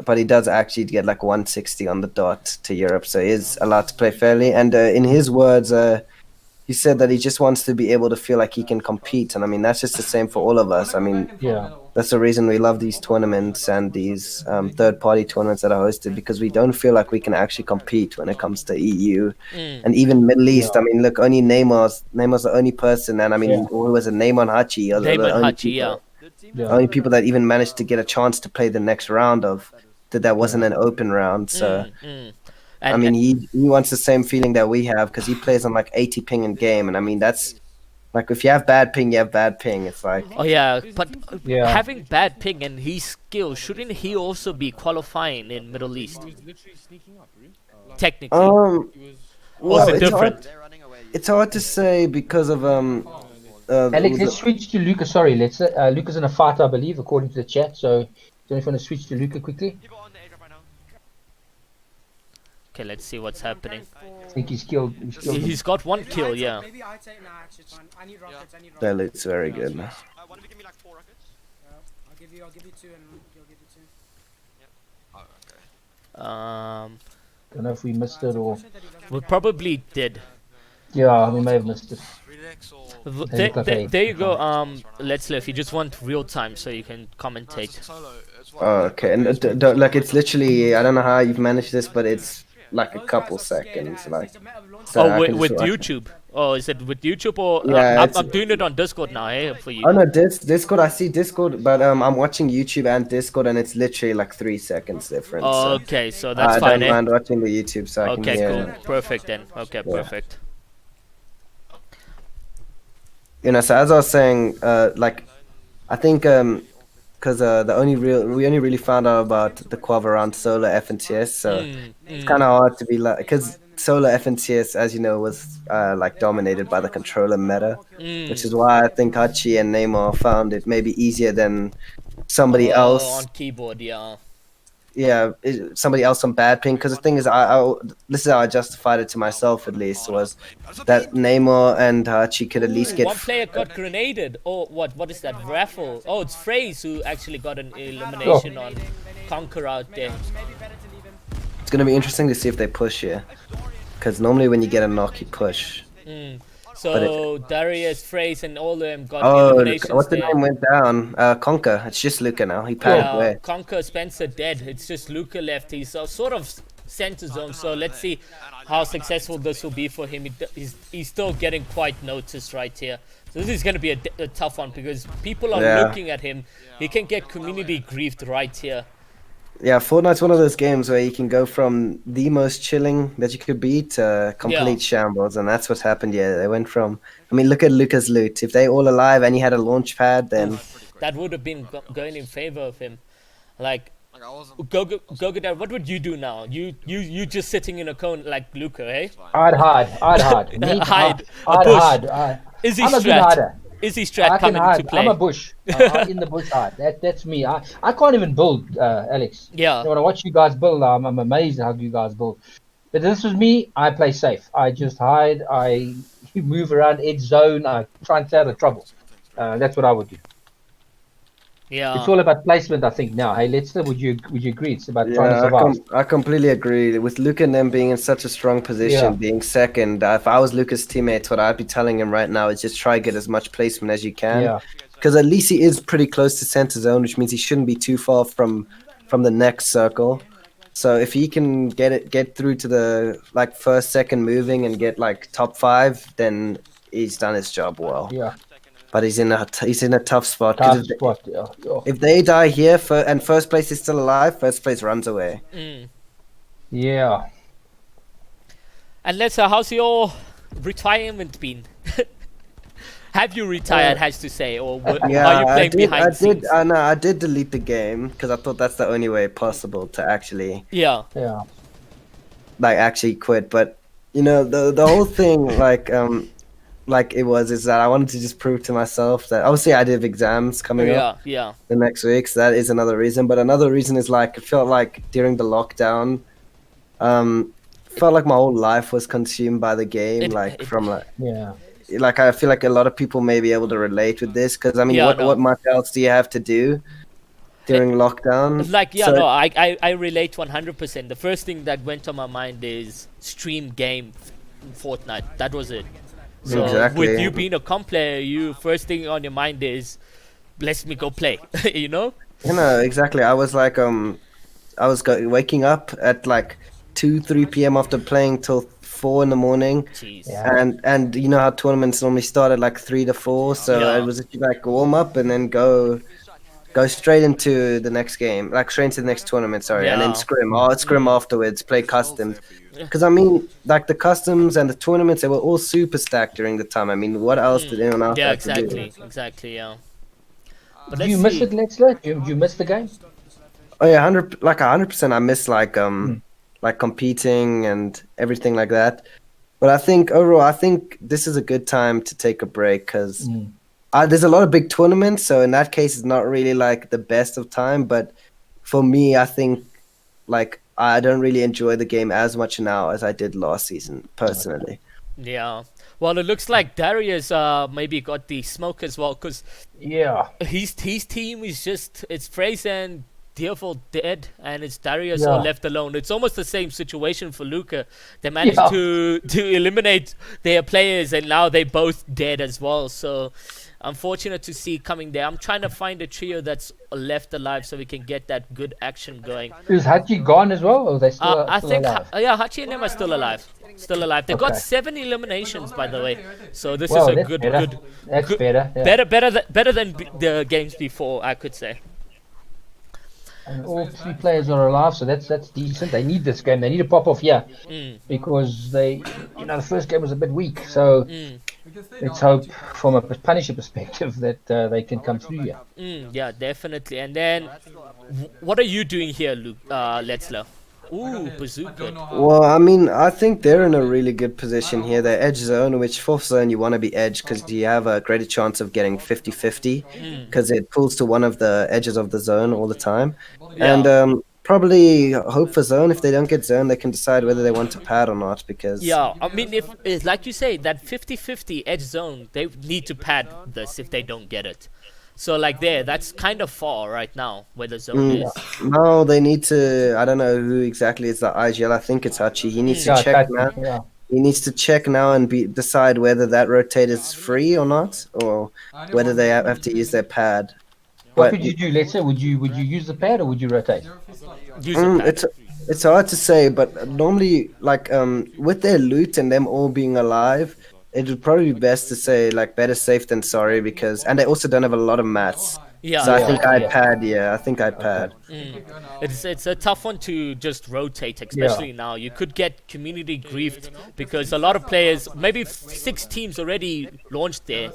J: But he does actually get like 160 on the dot to Europe, so he is allowed to play fairly. And in his words, he said that he just wants to be able to feel like he can compete. And I mean, that's just the same for all of us. I mean, that's the reason we love these tournaments and these third-party tournaments that are hosted, because we don't feel like we can actually compete when it comes to EU and even Middle East. I mean, look, only Neymar's the only person, and I mean, who was a Neymar and Hachi? The only people that even managed to get a chance to play the next round of that wasn't an open round. So I mean, he wants the same feeling that we have because he plays on like 80 ping in game, and I mean that's like if you have bad ping, you have bad ping. It's like
B: but having bad ping and his skill, shouldn't he also be qualifying in Middle East? Technically,
J: well, it's hard to say because of
A: Alex, let's switch to Luca. Sorry, Luca's in a fight, I believe, according to the chat. So, don't you want to switch to Luca quickly?
B: Okay, let's see what's happening.
A: I think he's killed.
B: He's got one kill, yeah.
J: That looks very good.
H: One of you give me like 4 rockets.
E: I'll give you 2 and you'll give you 2.
H: Oh, okay.
A: Don't know if we missed it or.
B: We probably did.
A: Yeah, we may have missed it.
B: There you go. Let's if you just want real time so you can commentate.
J: Oh, okay, and like it's literally, I don't know how you've managed this, but it's like a couple seconds, like.
B: So with YouTube? Oh, is it with YouTube or?
J: Yeah,
B: I'm doing it on Discord now, for you.
J: Oh no, Discord. I see Discord, but I'm watching YouTube and Discord, and it's literally like 3 seconds difference.
B: Oh, okay, so that's fine.
J: I don't mind watching the YouTube, so I can hear.
B: Okay, cool, perfect then. Okay, perfect.
J: You know, so as I was saying, like, I think because we only really found out about the Quav around solo FNTS, so it's kind of hard to be like, because solo FNTS, as you know, was like dominated by the controller meta, which is why I think Hachi and Neymar found it maybe easier than somebody else
B: on keyboard.
J: Somebody else on bad ping. Because the thing is, this is how I justified it to myself, at least, was that Neymar and Hachi could at least get.
B: One player got grenaded. Oh, what is that? Raffle. Oh, it's Phrase who actually got an elimination on Conquer out there.
J: It's gonna be interesting to see if they push here, because normally when you get a knock, you push.
B: So Darius, Phrase, and all of them got eliminations.
J: What's the name went down? Conquer. It's just Luca now. He padded away.
B: Conquer, Spencer dead. It's just Luca left. He's sort of center zone. So let's see how successful this will be for him. He's still getting quite noticed right here. So this is going to be a tough one because people are looking at him. He can get community griefed right here.
J: Yeah, Fortnite's one of those games where you can go from the most chilling that you could be to complete shambles, and that's what's happened here. They went from, I mean, look at Luca's loot. If they all alive and he had a launch pad, then
B: that would have been going in favor of him. Like, Gogadad, what would you do now? You just sitting in a cone like Luca, eh?
A: I'd hide.
B: Hide. Is he strat? Is he strat coming to play?
A: I'm a bush. In the bush hide. That's me. I can't even build, Alex.
B: Yeah.
A: When I watch you guys build, I'm amazed at how you guys build. But this was me. I play safe. I just hide. I move around edge zone. I try and stay out of trouble. That's what I would do.
B: Yeah.
A: It's all about placement, I think. Now, hey, would you agree? It's about trying to
J: Yeah,
A: survive.
J: I completely agree. With Luke and them being in such a strong position,
A: Yeah.
J: being second, if I was Luca's teammate, what I'd be telling him right now is just try get as much placement as you can.
A: Yeah.
J: Because at least he is pretty close to center zone, which means he shouldn't be too far from the next circle. So if he can get through to the like first, second moving and get like top 5, then he's done his job well.
A: Yeah.
J: But he's in a tough spot.
A: Tough spot. Yeah.
J: If they die here and first place is still alive, first place runs away.
A: Yeah.
B: And how's your retirement been? Have you retired, has to say, or are you playing behind scenes?
J: I did delete the game because I thought that's the only way possible to actually actually quit. But you know, the whole thing is that I wanted to just prove to myself that obviously I did exams coming up the next week, so that is another reason. But another reason is like it felt like during the lockdown, felt like my whole life was consumed by the game. Like I feel like a lot of people may be able to relate with this because I mean, what much else do you have to do during lockdown?
B: I relate 100%. The first thing that went on my mind is stream game Fortnite. That was it. So with you being a comp player, first thing on your mind is, let me go play. You know?
J: Exactly. I was like waking up at like 2-3 p.m. after playing till 4 in the morning.
B: Jeez.
A: Yeah.
J: And you know how tournaments normally start at like 3 to 4, so it was like warm up and then go straight into the next game, like straight into the next tournament, and then scrim afterwards, play customs. Because I mean, like the customs and the tournaments, they were all super stacked during the time. I mean, what else did anyone else have to do?
B: Exactly, yeah.
A: But do you miss it, Lexler? Do you miss the game?
J: Oh yeah, 100%. I miss like competing and everything like that. But I think overall, this is a good time to take a break because there's a lot of big tournaments. So in that case, it's not really like the best of time. But for me, I think like I don't really enjoy the game as much now as I did last season, personally.
B: Yeah. Well, it looks like Darius maybe got the smoke as well because his team is it's Fraser and Deerful dead, and it's Darius all left alone. It's almost the same situation for Luca. They managed to eliminate their players, and now they're both dead as well. So unfortunate to see coming there. I'm trying to find a trio that's left alive so we can get that good action going.
A: Is Hachi gone as well, or are they still,
B: I think
A: alive?
B: Hachi and them are still alive. They got 7 eliminations, by the way. So this is a good.
A: That's better.
B: Better than the games before, I could say.
A: And all 3 players are alive, so that's decent. They need this game. They need to pop off here because the first game was a bit weak. So let's hope, from a Punisher perspective, that they can come through here.
B: Yeah, definitely. And then, what are you doing here, Luke? Letzler? Ooh, bazooka.
J: Well, I mean, I think they're in a really good position here. They're edge zone, which 4th zone you want to be edge because you have a greater chance of getting 50-50 because it pulls to one of the edges of the zone all the time. And probably hope for zone. If they don't get zone, they can decide whether they want to pad or not because...
B: Yeah, I mean, if like you say, that 50-50 edge zone, they need to pad this if they don't get it. So like that's kind of far right now where the zone is.
J: No, they need to. I don't know who exactly is the IGL. I think it's Hachi. He needs to check now.
A: Yeah.
J: He needs to check now and decide whether that rotate is free or not, or whether they have to use their pad.
A: What would you do? Let's say, would you use the pad or would you rotate?
B: Use the pad.
J: It's hard to say, but normally, like with their loot and them all being alive, it would probably be best to say like better safe than sorry and they also don't have a lot of mats.
B: Yeah.
J: So I think I'd pad. Yeah, I think I'd pad.
B: It's a tough one to just rotate, especially now. You could get community griefed because a lot of players, maybe 6 teams already launched there.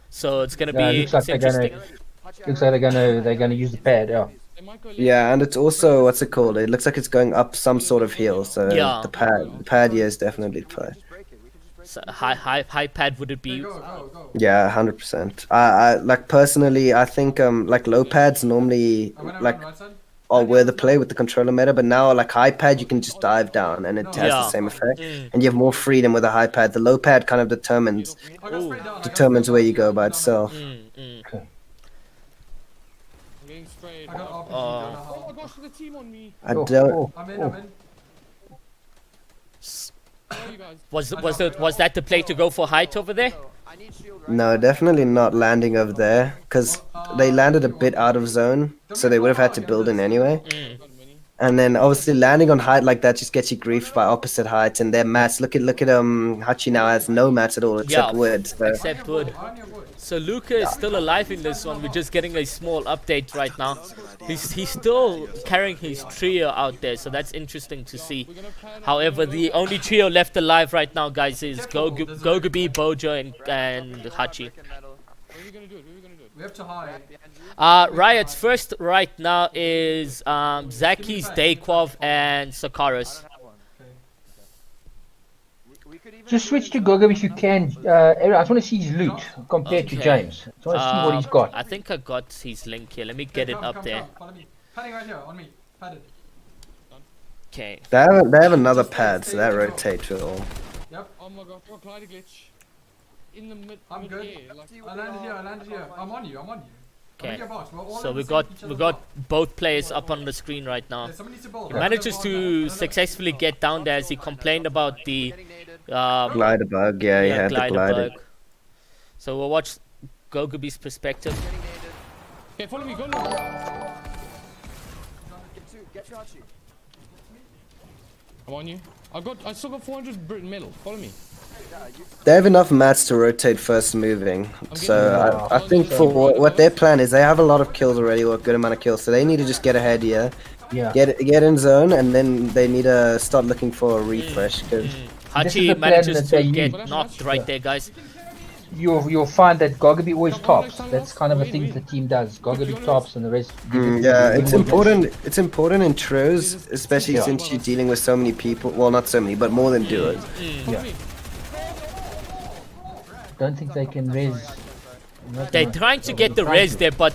B: So it's gonna be interesting.
A: Looks like they're gonna use the pad. Yeah.
J: Yeah, and it's also what's it called? It looks like it's going up some sort of hill. So the pad is definitely play.
B: So high pad would it be?
J: Yeah, 100%. I like personally, I think like low pads normally like were the play with the controller meta, but now like high pad you can just dive down and it has the same effect, and you have more freedom with a high pad. The low pad kind of determines where you go by itself.
A: Okay.
F: I'm getting sprayed.
D: I got RPG.
F: Oh my gosh, there's a team on me.
J: I don't.
D: I'm in.
F: Where are you guys?
B: Was that the play to go for height over there?
J: No, definitely not landing over there, because they landed a bit out of zone, so they would have had to build in anyway. And then obviously landing on height like that just gets you griefed by opposite heights and their mats. Look at Hachi now has no mats at all except wood. So.
B: Except wood. So Luca is still alive in this one. We're just getting a small update right now. He's still carrying his trio out there, so that's interesting to see. However, the only trio left alive right now, guys, is Gogabi, Bojo, and Hachi.
F: What are we gonna do?
D: We have to hide.
B: Riot's first right now is Zaki's, Daquov, and Sakaris.
A: Just switch to Gogo if you can. I just want to see his loot compared to James. I just want to see what he's got.
B: I think I got his link here. Let me get it up there.
D: Follow me. Padding right here on me. Padded.
B: Okay.
J: They have another pad, so that rotates it all.
D: Yep.
F: Oh my god, got Clyde glitch. In the mid.
D: I'm good.
F: Air, like,
D: I landed here. I'm on you.
B: Okay. So we got both players up on the screen right now. He manages to successfully get down there as he complained about the
J: glider bug. Yeah, he had the glider.
B: So we'll watch Gogabi's perspective.
F: Okay, follow me. Go now. I'm on you. I still got 400 Britain metal. Follow me.
J: They have enough mats to rotate first moving, so I think for what their plan is, they have a lot of kills already, or a good amount of kills, so they need to just get ahead here, get in zone, and then they need to start looking for a refresh.
B: Hachi manages to get knocked right there, guys.
A: You'll find that Gogabi always tops. That's kind of a thing the team does. Gogabi tops and the rest.
J: Yeah, it's important. It's important in trios, especially since you're dealing with so many people. Well, not so many, but more than duos.
A: Yeah. Don't think they can res.
B: They're trying to get the res there, but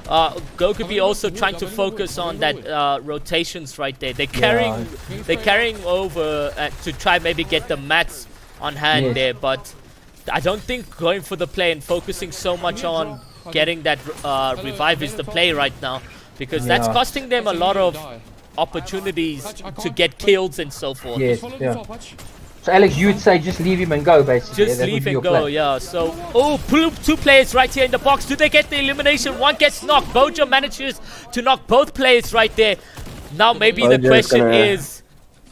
B: Gogabi also trying to focus on that rotations right there. They're carrying over to try maybe get the mats on hand there, but I don't think going for the play and focusing so much on getting that revive is the play right now, because that's costing them a lot of opportunities to get kills and so forth.
A: Yes, So Alex, you would say just leave him and go, basically.
B: Just leave and go, yeah. So, two players right here in the box. Do they get the elimination? One gets knocked. Bojo manages to knock both players right there. Now maybe the question is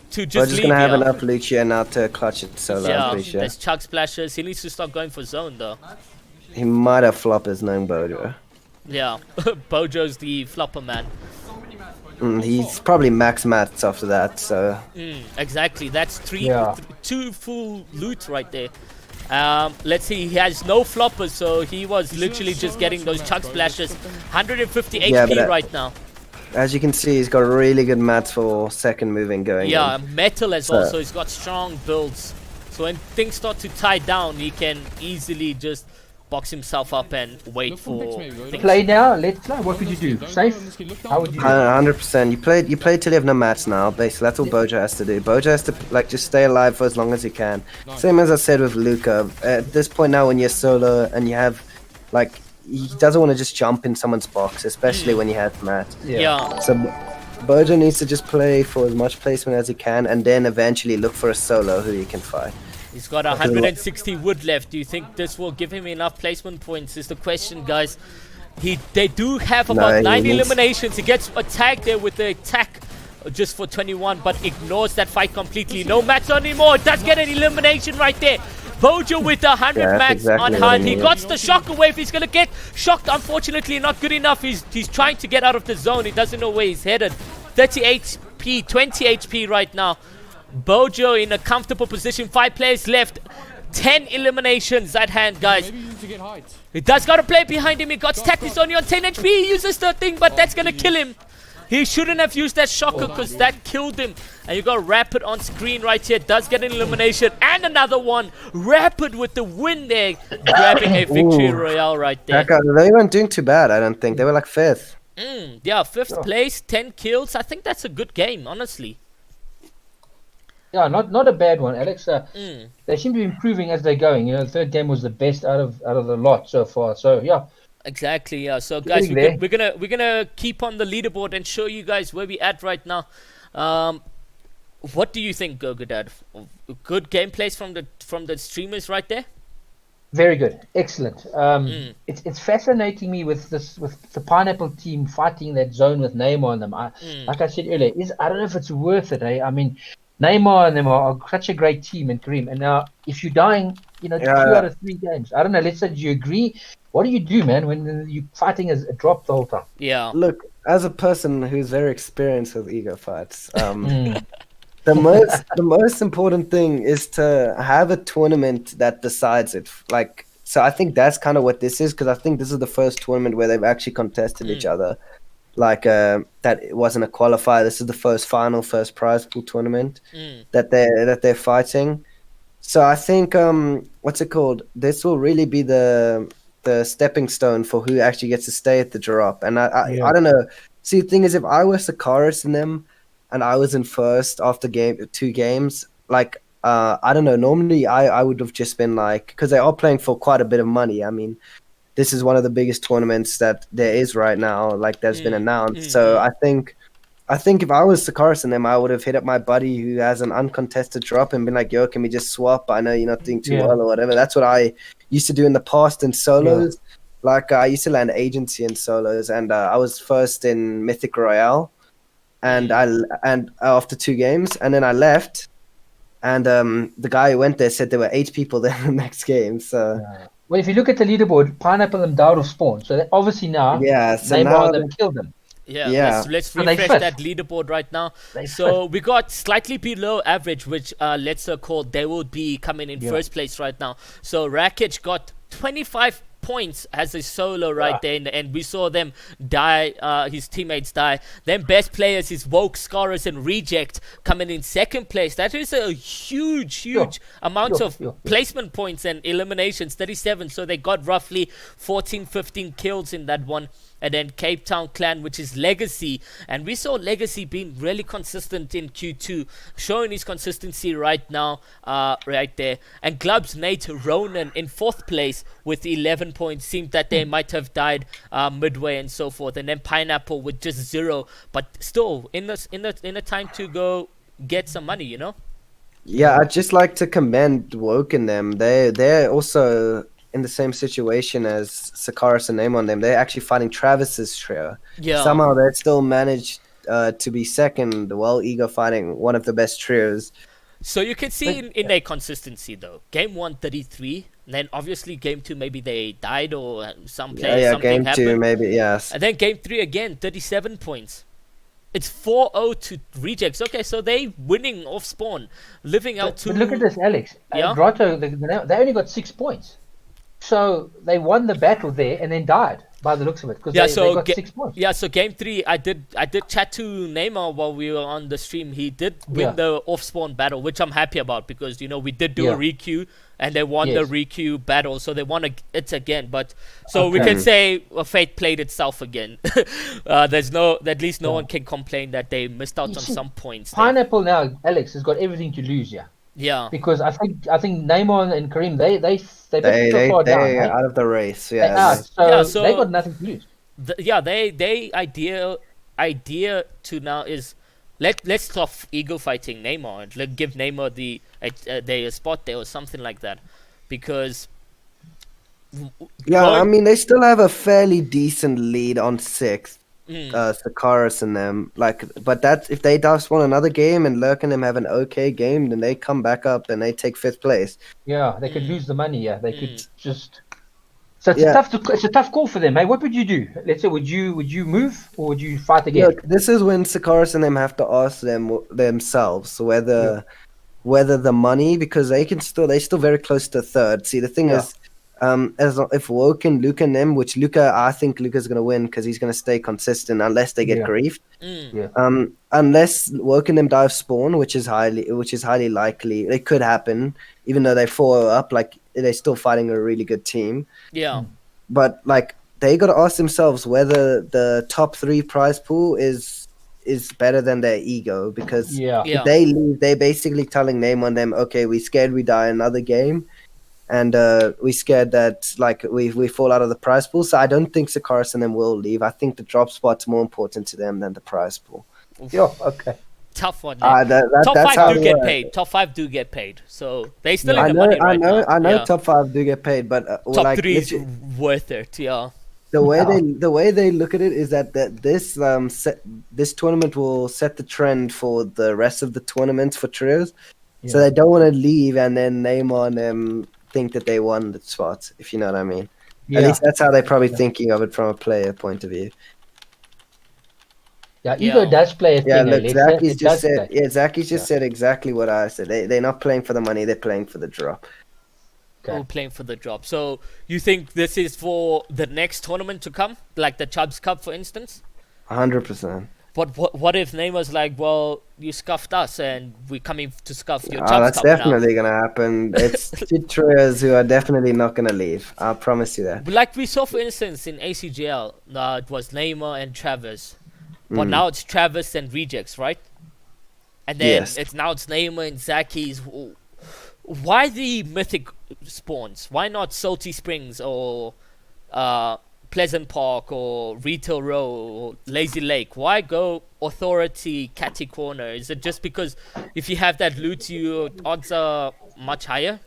B: to just leave.
J: Bojo's gonna have enough loot here now to clutch it solo, I'm pretty sure.
B: There's chug splashes. He needs to start going for zone though.
J: He might have floppers knowing Bojo.
B: Yeah, Bojo's the flopper man.
J: He's probably max mats after that, so...
B: Exactly, that's two full loot right there. Let's see, he has no floppers, so he was literally just getting those chug splashes. 150 HP right now.
J: As you can see, he's got really good mats for second moving going in.
B: Metal as well, so he's got strong builds. So when things start to tie down, he can easily just box himself up and wait for things.
A: Play now, let's play. What would you do? Safe? How would you do?
J: 100%. You play till you have no mats now. Basically, that's all Bojo has to do. Bojo has to just stay alive for as long as he can. Same as I said with Luca. At this point now, when you're solo and you have, he doesn't want to just jump in someone's box, especially when he has mats.
B: Yeah.
J: So Bojo needs to just play for as much placement as he can, and then eventually look for a solo who he can fight.
B: He's got 160 wood left. Do you think this will give him enough placement points is the question, guys. They do have about 9 eliminations. He gets attacked there with the attack just for 21, but ignores that fight completely. No mats anymore. Does get an elimination right there. Bojo with 100 mats on hand. He got the shocker wave. He's gonna get shocked. Unfortunately, not good enough. He's trying to get out of the zone. He doesn't know where he's headed. 30 HP, 20 HP right now. Bojo in a comfortable position. 5 players left. 10 eliminations at hand, guys. He does got a player behind him. He got stacked. He's only on 10 HP. He uses the thing, but that's gonna kill him. He shouldn't have used that shocker because that killed him. And you got Rapid on screen right here. Does get an elimination. And another one. Rapid with the win there. Grabbing a victory royale right there.
J: They weren't doing too bad, I don't think. They were like 5th.
B: Yeah, fifth
A: Yeah.
B: place, 10 kills. I think that's a good game, honestly.
A: Yeah, not a bad one, Alex.
B: Mm.
A: They seem to be improving as they're going. You know, the third game was the best out of the lot so far. So yeah,
B: Exactly, yeah. So guys,
A: getting there.
B: we're gonna keep on the leaderboard and show you guys where we at right now. What do you think, Gogodad? Good gameplays from the streamers right there.
A: Very good, excellent.
B: Mm.
A: It's fascinating me with the Pineapple team fighting that zone with Neymar on them. Like I said earlier, I don't know if it's worth it. I mean, Neymar and them are such a great team, and Kareem. And now, if you're dying, you know, 2 out of 3 games. I don't know. Let's say, do you agree? What do you do, man, when you're fighting as a drop the whole time?
B: Yeah.
J: Look, as a person who's very experienced with ego fights,
A: Mm.
J: the most important thing is to have a tournament that decides it. Like, so I think that's kind of what this is, because I think this is the first tournament where they've actually contested each other. Like, that it wasn't a qualifier. This is the first first prize pool tournament that they're fighting. So I think what's it called? This will really be the stepping stone for who actually gets to stay at the drop. And I don't know. See, the thing is, if I was Sakaris in them, and I was in first after 2 games, like I don't know. Normally, I would have just been like, because they are playing for quite a bit of money. I mean, this is one of the biggest tournaments that there is right now, like that's been announced. So I think if I was Sakaris and them, I would have hit up my buddy who has an uncontested drop and been like, "Yo, can we just swap? I know you're not doing too well or whatever." That's what I used to do in the past in solos. Like I used to land agency in solos, and I was first in Mythic Royale, and after 2 games, and then I left, and the guy who went there said there were 8 people there in the next game. So.
A: Well, if you look at the leaderboard, Pineapple and Dowd have spawned. So obviously now,
J: so
A: Neymar
J: now
A: them killed them.
B: Let's
A: So they
B: refresh
A: fit.
B: that leaderboard right now.
A: They
B: So we got slightly below average, which let's call they will be coming in first place right now. So Rakic got 25 points as a solo right there in the end. We saw them die, his teammates die. Then best players is Woke, Scarus, and Reject coming in second place. That is a huge amount of placement points and eliminations, 37. So they got roughly 14, 15 kills in that one. And then Cape Town Clan, which is Legacy. And we saw Legacy being really consistent in Q2, showing his consistency right now, right there. And Glubs Nate Ronan in 4th place with 11 points. Seemed that they might have died midway and so forth. And then Pineapple with just 0, but still in the time to go get some money, you know.
J: Yeah, I'd just like to commend Woke and them. They're also in the same situation as Sakaris and Name on them. They're actually fighting Travis's trio.
B: Yeah.
J: Somehow they still managed to be second while Ego fighting one of the best trios.
B: So you can see in their consistency though. Game 1, 33. And then obviously game 2 maybe they died or something
J: game
B: happened.
J: 2 maybe, yes.
B: And then game 3 again, 37 points. It's 4-0 to Rejects. Okay, so they winning off spawn, living out to.
A: But look at this, Alex. Grotto, they only got 6 points. So they won the battle there and then died by the looks of it because they got 6 points.
B: Yeah, so game 3, I did chat to Neymar while we were on the stream. He did win the off spawn battle, which I'm happy about because you know we did do a requeue and they won the requeue battle, so they won it again. But so we can say fate played itself again. There's at least no one can complain that they missed out on some points.
A: Pineapple now, Alex, has got everything to lose. Yeah, because I think Neymar and Kareem they far down, right?
J: out of the race.
A: So they got nothing to lose.
B: They idea to now is let's stop ego fighting Neymar and give Neymar the spot there or something like that, because
J: I mean they still have a fairly decent lead on 6th. Sakaris and them, but that's if they just won another game and Lurk and them have an okay game, then they come back up and they take 5th place.
A: Yeah, they could lose the money. Yeah, they could just. So it's a tough call for them. Hey, what would you do? Let's say, would you move or would you fight again?
J: Look, this is when Sakaris and them have to ask themselves whether the money, because they're still very close to 3rd. See, the thing is. If Woken, Luca and them, which I think Luca's going to win because he's going to stay consistent unless they get griefed. Unless Woken them dive spawn, which is highly likely. It could happen, even though they 4 up. Like they're still fighting a really good team.
B: Yeah.
J: But they got to ask themselves whether the top 3 prize pool is better than their ego, because
A: Yeah.
J: if they leave, they're basically telling name on them, okay, we scared we die another game, and we scared that like we fall out of the prize pool. So I don't think Sakaris and them will leave. I think the drop spot's more important to them than the prize pool.
A: Yeah. Okay.
B: Tough one.
J: Top
B: Top 5
J: how
B: do
J: they
B: get
J: work.
B: paid. Top 5 do get paid. So they still
A: Yeah.
B: in the money right now.
J: I know.
B: Yeah.
J: Top 5 do get paid, but
B: Top
J: like
B: 3 is
J: literally-
B: worth it. Yeah.
J: the way they look at it is that this tournament will set the trend for the rest of the tournaments for trios. So
A: Yeah.
J: they don't want to leave and then name on them think that they won the spot, if you know what I mean.
A: Yeah.
J: At least that's how they're probably thinking of it from a player point of view.
A: Yeah. Ego does play a
J: Yeah,
A: thing.
J: look,
A: Alexa.
J: Zaki's
A: It
J: just
A: does
J: said.
A: play.
J: Yeah, Zaki's just said exactly what I said. They're not playing for the money. They're playing for the drop.
A: Okay.
B: Who playing for the drop. So you think this is for the next tournament to come, like the Chubbs Cup, for instance?
J: 100%.
B: But what if Neymar's like, well, you scuffed us and we're coming to scuff your
J: Oh,
B: Chubbs
J: that's
B: Cup now?
J: definitely gonna happen. It's two trios who are definitely not gonna leave. I'll promise you that.
B: But like we saw, for instance, in ACGL, it was Neymar and Travis. But now it's Travis and Rejects, right? And then
J: Yes.
B: it's Neymar and Zaki's. Why the mythic spawns? Why not Salty Springs or Pleasant Park or Retail Row or Lazy Lake? Why go Authority, Catty Corner? Is it just because if you have that loot, your odds are much higher?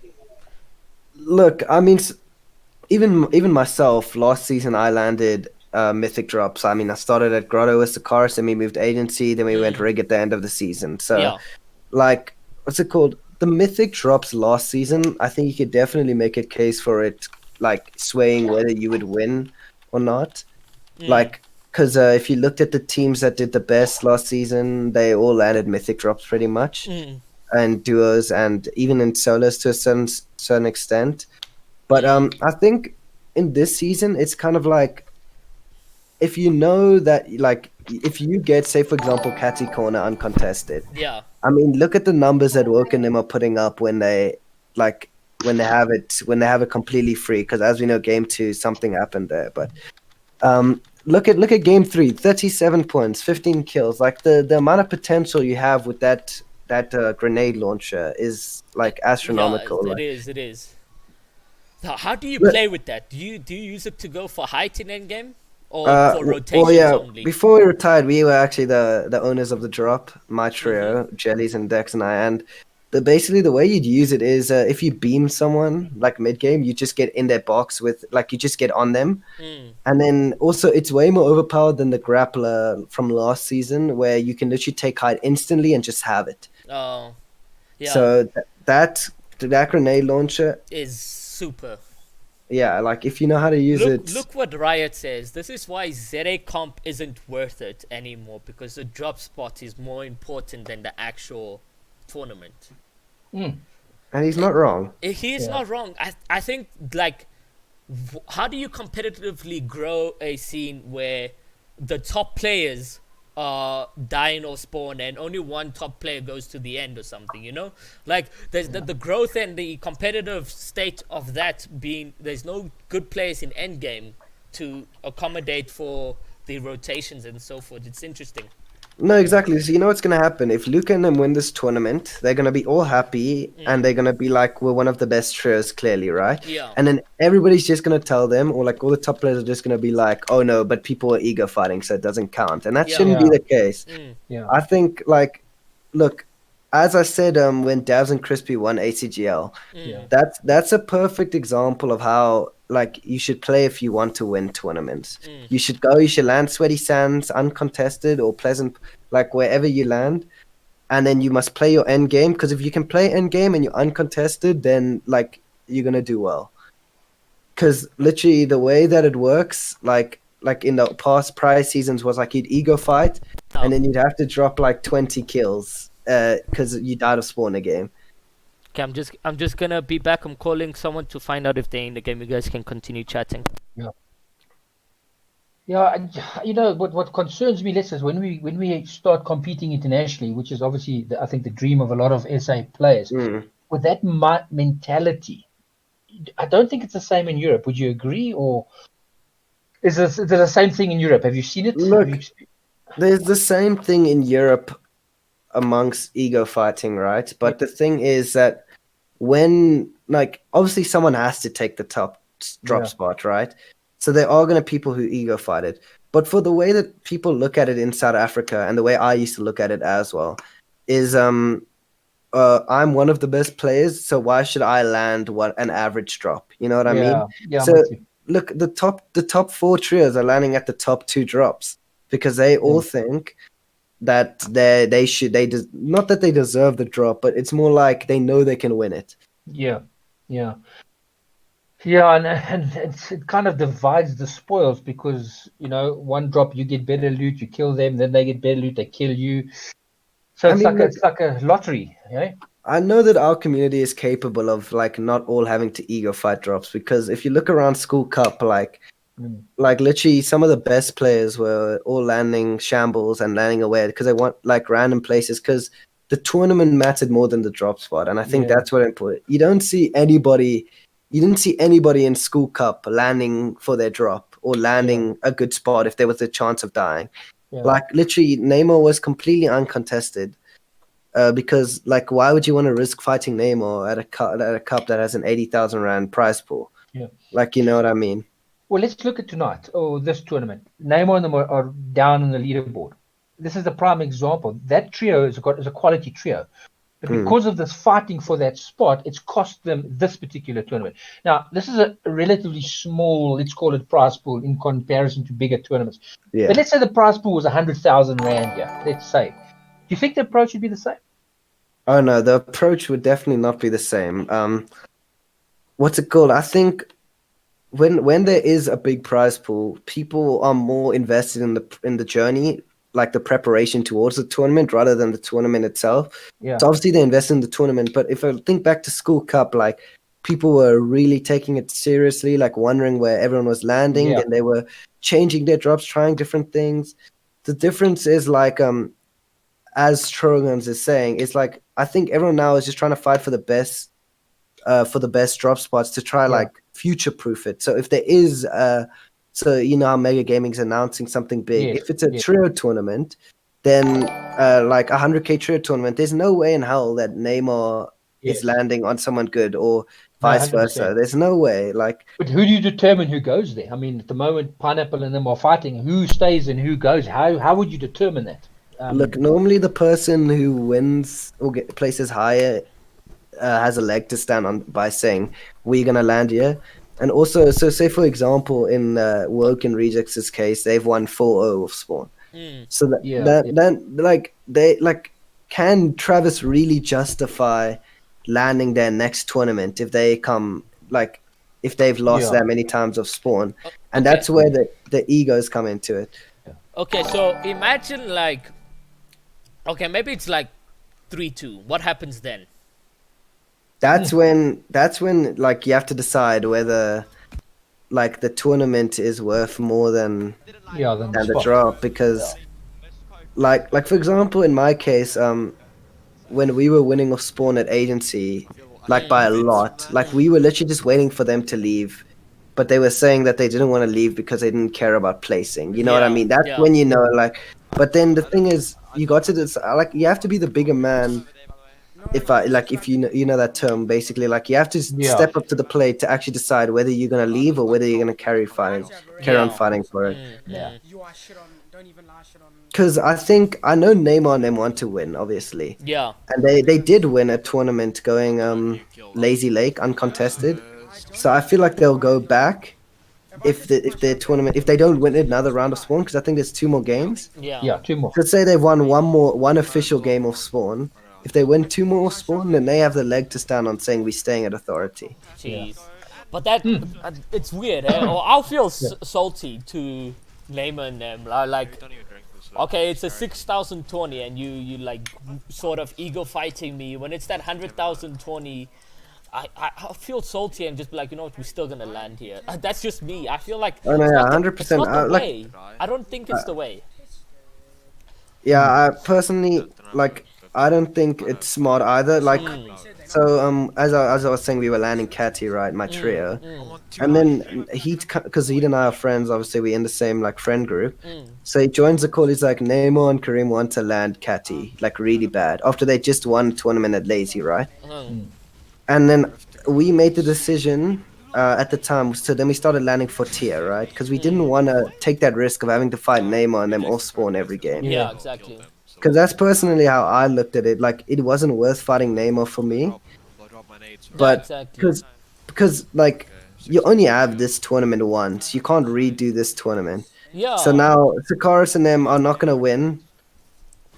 J: Look, I mean, even myself, last season I landed mythic drops. I mean, I started at Grotto with Sakaris, then we moved agency, then we went rig at the end of the season. So,
B: Yeah.
J: like, what's it called? The mythic drops last season, I think you could definitely make a case for it, like, swaying whether you would win or not. Like, because if you looked at the teams that did the best last season, they all landed mythic drops pretty much, and duos, and even in solos to a certain extent. But I think in this season, it's kind of like, if you know that, like, if you get, say, for example, Catty Corner uncontested.
B: Yeah.
J: I mean, look at the numbers that Woke and them are putting up when they have it completely free. Because as we know, game 2, something happened there. But look at game 3, 37 points, 15 kills. Like the amount of potential you have with that grenade launcher is like astronomical.
B: Yeah,
J: like.
B: it is. So how do you play with that? Do you use it to go for height in endgame? Or for rotations only?
J: Before we retired, we were actually the owners of the drop, my trio, Jellies and Dex and I. And basically the way you'd use it is if you beam someone, like mid-game, you just get in their box with, like, you just get on them. And then also it's way more overpowered than the grappler from last season, where you can literally take height instantly and just have it.
B: Oh, yeah.
J: So that grenade launcher
B: is super.
J: Yeah, like if you know how to use it.
B: Look what Riot says. This is why ZA comp isn't worth it anymore, because the drop spot is more important than the actual tournament.
J: And he's not wrong.
B: He is not wrong. I think, like, how do you competitively grow a scene where the top players dying or spawn and only one top player goes to the end or something, you know? Like, there's the growth and the competitive state of that being, there's no good players in endgame to accommodate for the rotations and so forth. It's interesting.
J: No, exactly. So you know what's going to happen? If Luca and them win this tournament, they're going to be all happy and they're going to be like, we're one of the best trios, clearly, right?
B: Yeah.
J: And then everybody's just going to tell them, or like all the top players are just going to be like, oh no, but people are ego fighting, so it doesn't count. And that shouldn't be the case.
A: Yeah.
J: I think, like, look, as I said, when Davs and Crispy won ACGL, that's a perfect example of how, like, you should play if you want to win tournaments. You should land Sweaty Sands uncontested or Pleasant, like wherever you land, and then you must play your end game, because if you can play end game and you're uncontested, then like you're gonna do well. Because literally the way that it works, like in the past prior seasons, was like you'd ego fight and then you'd have to drop like 20 kills because you died of spawn a game.
B: Okay, I'm just gonna be back. I'm calling someone to find out if they're in the game. You guys can continue chatting.
A: Yeah, and, you know what concerns me less is when we start competing internationally, which is obviously I think the dream of a lot of SA players. With that mentality, I don't think it's the same in Europe. Would you agree? Or Is it the same thing in Europe? Have you seen it?
J: Look,
A: Have you,
J: there's the same thing in Europe amongst ego fighting, right? But the thing is that when, like, obviously someone has to take the top drop
A: Yeah.
J: spot, right? So there are going to people who ego fight it. But for the way that people look at it in South Africa, and the way I used to look at it as well, is I'm one of the best players, so why should I land an average drop? You know what I mean?
A: Yeah,
J: So
A: I'm with you.
J: look, the top 4 trios are landing at the top 2 drops because they all think that not that they deserve the drop, but it's more like they know they can win it.
A: Yeah, and it kind of divides the spoils because one drop you get better loot, you kill them, then they get better loot, they kill you. So it's like a lottery, yeah.
J: I know that our community is capable of like not all having to ego fight drops because if you look around School Cup, like literally some of the best players were all landing shambles and landing away because they want like random places because the tournament mattered more than the drop spot, and I think that's what important. You didn't see anybody in School Cup landing for their drop or landing a good spot if there was a chance of dying. Like literally, Neymar was completely uncontested. Because like, why would you want to risk fighting Neymar at a cup that has an 80,000 rand prize pool?
A: Yeah,
J: like, you know what I mean.
A: Well, let's look at tonight or this tournament. Neymar and them are down in the leaderboard. This is a prime example. That trio is a quality trio, but because of this fighting for that spot, it's cost them this particular tournament. Now, this is a relatively small, let's call it, prize pool in comparison to bigger tournaments.
J: Yeah.
A: But let's say the prize pool was 100,000 rand here. Let's say. Do you think the approach would be the same?
J: Oh no, the approach would definitely not be the same. What's it called? I think when there is a big prize pool, people are more invested in the journey, like the preparation towards the tournament, rather than the tournament itself.
A: Yeah.
J: So obviously they invest in the tournament, but if I think back to School Cup, like people were really taking it seriously, like wondering where everyone was landing, and they were changing their drops, trying different things. The difference is like as Strogans is saying, it's like I think everyone now is just trying to fight for the best drop spots to try like future proof it. So if there is so you know how Mega Gaming's announcing something big. If it's a trio tournament, then like 100k trio tournament, there's no way in hell that Neymar is landing on someone good or vice versa. There's no way. Like,
A: but who do you determine who goes there? I mean, at the moment, Pineapple and them are fighting. Who stays and who goes? How would you determine that?
J: Look, normally the person who wins or places higher has a leg to stand on by saying, we're going to land here. And also, so say for example, in Woke and Rejects' case, they've won 4-0 of Spawn. So can Travis really justify landing their next tournament if they come, like, if they've lost that many times of Spawn? And that's where the egos come into it.
B: Okay, so imagine like, okay, maybe it's like 3-2. What happens then?
J: That's when like you have to decide whether like the tournament is worth more than the drop, because like for example in my case, when we were winning off Spawn at agency, like by a lot, like we were literally just waiting for them to leave, but they were saying that they didn't want to leave because they didn't care about placing. You know what I mean? That's when you know, like. But then the thing is, you got to this, like, you have to be the bigger man. If you know that term, basically, like you have to step up to the plate to actually decide whether you're gonna leave or whether you're gonna carry on fighting for it. Because I know Neymar and them want to win, obviously.
B: Yeah.
J: And they did win a tournament going Lazy Lake uncontested. So I feel like they'll go back if they don't win another round of Spawn, because I think there's 2 more games.
A: Yeah, 2 more.
J: Let's say they've won one official game of Spawn. If they win 2 more Spawn, then they have the leg to stand on saying we're staying at Authority.
B: Jeez. But that it's weird, eh? Or I'll feel salty to Neymar and them. Like, okay, it's a 6,000 tourney and you like sort of ego fighting me. When it's that 100,000 tourney, I feel salty and just be like, you know what, we're still gonna land here. That's just me. I feel like
J: 100%.
B: It's not the way. I don't think it's the way.
J: Yeah, I personally, like, I don't think it's smart either. Like, so as I was saying, we were landing Catty, right, my trio, and then because he and I are friends. Obviously, we're in the same like friend group. So he joins the call. He's like, Nemo and Kareem want to land Catty, like really bad, after they just won a tournament at Lazy, right? And then we made the decision at the time. So then we started landing for tier, right? Because we didn't want to take that risk of having to fight Neymar and them all spawn every game.
B: Yeah, exactly.
J: Because that's personally how I looked at it. Like, it wasn't worth fighting Neymar for me. But because like, you only have this tournament once. You can't redo this tournament.
B: Yeah.
J: So now Sakaris and them are not going to win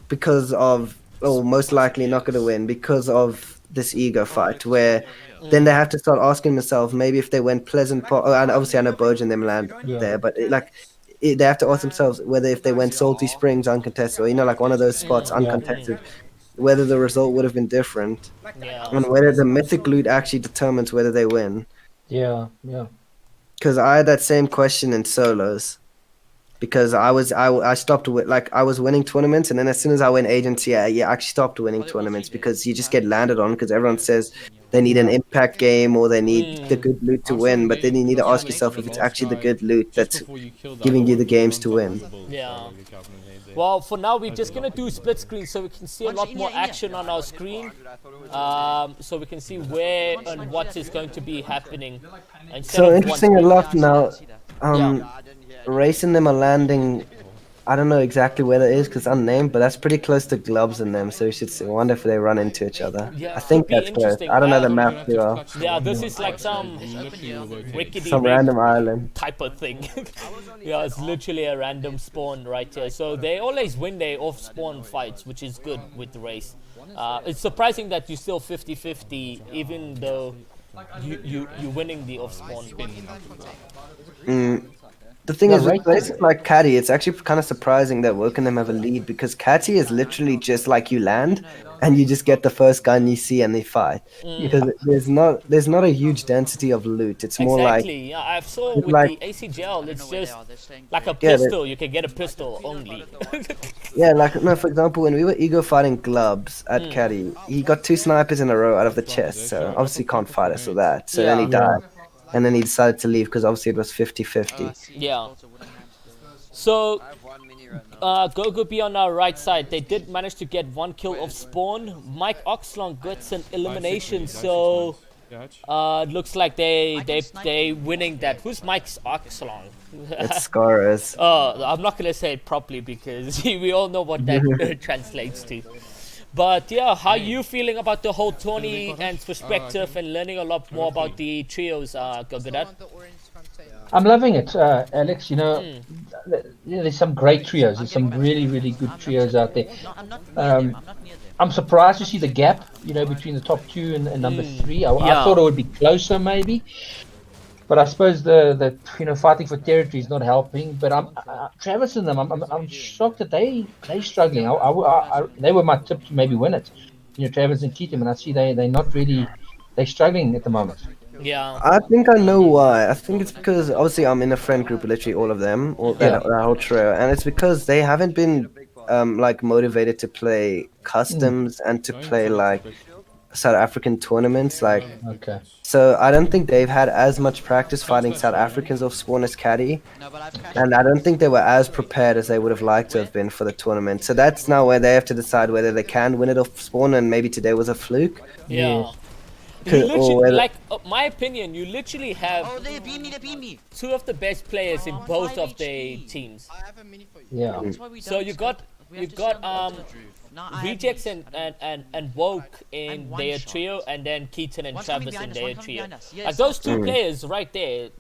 J: because of, or most likely not going to win because of this ego fight where then they have to start asking themselves maybe if they went Pleasant Park. And obviously I know Burge and them land there, but they have to ask themselves whether if they went Salty Springs uncontested or like one of those spots uncontested, whether the result would have been different, and whether the mythic loot actually determines whether they win.
A: Yeah.
J: Because I had that same question in solos, because I stopped I was winning tournaments, and then as soon as I went agency, I actually stopped winning tournaments because you just get landed on because everyone says they need an impact game or they need the good loot to win, but then you need to ask yourself if it's actually the good loot that's giving you the games to win.
B: Yeah. Well, for now we're just gonna do split screen so we can see a lot more action on our screen, so we can see where and what is going to be happening.
J: So interesting enough now, Race and them are landing. I don't know exactly where that is because it's unnamed, but that's pretty close to Globs and them, so you should wonder if they run into each other.
B: Yeah,
J: I think that's close. I don't know the map too well.
B: Yeah, this is like some
J: random island
B: type of thing. Yeah, it's literally a random spawn right here. So they always win their off-spawn fights, which is good with the race. It's surprising that you're still 50-50, even though you're winning the off-spawn.
J: The thing is, with places like Caddy, it's actually kind of surprising that Woke and them have a lead because Caddy is literally just like you land and you just get the first gun you see and they fight. Because there's not a huge density of loot. It's more
B: exactly. Yeah, I saw with the ACGL, it's just like a pistol. You can get a pistol only.
J: Yeah, like no, for example, when we were ego fighting Glubs at Caddy, he got 2 snipers in a row out of the chest, so obviously can't fight us with that. So then he died. And then he decided to leave because obviously it was 50-50.
B: Yeah. So, Gogo be on our right side. They did manage to get 1 kill off spawn. Mike Oxlong gets an elimination, so it looks like they winning that. Who's Mike Oxlong?
J: It's Scarus.
B: I'm not gonna say it properly because we all know what that translates to. But yeah, how are you feeling about the whole tourney and perspective and learning a lot more about the trios, Gogodad?
A: I'm loving it, Alex. You know, there's some great trios. There's some really, really good trios out there. I'm surprised to see the gap, you know, between the top 2 and number 3. I thought it would be closer, maybe. But I suppose the fighting for territory is not helping. But Travis and them, I'm shocked that they're struggling. They were my tip to maybe win it. You know, Travis and Keaton, and I see they're not really, they're struggling at the moment.
B: Yeah.
J: I think I know why. I think it's because obviously I'm in a friend group with literally all of them, that whole trio, and it's because they haven't been like motivated to play customs and to play like South African tournaments, so I don't think they've had as much practice fighting South Africans off spawn as Caddy, and I don't think they were as prepared as they would have liked to have been for the tournament. So that's now where they have to decide whether they can win it off spawn, and maybe today was a fluke.
B: Yeah. You literally, like, my opinion, you literally have 2 of the best players in both of the teams.
A: Yeah.
B: So you got Rejects and Woke in their trio, and then Keaton and Travis in their trio. Like those 2 players right there,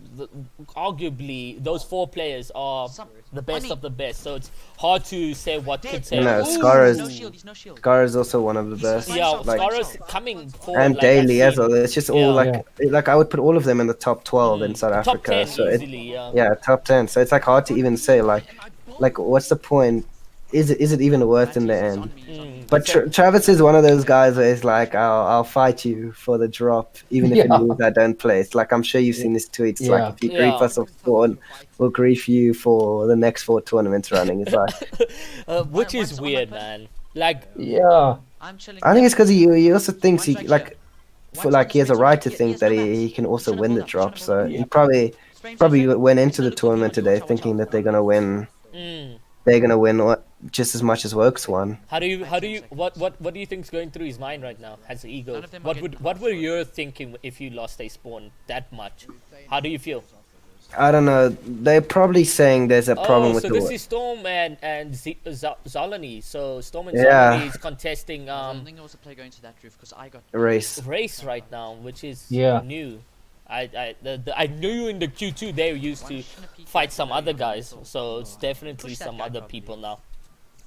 B: arguably those 4 players are the best of the best. So it's hard to say what could say.
J: No, Scar is also one of the best.
B: Yeah, Scar is coming forward.
J: And Daily as well. It's just all like I would put all of them in the top 12 in South Africa.
B: Top 10
J: so
B: easily,
J: top 10. So it's like hard to even say like what's the point? Is it even worth in the end? But Travis is one of those guys where it's like, I'll fight you for the drop, even if it means I don't play. It's like, I'm sure you've seen his tweets. Like, if you grief us off spawn, we'll grief you for the next 4 tournaments running. It's like,
B: which is weird, man. Like,
A: Yeah.
G: I'm chilling.
J: I think it's because he also thinks he
G: One
J: like
G: strike
J: for like he has a right to think that he can also win the drop. So he probably went into the tournament today thinking that they're gonna win. They're gonna win just as much as Works won.
B: how do you what do you think's going through his mind right now as ego?
G: None of them are
B: What were you thinking if you lost a spawn that much? How do you feel?
J: I don't know. They're probably saying there's a problem with
B: so
J: the.
B: this is Storm and Zolani. So Storm and
J: Yeah.
B: Zolani is contesting
G: I think there was a player going to that roof because I got
J: race.
B: race right now, which is
A: Yeah.
B: new. I knew in the Q2 they used to fight some other guys, so it's definitely
G: Push that
B: some
G: guy,
B: other
G: probably.
B: people now,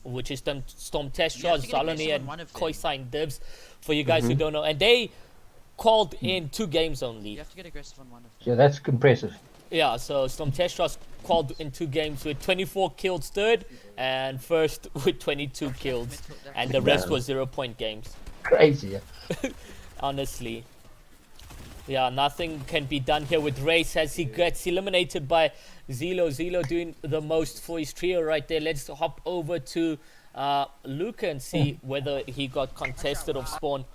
B: which is them Storm Test
G: You have
B: Shots,
G: to get aggressive
B: Zolani
G: on
B: and
G: one of them.
B: Koisign Dibs. For you guys who don't know, and they called in 2 games only.
G: You have to get aggressive on one of them.
A: Yeah, that's impressive.
B: Yeah, so Storm Test Shots called in 2 games with 24 kills third and first with 22 kills, and the rest was 0-point games.
A: Crazy. Yeah.
B: Honestly. Yeah, nothing can be done here with Race as he gets eliminated by Zelo. Zelo doing the most for his trio right there. Let's hop over to Luca and see whether he got contested of spawn.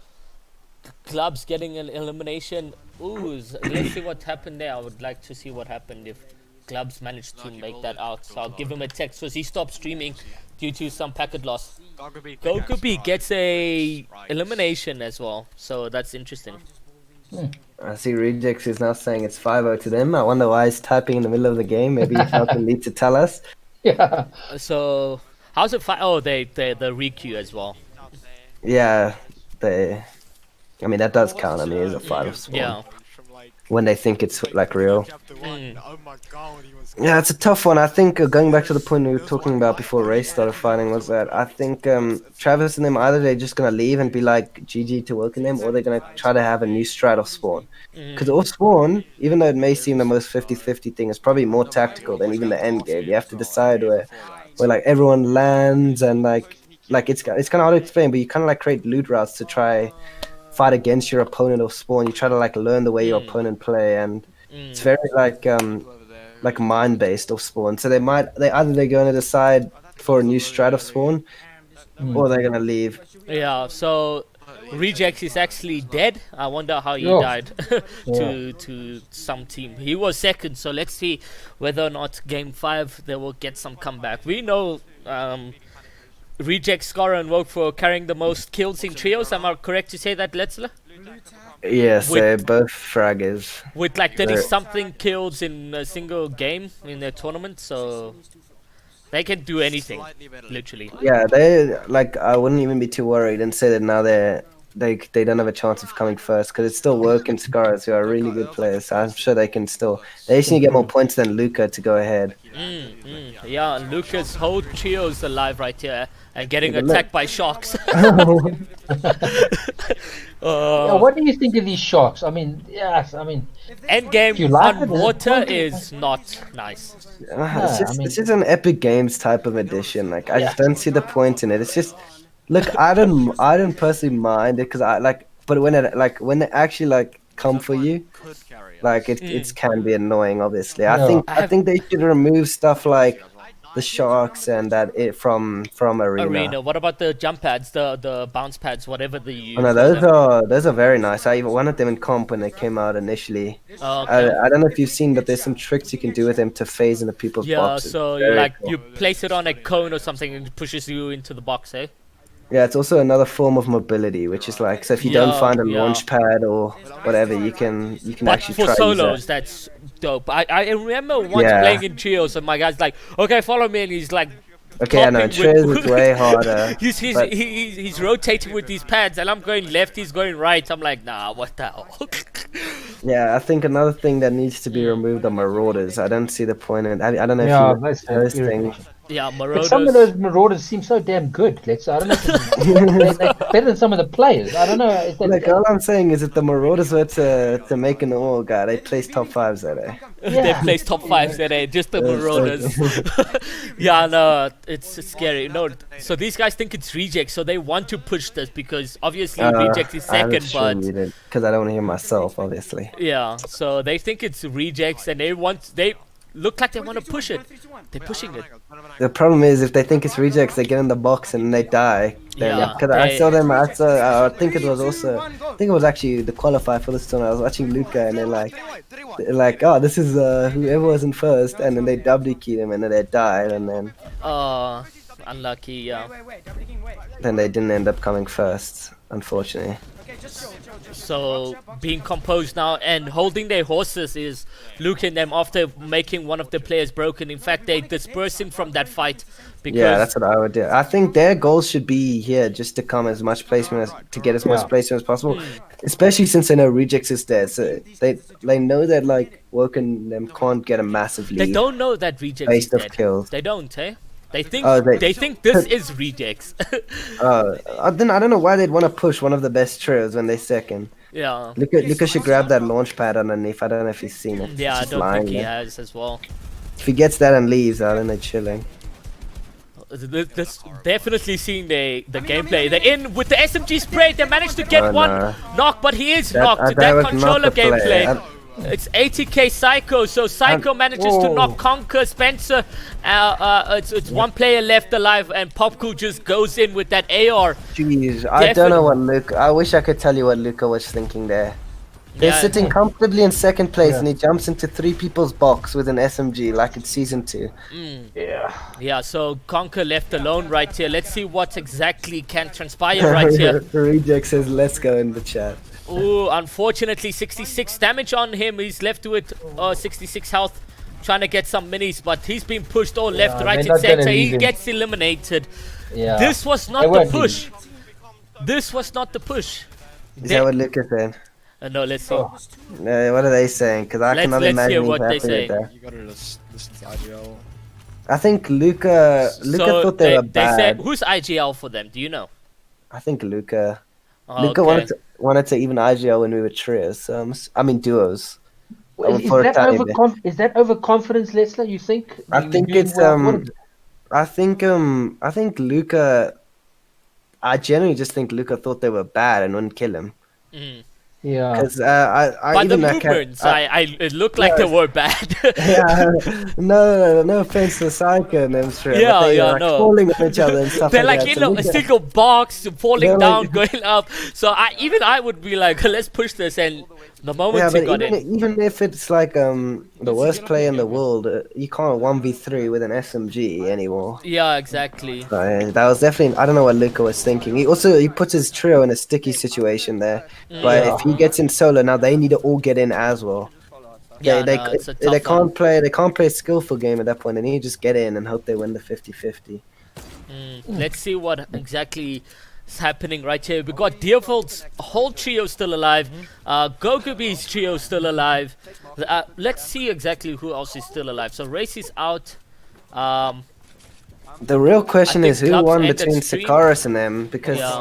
B: Clubs getting an elimination. Ooh, let's see what happened there. I would like to see what happened if Clubs managed to make that out. So I'll give him a text because he stopped streaming due to some packet loss. Gokubi gets a elimination as well, so that's interesting.
J: I see Rejects is now saying it's 5-0 to them. I wonder why he's typing in the middle of the game. Maybe he felt the need to tell us.
A: Yeah.
B: So how's it? Oh, the requeue as well.
J: Yeah, I mean that does count. I mean it's a fight of spawn.
B: Yeah.
J: When they think it's like real.
B: Mm.
J: Yeah, it's a tough one. I think going back to the point we were talking about before Race started fighting was that I think Travis and them either they're just gonna leave and be like GG to welcome them, or they're gonna try to have a new strat of spawn. Because off spawn, even though it may seem the most 50-50 thing, it's probably more tactical than even the end game. You have to decide where like everyone lands and like it's kind of hard to explain, but you kind of like create loot routes to try fight against your opponent off spawn. You try to like learn the way your opponent play, and it's very like mind based off spawn. So they're going to decide for a new strat of spawn, or they're gonna leave.
B: Yeah. So Rejects is actually dead. I wonder how he died to some team. He was second, so let's see whether or not game 5 they will get some comeback. We know Rejects, Scar and Woke for carrying the most kills in trios. Am I correct to say that, Letzler?
J: Yes, they're both fraggers.
B: With like 30 something kills in a single game in their tournament, so they can do anything, literally.
J: Yeah, they like I wouldn't even be too worried and say that now they don't have a chance of coming first, because it's still Work and Scars who are really good players. So I'm sure they can still. They just need to get more points than Luca to go ahead.
B: Yeah, Lucas' whole trio's alive right here and getting attacked by sharks.
A: Yeah, what do you think of these sharks? I mean, yes, I mean,
B: Endgame
A: like
B: on
A: it,
B: water is not nice.
J: It's just an Epic Games type of edition. Like I just don't see the point in it. It's just look, I don't personally mind it because I like, but when they actually like come for you, like it can be annoying. Obviously,
A: No.
J: I think they should remove stuff like the sharks and that from arena.
B: What about the jump pads, the bounce pads, whatever they use?
J: Oh, no, those are very nice. I even wanted them in comp when they came out initially.
B: Okay.
J: I don't know if you've seen, but there's some tricks you can do with them to phase into people's boxes.
B: So
J: Very cool.
B: you place it on a cone or something and it pushes you into the box, eh?
J: Yeah, it's also another form of mobility, which is like, so if you don't find a launch pad or whatever, you can
B: But
J: actually
B: for
J: try
B: solos, that's dope. I remember once playing in trios and my guy's like, okay, follow me, and he's like,
J: okay, I know, in trios it's way harder.
B: he's rotating with these pads, and I'm going left, he's going right. I'm like, nah, what the hell?
J: Yeah, I think another thing that needs to be removed are marauders. I don't see the point in. I don't know if
A: that's
J: those things.
B: Yeah,
A: but
B: Marauders.
A: some of those marauders seem so damn good. I don't know. They're better than some of the players. I don't know.
J: Like all I'm saying is that the marauders were to make an all guy. They placed top 5s there.
B: They place top 5s there, just the Marauders. Yeah, no, it's scary. No, so these guys think it's Reject, so they want to push this because obviously Reject is second, but
J: because I don't want to hear myself, obviously.
B: Yeah, so they think it's Rejects, and they look like they want to push it. They're pushing it.
J: The problem is if they think it's Rejects, they get in the box and they die.
B: Yeah,
J: because I saw them. I think it was also. I think it was actually the qualifier for this tournament. I was watching Luca, and they're like, oh, this is whoever was in first, and then they WQ'd him, and then they died, and then
B: unlucky. Yeah.
J: then they didn't end up coming first, unfortunately.
B: So being composed now and holding their horses is looking them after making one of the players broken. In fact, they dispersing from that fight because
J: Yeah, that's what I would do. I think their goals should be here just to come as much placement to get as much placement as possible, especially since they know Rejects is there. So they know that like Woken them can't get a massive lead.
B: they don't know that Rejects is
J: based off
B: dead.
J: kills.
B: They don't, eh? They think
J: they
B: think this is Rejects.
J: Then I don't know why they'd want to push one of the best trios when they're second.
B: Yeah.
J: Lucas should grab that launch pad underneath. I don't know if he's seen it.
B: Yeah, I
J: It's just
B: don't
J: lying
B: think he
J: there.
B: has as well.
J: If he gets that and leaves, then they're chilling.
B: This definitely seeing the gameplay. They're in with the SMG spray. They managed to get
J: Oh,
B: one
J: no.
B: knock, but he is
J: That-
B: knocked.
J: that
B: That
J: was not
B: controller
J: the play.
B: gameplay. It's 80k Psycho, so Psycho manages to knock Conquer Spencer. It's one player left alive, and Popcool just goes in with that AR.
J: Jeez, I don't know what Luca. I wish I could tell you what Luca was thinking there. They're
B: Yeah.
J: sitting comfortably in second place, and he jumps into 3 people's box with an SMG like it's season 2.
B: Yeah, so Conquer left alone right here. Let's see what exactly can transpire right here.
J: Reject says, "Let's go" in the chat.
B: Ooh, unfortunately 66 damage on him. He's left with 66 health, trying to get some minis, but he's been pushed all left, right,
A: they're
B: and
A: not gonna
B: center. He
A: leave him.
B: gets eliminated.
A: Yeah.
B: This was
A: They
B: not the
A: won't leave
B: push. This was not the push.
J: Is that what Luca said?
B: No, let's see.
J: What are they saying? Because I cannot
B: let's
J: imagine
B: hear
J: he's
B: what they
J: happy
B: say.
J: with that.
D: You gotta listen to IGL.
J: I think Luca
B: So
J: thought they were bad.
B: said, who's IGL for them? Do you know?
J: I think Luca.
B: Oh,
J: Luca
B: okay.
J: wanted to even IGL when we were trios. I mean duos.
A: Is
J: For a
A: that
J: tiny bit.
A: is that overconfidence, Leslie? You think?
J: I
A: You
J: think
A: doing
J: it's
A: well? What is it?
J: I think Luca. I genuinely just think Luca thought they were bad and wouldn't kill him.
A: Yeah.
J: Because I
B: By the
J: even
B: movements, it looked like they were bad.
J: yeah, no offense to Psycho and them three.
B: Yeah,
J: but they
B: yeah,
J: were,
B: no.
J: falling on each other and stuff
B: They're
J: like
B: like,
J: that.
B: you know,
J: Luca-
B: a single box falling
J: They're
B: down,
J: like-
B: going up. So I would be like, let's push this. And the moment
J: Yeah,
B: he
J: but
B: got in,
J: even if it's like the worst player in the world, you can't 1v3 with an SMG anymore.
B: yeah, exactly.
J: That was definitely. I don't know what Luca was thinking. He puts his trio in a sticky situation there. But if he gets in solo now, they need to all get in as well.
B: Yeah,
J: they
B: no, it's a
J: they
B: tough one.
J: can't play a skillful game at that point. They need to just get in and hope they win the 50-50.
B: Let's see what exactly is happening right here. We got Deerfold's whole trio still alive. Gokubi's trio still alive. Let's see exactly who else is still alive. So Race is out.
J: The real question
B: I
J: is
B: think
J: who
B: Clubs
J: won
B: ended
J: between
B: stream.
J: Sakaris and them, because
B: Yeah.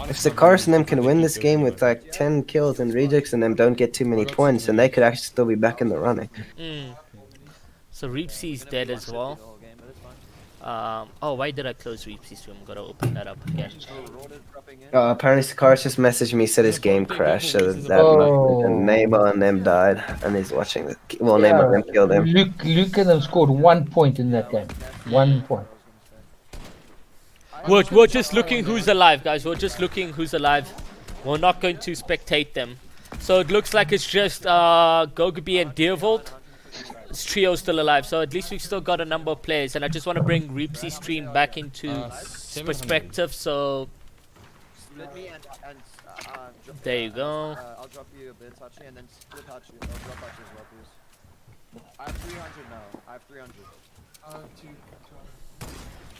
J: if Sakaris and them can win this game with like 10 kills and Rejects and them don't get too many points, then they could actually still be back in the running.
B: So Reepsy is dead as well. Oh, why did I close Reepsy's stream? Gotta open that up again.
J: Apparently Sakaris just messaged me, said his game crashed, so that
A: Oh.
J: and Neymar and them died, and he's watching the. Well, Neymar and them killed him.
A: Luke and them scored 1 point in that game. 1 point.
B: We're just looking who's alive, guys. We're just looking who's alive. We're not going to spectate them. So it looks like it's just Gogubi and Deervold. Trio still alive, so at least we've still got a number of players. And I just want to bring Reepsy's stream back into perspective. So there you go.
C: I'll drop you a bit, Hachi, and then split Hachi. I'll drop Hachi as well, please. I have 300 now. I have 300.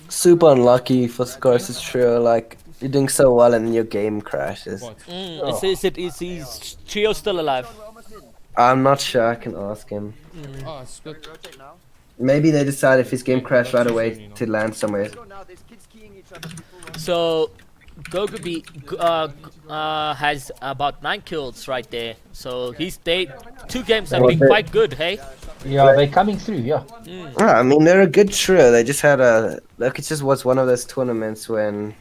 J: Super unlucky for Sakaris' trio. Like you're doing so well and your game crashes.
B: Is his trio still alive?
J: I'm not sure. I can ask him.
D: Oh, split.
C: Rotate now.
J: Maybe they decide if his game crashed right away to land somewhere.
C: Go now. There's kids keying each other. People run.
B: So Gogubi has about 9 kills right there. So they 2 games have been quite good, hey?
A: Yeah, they're coming through, yeah.
J: I mean, they're a good trio. They just had a like. It just was one of those tournaments when.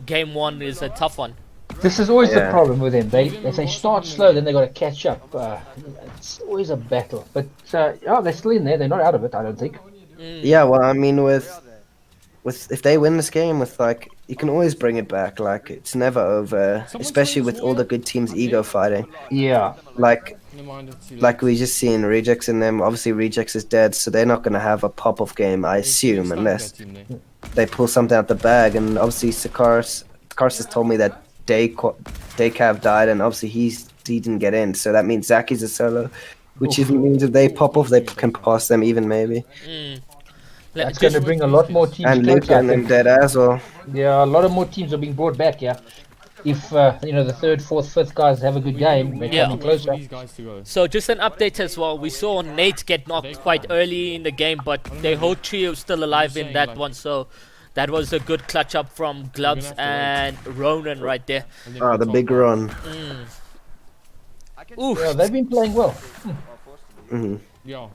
B: Game 1 is a tough one.
A: This is always the
J: Yeah.
A: problem with them. If they start slow, then they got to catch up. It's always a battle. But yeah, they're still in there. They're not out of it, I don't think.
J: Yeah, well, I mean, with if they win this game with like, you can always bring it back. Like it's never over, especially with all the good teams ego fighting.
A: Yeah.
J: Like
F: Never mind, it's too
J: like
F: late.
J: we just seen Rejects in them. Obviously, Rejects is dead, so they're not gonna have a pop-off game, I assume, unless they pull something out the bag. And obviously, Sakaris has told me that Daycav died, and obviously he didn't get in, so that means Zaki's a solo, which means if they pop off, they can pass them even maybe.
A: That's going to bring a lot more teams
J: And
A: closer,
J: Luca
A: I
J: and them
A: think.
J: dead as well.
A: Yeah, a lot of more teams are being brought back. Yeah, if the third, fourth, fifth guys have a good game, they're coming closer.
B: So just an update as well. We saw Nate get knocked quite early in the game, but their whole trio is still alive in that one. So that was a good clutch up from Gloves and Ronan right there.
J: Oh, the big run.
B: Oof.
A: Yeah, they've been playing well.
F: Yeah.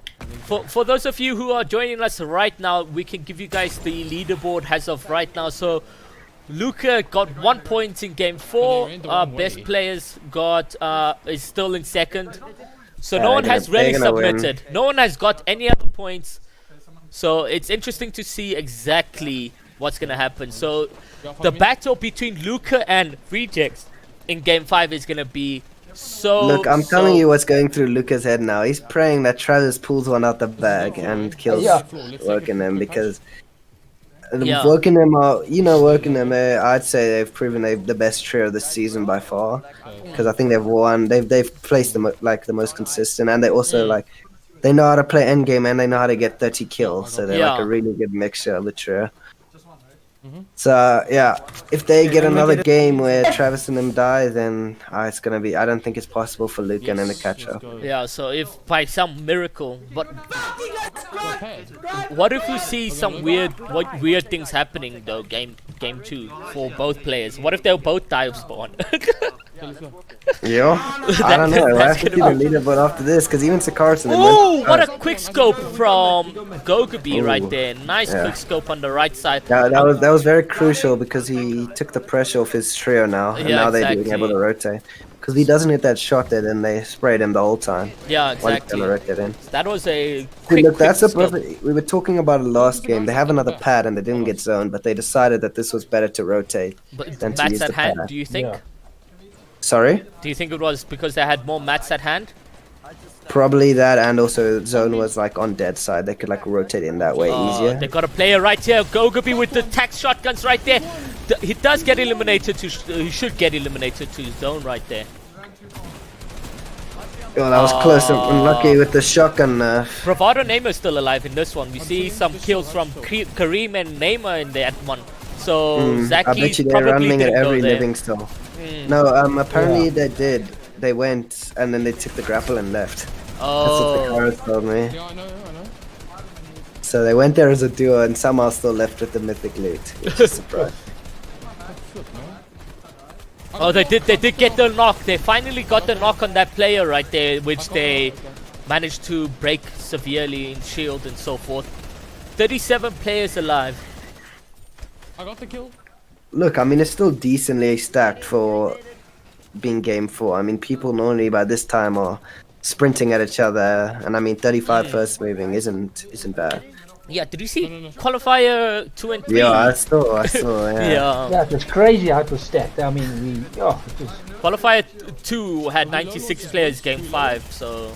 B: For those of you who are joining us right now, we can give you guys the leaderboard as of right now. So Luca got 1 point in game 4. Best players got is still in second. So no one has really submitted. No one has got any other points. So it's interesting to see exactly what's gonna happen. So the battle between Luca and Rejects in game 5 is gonna be so.
J: Look, I'm telling you what's going through Luca's head now. He's praying that Travis pulls one out the bag and kills Wokenham, because Wokenham are, Wokenham, I'd say they've proven they're the best trio of the season by far, because I think they've won. They've placed the most consistent, and they also they know how to play endgame and they know how to get 30 kills. So they're like a really good mixture of the trio. So yeah, if they get another game where Travis and them die, then it's gonna be. I don't think it's possible for Luca and them to catch up.
B: Yeah, so if by some miracle, but what if we see some weird things happening though? Game 2 for both players. What if they'll both die of spawn?
J: Yeah, I don't know. I have to see the leaderboard after this, because even Sakaris and them.
B: Oh, what a quick scope from Gogaby right there. Nice quick scope on the right side.
J: That was very crucial, because he took the pressure off his trio now, and now they're being able to rotate. Because if he doesn't hit that shot there, then they sprayed him the whole time.
B: Yeah, exactly. That was a quick,
J: look, that's a perfect. We were talking about it last game. They have another pad and they didn't get zoned, but they decided that this was better to rotate than to use
B: mats at
J: the
B: hand,
J: pad.
B: do you think?
J: Sorry?
B: Do you think it was because they had more mats at hand?
J: Probably that, and also zone was like on dead side. They could like rotate in that way easier.
B: They got a player right here. Gogaby with the tax shotguns right there. He does get eliminated to. He should get eliminated to zone right there.
J: Oh, that was close and unlucky with the shotgun.
B: Bravado Neymar is still alive in this one. We see some kills from Kareem and Neymar in that one. So Zaki
J: I bet you they're running at every living still. No, apparently they did. They went and then they took the grapple and left. That's what the cards told me.
F: Yeah, I know.
J: So they went there as a duo and somehow still left with the mythic loot, which is a surprise.
B: Oh, they did get the knock. They finally got the knock on that player right there, which they managed to break severely in shield and so forth. 37 players alive.
F: I got the kill.
J: Look, I mean, it's still decently stacked for being game 4. I mean, people normally by this time are sprinting at each other, and I mean, 35 first moving isn't bad.
B: Yeah, did you see qualifier 2 and 3?
J: Yeah, I saw, yeah.
A: Yeah, it was crazy how it was stacked. I mean,
B: qualifier 2 had 96 players game 5, so.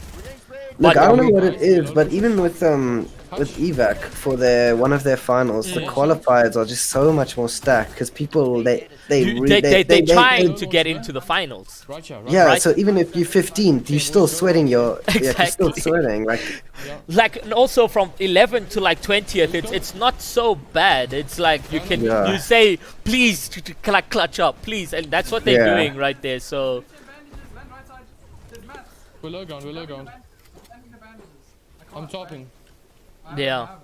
J: Look, I don't know what it is, but even with evac for one of their finals, the qualifiers are just so much more stacked, because people they
B: trying to get into the finals.
J: Yeah, so even if you're 15th, you're still sweating you're still sweating,
B: and also from 11th to like 20th, it's not so bad. It's like you say please clutch up, please, and that's what they're doing right there. So
F: we're low ground. I'm topping.
B: Yeah.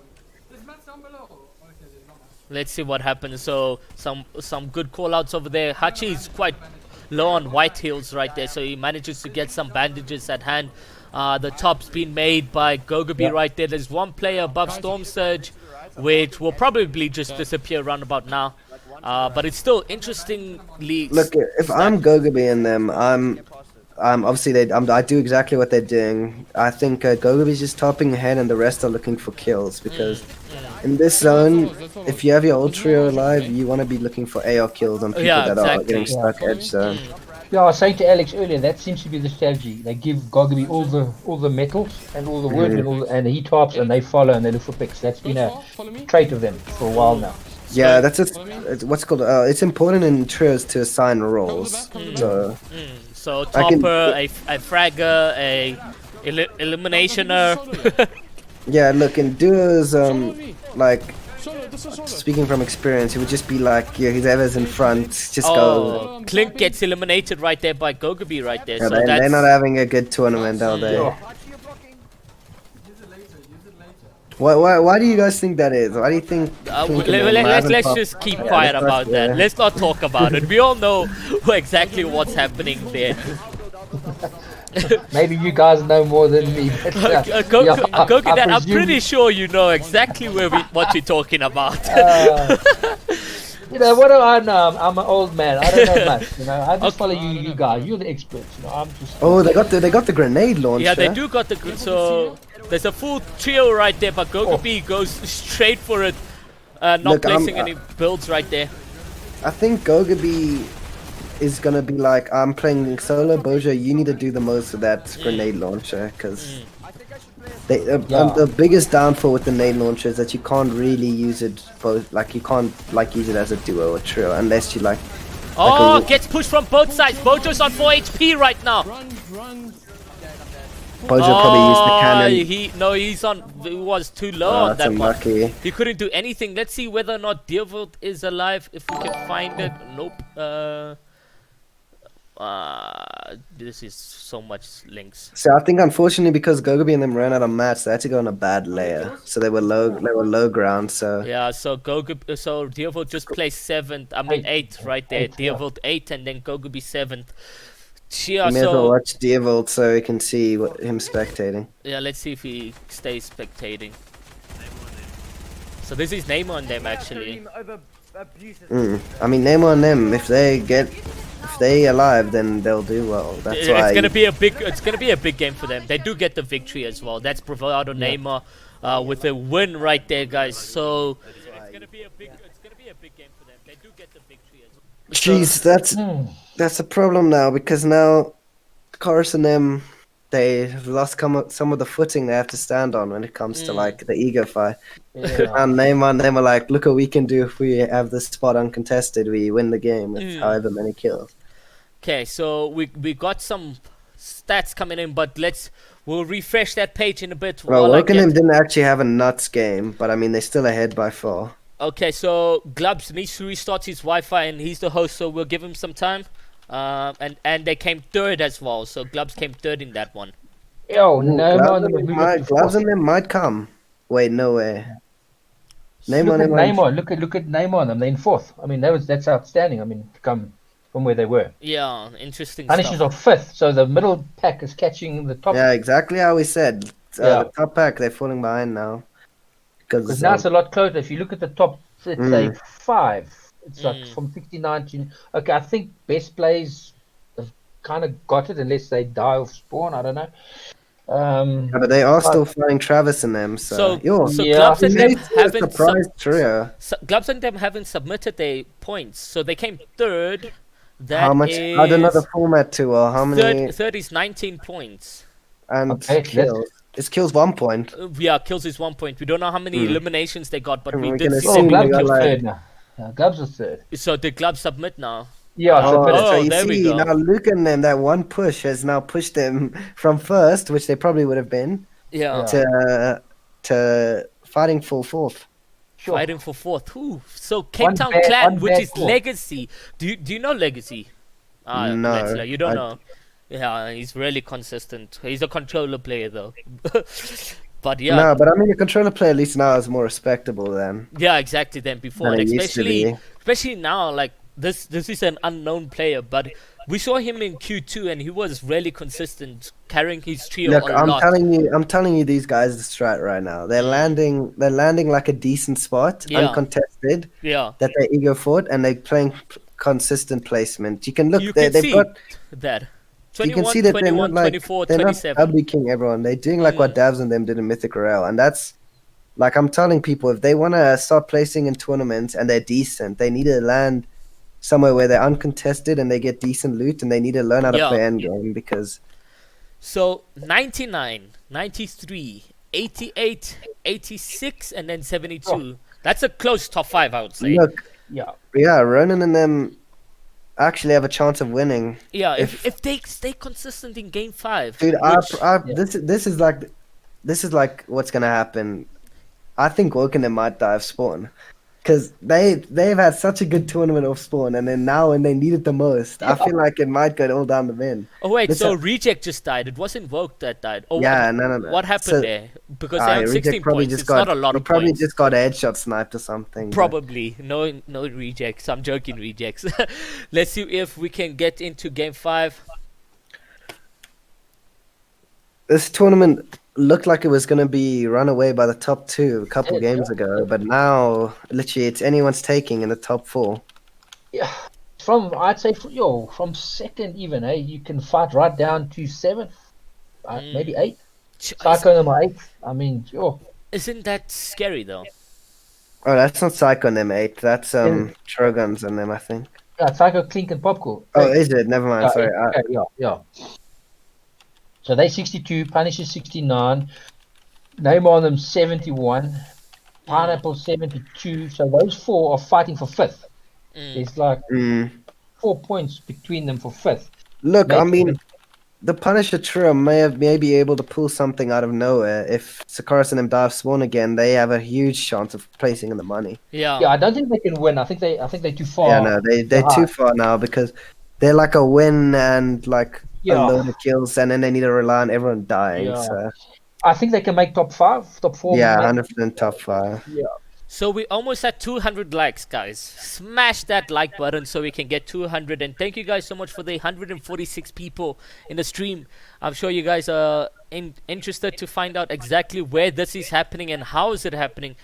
B: Let's see what happens. So some good call outs over there. Hachi is quite low on white heals right there, so he manages to get some bandages at hand. The top's been made by Gogaby right there. There's one player above Storm Surge, which will probably just disappear around about now. But it's still interestingly.
J: Look, if I'm Gogaby and them, obviously I do exactly what they're doing. I think Gogobi's just topping ahead, and the rest are looking for kills because in this zone, if you have your ult trio alive, you want to be looking for AR kills on people that are getting stuck edge zone.
A: Yeah, I was saying to Alex earlier, that seems to be the strategy. They give Gogobi all the metals and all the wood and the heat tops, and they follow and they look for picks. That's been a trait of them for a while now.
J: Yeah, that's it's what's called. It's important in trios to assign roles.
B: So topper, a fragger, a eliminationer.
J: Yeah, look, in duos, like speaking from experience, it would just be like, yeah, whoever's in front, just go.
B: Clink gets eliminated right there by Gogobi right there.
J: Yeah,
B: So
J: they're not having a good tournament, are they? Why do you guys think that is? Why do you think?
B: Let's just keep quiet about that. Let's not talk about it. We all know exactly what's happening there.
A: Maybe you guys know more than me. But,
B: I'm pretty sure you know exactly what we're talking about.
A: You know, what do I know? I'm an old man. I don't know much. You know, I just follow you guys. You're the experts. You know, I'm just.
J: Oh, they got the grenade launcher.
B: Yeah, they do got the so. There's a full trio right there, but Gogobi goes straight for it, not placing any builds right there.
J: I think Gogobi is gonna be like, I'm playing solo, Boja, you need to do the most of that grenade launcher, because the biggest downfall with the grenade launcher is that you can't really use it both, like you can't use it as a duo or trio unless you like.
B: Gets pushed from both sides. Bojo's on 4 HP right now.
J: Bojo probably used the cannon.
B: He was too low on that one.
J: Unlucky.
B: He couldn't do anything. Let's see whether or not Deervold is alive, if we can find it. Nope. This is so much links.
J: So I think unfortunately because Gogobi and them ran out of mats, they had to go on a bad layer. So they were low ground. So
B: yeah, so Deervold just placed 8th right there. Deervold 8th and then Gogobi 7th. Yeah,
J: you may as well watch Deervold so you can see him spectating.
B: Yeah, let's see if he stays spectating. So this is Neymar on them actually.
J: I mean, Neymar on them. If they alive, then they'll do well. That's why
B: it's gonna be a big game for them. They do get the victory as well. That's Bravado Neymar with a win right there, guys. So it's gonna be a big game for them. They do get the victory as well.
J: Jeez, that's a problem now because now Chorus and them, they've lost some of the footing they have to stand on when it comes to like the ego fight. Yeah. And Neymar like, look what we can do if we have this spot uncontested. We win the game with however many kills.
B: Okay, so we got some stats coming in, but we'll refresh that page in a bit.
J: Well, Wokenham didn't actually have a nuts game, but I mean they're still ahead by 4.
B: Okay, so Glubs needs to restart his Wi-Fi, and he's the host, so we'll give him some time. And they came 3rd as well, so Glubs came 3rd in that one.
J: Glubs and them might come. Wait, no way.
A: Neymar. Look at Neymar on them. They're in 4th. I mean, that's outstanding. I mean, to come from where they were.
B: Yeah, interesting.
A: Punishes are 5th, so the middle pack is catching the top.
J: Yeah, exactly how we said. The top pack, they're falling behind now.
A: Because now it's a lot closer. If you look at the top, it's a 5. It's like from 69 to... Okay, I think best plays have kind of got it unless they die off spawn. I don't know.
J: Yeah, but they are still fighting Travis and them. So
B: Glubs and them haven't
J: Glubs
B: and them haven't submitted their points, so they came 3rd.
J: How much? I don't know the format too well. How many?
B: 3rd is 19 points.
J: And kills. It kills 1 point.
B: Yeah, kills is 1 point. We don't know how many eliminations they got, but we did see
A: Glubs are 3rd now. Glubs are 3rd.
B: So did Glubs submit now?
A: Yeah,
J: so there we go. Now Luke and them, that one push has now pushed them from 1st, which they probably would have been, to fighting for 4th.
B: Sure. Fighting for 4th. Ooh. So Cape Town Clan, which is Legacy. Do you know Legacy?
J: No,
B: you don't know. Yeah, he's really consistent. He's a controller player though. But yeah.
J: No, but I mean, the controller player at least now is more respectable than.
B: Yeah, exactly. Than before, especially now. Like this is an unknown player, but we saw him in Q2 and he was really consistent, carrying his trio a lot.
J: I'm telling you, these guys are strat right now. They're landing like a decent spot, uncontested.
B: Yeah.
J: That they ego fought and they're playing consistent placement. You can look.
B: They've got
J: that. you can
B: 21,
J: see that
B: 21,
J: they're
B: 24,
J: not
B: 27.
J: publiking everyone. They're doing like what Davs and them did in Mythic Royale, and that's like I'm telling people, if they want to start placing in tournaments and they're decent, they need to land somewhere where they're uncontested and they get decent loot, and they need to learn how to play endgame because.
B: So 99, 93, 88, 86, and then 72. That's a close top 5, I would say.
J: Look,
A: Yeah.
J: Ronan and them actually have a chance of winning.
B: Yeah, if they stay consistent in game 5.
J: Dude, this is like what's gonna happen. I think Woken might die of spawn. Because they've had such a good tournament of spawn, and then now when they need it the most, I feel like it might go all down the bin.
B: Oh wait, so Reject just died. It wasn't Woke that died. Oh
J: yeah, no.
B: What happened there? Because they have 16 points. It's not a lot of
J: probably
B: points.
J: just got a headshot sniped or something.
B: Probably. No rejects. I'm joking, rejects. Let's see if we can get into game 5.
J: This tournament looked like it was going to be run away by the top 2 a couple games ago, but now literally it's anyone's taking in the top 4.
A: Yeah, I'd say from second even, you can fight right down to 7th, maybe 8th. Psycho number 8th. I mean,
B: Isn't that scary though?
J: Oh, that's not Psycho and them 8. That's Troguns and them, I think.
A: Yeah, Psycho, Clink, and Popcorn.
J: Oh, is it? Never mind. Sorry.
A: Yeah. So they 62, Punisher 69, Neymar on them 71, Pineapple 72. So those 4 are fighting for 5th. There's like 4 points between them for 5th.
J: Look, I mean, the Punisher trio may be able to pull something out of nowhere. If Sakaris and them dive spawn again, they have a huge chance of placing in the money.
B: Yeah,
A: I don't think they can win. I think they're too far.
J: Yeah, no, they're too far now because they're like a win and like a load of kills, and then they need to rely on everyone dying.
A: Yeah.
J: So
A: I think they can make top 5, top 4.
J: yeah, 100% top 5.
A: Yeah.
B: So we almost at 200 likes, guys. Smash that like button so we can get 200. And thank you guys so much for the 146 people in the stream. I'm sure you guys are interested to find out exactly where this is happening and how is it happening.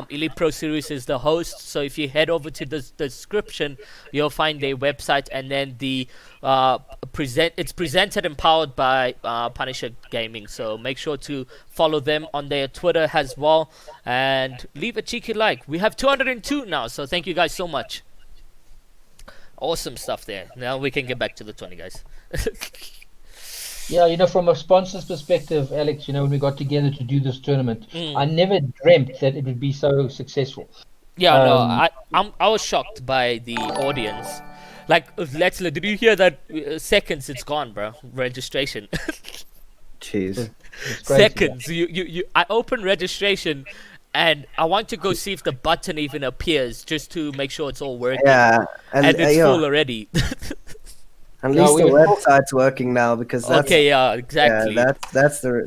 B: Elite Pro Series is the host, so if you head over to the description, you'll find their website, and then the it's presented and powered by Punisher Gaming. So make sure to follow them on their Twitter as well, and leave a cheeky like. We have 202 now, so thank you guys so much. Awesome stuff there. Now we can get back to the 20, guys.
A: Yeah, from a sponsor's perspective, Alex, when we got together to do this tournament, I never dreamt that it would be so successful.
B: Yeah, I was shocked by the audience. Like, Letzler, did you hear that? Seconds, it's gone, bro. Registration.
J: Jeez.
B: Seconds. I open registration, and I want to go see if the button even appears, just to make sure it's all working.
J: Yeah,
B: and it's full already.
J: At least the website's working now because that's
B: exactly.
J: Yeah, that's the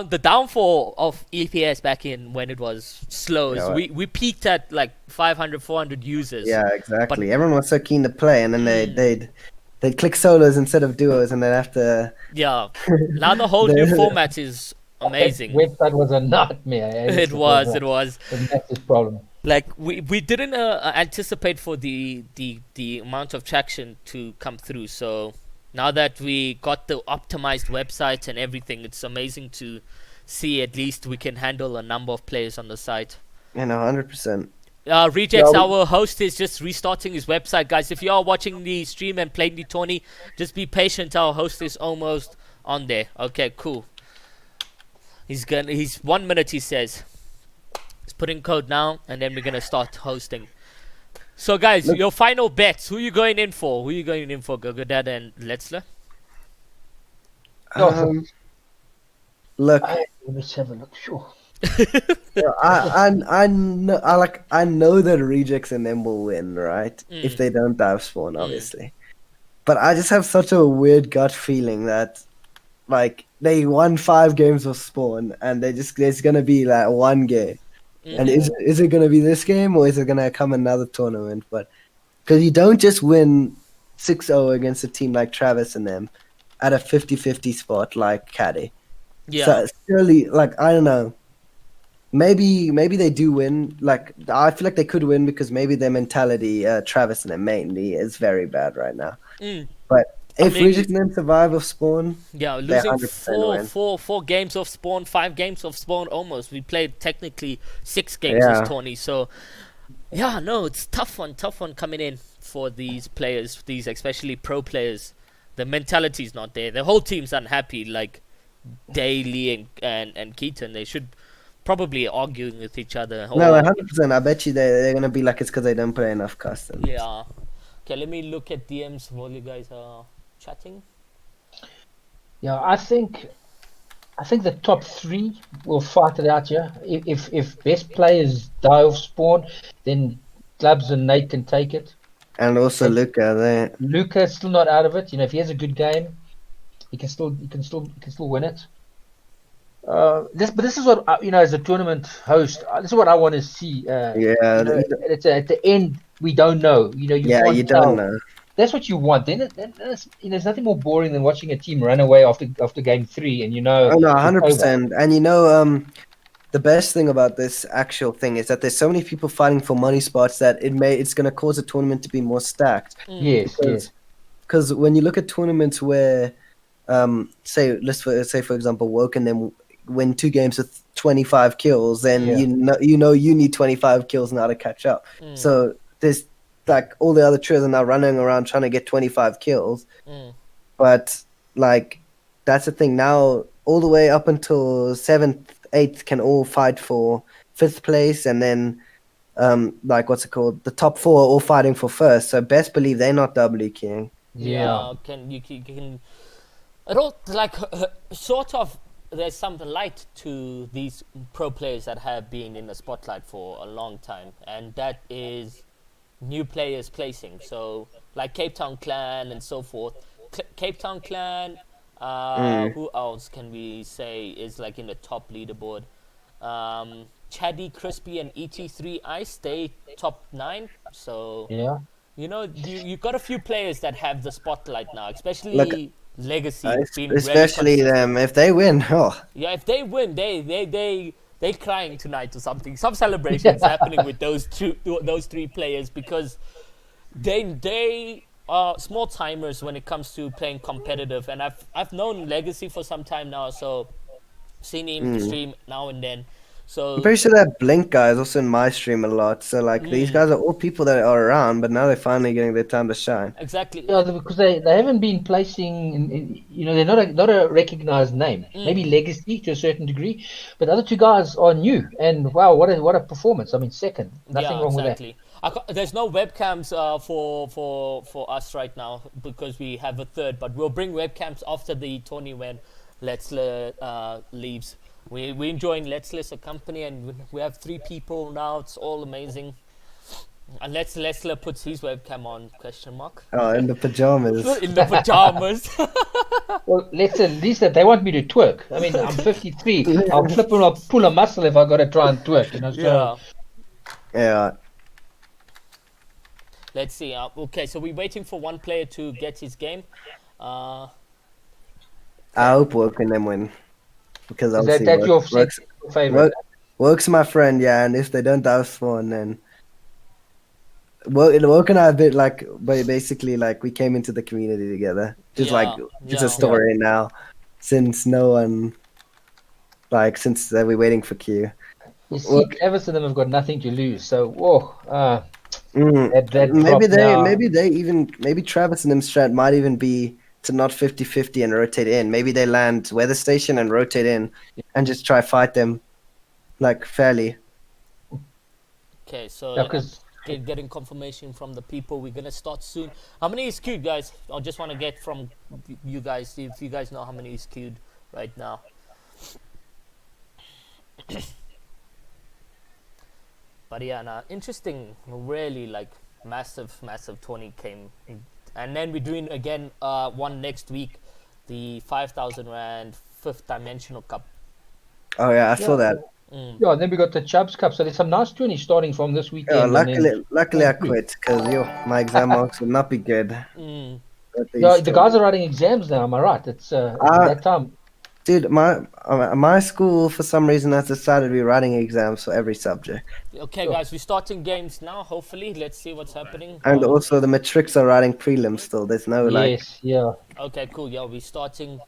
B: the downfall of EPS back in when it was slow is we peaked at like 500, 400 users.
J: Yeah, exactly. But everyone was so keen to play, and then they'd click solos instead of duos, and they'd have to.
B: Yeah. Now the whole new format is amazing.
A: That website was a nightmare.
B: It was.
A: That's the problem.
B: Like we didn't anticipate for the amount of traction to come through. So now that we got the optimized website and everything, it's amazing to see at least we can handle a number of players on the site.
J: 100%.
B: Rejects, our host is just restarting his website, guys. If you are watching the stream and playing the tourney, just be patient. Our host is almost on there. Okay, cool. He's 1 minute, he says. He's putting code now, and then we're gonna start hosting. So, guys, your final bets. Who are you going in for? Gogodad and Letzler?
J: Look.
A: Let's have a look. Sure.
J: I know that Rejects and them will win, right? If they don't dive spawn, obviously. But I just have such a weird gut feeling that, like, they won 5 games of spawn, and there's gonna be like one game. And is it going to be this game, or is it going to come another tournament? But because you don't just win 6-0 against a team like Travis and them at a 50-50 spot like Caddy.
B: Yeah.
J: So surely, like, I don't know. Maybe they do win. Like, I feel like they could win because maybe their mentality, Travis and them mainly, is very bad right now. But If
B: mean-
J: Regis and them survive of spawn,
B: Yeah,
J: they
B: losing
J: 100% win.
B: four games of spawn, 5 games of spawn almost. We played technically 6 games
J: Yeah.
B: this tourney, so yeah, no, it's tough one coming in for these players, these especially pro players. The mentality's not there. The whole team's unhappy. Like Daly and Keaton, they should probably arguing with each other.
J: No,
B: or-
J: 100%. I bet you they're gonna be like it's because they don't play enough custom.
B: Yeah. Okay, let me look at DMs while you guys are chatting.
A: Yeah, I think the top 3 will fight it out here. If best players die off spawn, then Clubs and Nate can take it.
J: And also Luca, they
A: Luca's still not out of it. You know, if he has a good game, he can still win it. This is what as a tournament host, this is what I want to see. It's at the end we don't know. You can't
J: don't
A: tell.
J: know.
A: That's what you want. Then there's nothing more boring than watching a team run away after game 3, and
J: Oh no,
A: it's over.
J: 100%. And the best thing about this actual thing is that there's so many people fighting for money spots that it's gonna cause a tournament to be more stacked.
A: Yes.
J: Because when you look at tournaments where, say for example, Woke and them win 2 games with 25 kills, then you need 25 kills now to catch up. So there's like all the other trios are now running around trying to get 25 kills. But like that's the thing now. All the way up until 7th, 8th can all fight for 5th place, and then what's it called? The top 4 are all fighting for 1st. So best believe they're not doubly queuing.
A: Yeah.
B: Can it all like sort of there's some light to these pro players that have been in the spotlight for a long time, and that is new players placing. So like Cape Town Clan and so forth. Cape Town Clan, who else can we say is like in the top leaderboard? Chaddy, Crispy and ET3 Ice, they top 9. So
A: Yeah.
B: You got a few players that have the spotlight now, especially Legacy.
J: Especially them, if they win,
B: Yeah, if they win, they crying tonight or something. Some celebrations happening with those 3 players, because they are small timers when it comes to playing competitive. And I've known Legacy for some time now, so seen him stream now and then. So
J: I'm pretty sure that Blink guy is also in my stream a lot. So like these guys are all people that are around, but now they're finally getting their time to shine.
B: Exactly.
A: Yeah, because they haven't been placing. They're not a recognized name. Maybe Legacy to a certain degree, but the other 2 guys are new. And wow, what a performance! I mean, second, nothing wrong with that.
B: There's no webcams for us right now because we have a 3rd, but we'll bring webcams after the tourney when Letzler leaves. We enjoying Letzler's company, and we have 3 people now. It's all amazing. Unless Letzler puts his webcam on, question mark.
J: Oh, in the pajamas.
B: In the pajamas.
A: Well, at least that they want me to twerk. I mean, I'm 53. I'll flip and I'll pull a muscle if I got to try and twerk. So.
J: Yeah.
B: Let's see. Okay, so we're waiting for one player to get his game.
J: I hope Woke and them win. Because obviously
A: that your favorite?
J: Woke's my friend, yeah, and if they don't die spawn, then Woke and I a bit like, basically like we came into the community together. Just it's a story now, since no one, since we're waiting for Q.
A: You see, Travis and them have got nothing to lose, so
J: maybe Travis and them strat might even be to not 50-50 and rotate in. Maybe they land weather station and rotate in and just try fight them like fairly.
B: Okay, so getting confirmation from the people. We're gonna start soon. How many is queued, guys? I just want to get from you guys, if you guys know how many is queued right now. But yeah, interesting, really like massive tourney came. And then we're doing again one next week, the 5,000 Rand 5th Dimensional Cup.
J: Oh yeah, I saw that.
A: Yeah, and then we got the Chubbs Cup. So there's some nice tourneys starting from this weekend.
J: Luckily I quit because my exam marks would not be good.
A: Yeah, the guys are writing exams now. Am I right? It's that time.
J: Dude, my school for some reason has decided we're writing exams for every subject,
B: Okay, guys, we're starting games now. Hopefully, let's see what's happening.
J: and also the matrics are writing prelims still. There's no like.
A: Yes, yeah.
B: Okay, cool. Yeah, we're starting.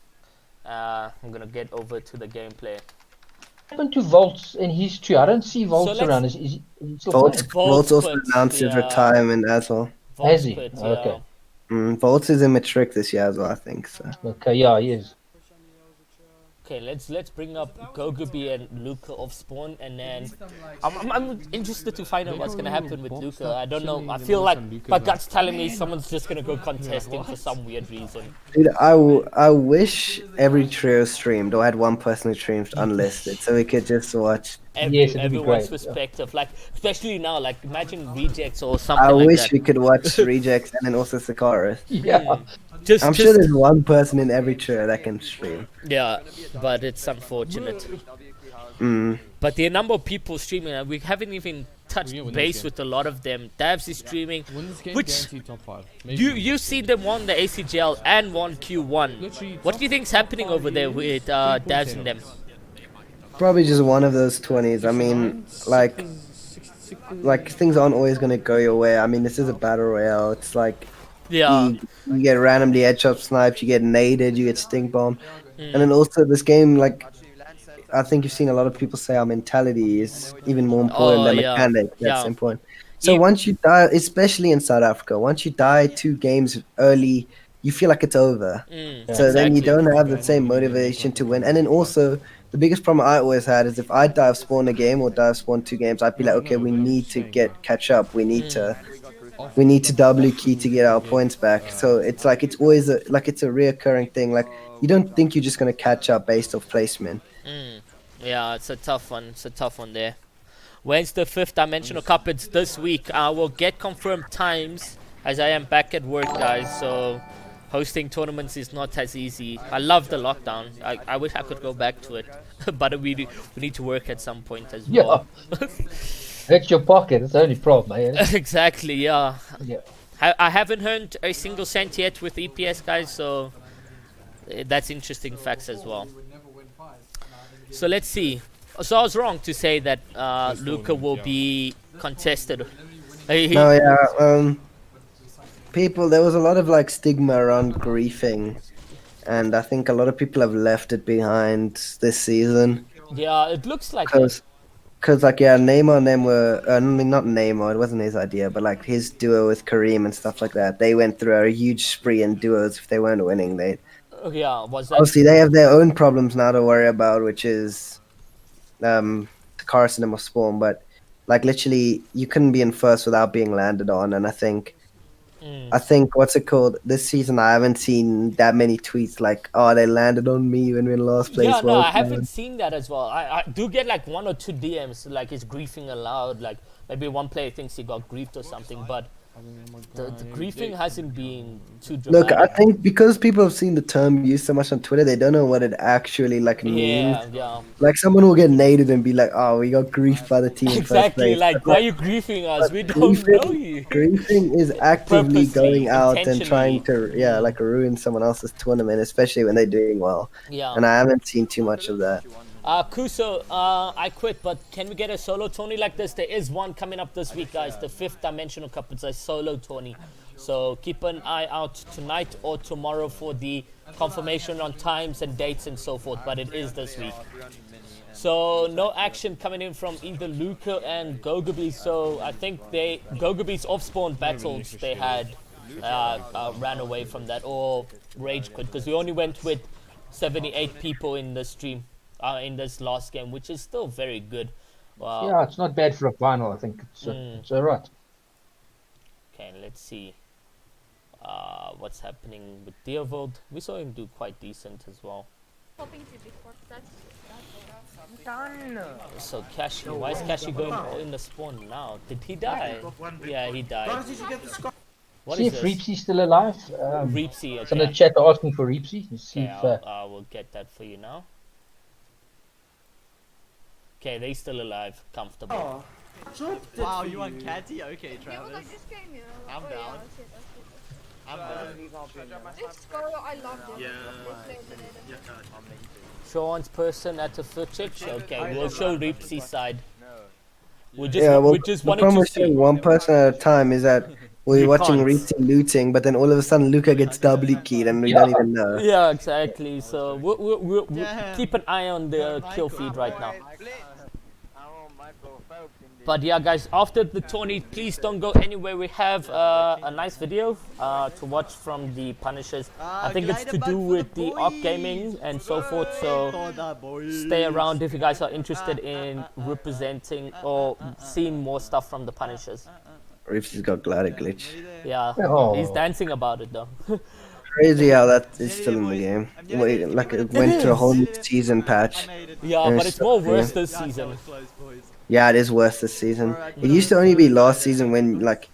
B: I'm gonna get over to the gameplay.
A: What happened to Volts in history? I don't see Volts
B: let's-
A: around. Is he still
J: Volts,
A: playing?
J: Volts also
B: quit,
J: announced his
B: yeah.
J: retirement as well.
B: Volts
A: he?
B: quit,
A: Okay.
B: yeah.
J: Volts is in matric this year as well, I think. So.
A: Okay, yeah, he is.
B: Okay, let's bring up Gogobi and Luca off spawn, and then I'm interested to find out what's gonna happen with Luca. I don't know. I feel like my gut's telling me someone's just gonna go contesting for some weird reason.
J: Dude, I wish every trio streamed or had one person who streamed unlisted, so we could just watch.
A: Yes, it'd be
B: Everyone's
A: great,
B: perspective, like especially now, like imagine rejects or something
J: I
B: like
J: wish
B: that.
J: we could watch rejects and then also Sakaris.
A: Yeah.
J: I'm sure there's one person in every trio that can stream.
B: Yeah, but it's unfortunate.
J: Mm.
B: But the number of people streaming, we haven't even touched base with a lot of them. Davs is streaming, which you see them won the ACGL and won Q1. What do you think's happening over there with Davs and them?
J: Probably just one of those 20s. I mean, like things aren't always gonna go your way. I mean, this is a battle royale. It's like you get randomly headshot sniped, you get naded, you get stink bombed, and then also this game, like I think you've seen a lot of people say our mentality is even more important than mechanic. That's important. So once you die, especially in South Africa, once you die 2 games early, you feel like it's over. So then you don't have the same motivation to win. And then also, the biggest problem I always had is if I dive spawn a game or dive spawn 2 games, I'd be like, okay, we need to catch up. We need to W key to get our points back. So it's like it's always it's a reoccurring thing. Like you don't think you're just gonna catch up based off placement.
B: Yeah, it's a tough one. It's a tough one there. When's the 5th Dimensional Cup? It's this week. I will get confirmed times as I am back at work, guys. So hosting tournaments is not as easy. I love the lockdown. I wish I could go back to it, but we need to work at some point as well.
A: That's your pocket. That's the only problem, eh?
B: Exactly. Yeah.
A: Yeah.
B: I haven't earned a single cent yet with EPS, guys. So that's interesting facts as well. So let's see. So I was wrong to say that Luca will be contested.
J: People, there was a lot of like stigma around griefing, and I think a lot of people have left it behind this season.
B: Yeah, it looks like
J: Because Neymar and them were not Neymar, it wasn't his idea, but like his duo with Kareem and stuff like that. They went through a huge spree in duos. If they weren't winning,
B: was that
J: obviously they have their own problems now to worry about, which is Carson and Spawn. But like literally, you couldn't be in first without being landed on, and I think what's it called this season, I haven't seen that many tweets like, oh, they landed on me when we're in last place.
B: Yeah, no, I haven't seen that as well. I do get like 1 or 2 DMs like is griefing allowed, like maybe one player thinks he got griefed or something, but the griefing hasn't been too dramatic.
J: Look, I think because people have seen the term used so much on Twitter, they don't know what it actually like means.
B: Yeah.
J: Like someone will get naded and be like, "Oh, we got griefed by the team."
B: Exactly. Like, why are you griefing us? We don't know you.
J: Griefing is actively going out and trying to ruin someone else's tournament, especially when they're doing well.
B: Yeah.
J: And I haven't seen too much of that.
B: Kuso, I quit, but can we get a solo tourney like this? There is one coming up this week, guys. The 5th Dimensional Cup. It's a solo tourney. So keep an eye out tonight or tomorrow for the confirmation on times and dates and so forth. But it is this week. So no action coming in from either Luca and Gogobi. So I think Gogobi's off-spawn battles they had ran away from that or rage quit, because we only went with 78 people in the stream. In this last game, which is still very good. Wow.
A: Yeah, it's not bad for a final. I think it's alright.
B: Okay, let's see what's happening with Deervold. We saw him do quite decent as well. So Kashi, why is Kashi going in the spawn now? Did he die? Yeah, he died. What
A: see
B: is
A: if
B: this?
A: Reepsy's still alive.
B: Reepsy, okay.
A: So in the chat they're asking for Reepsy. See
B: Okay,
A: if,
B: I will get that for you now. Okay, they still alive, comfortable.
C: Wow, you want Catty? Okay, Travis. I'm down.
K: I love him.
D: Yeah.
B: Sean's person at the foot chicks. Okay, we'll show Reepsy's side. We just
J: the
B: wanted
J: problem
B: to
J: with
B: see.
J: showing one person at a time is that we're
B: You
J: watching
B: can't.
J: Reezy looting, but then all of a sudden Luca gets doubly keyed and we don't even know.
B: Yeah, exactly. So we'll keep an eye on the kill feed right now. But yeah, guys, after the tourney, please don't go anywhere. We have a nice video to watch from the Punishers. I think it's to do with the ARC gaming and so forth. So stay around if you guys are interested in representing or seeing more stuff from the Punishers.
J: Reezy's got glider glitch.
B: Yeah, he's dancing about it though.
J: Crazy how that is still in the game. Like it went to a whole new season patch.
B: Yeah, but it's more worse this season.
J: Yeah, it is worse this season. It used to only be last season when like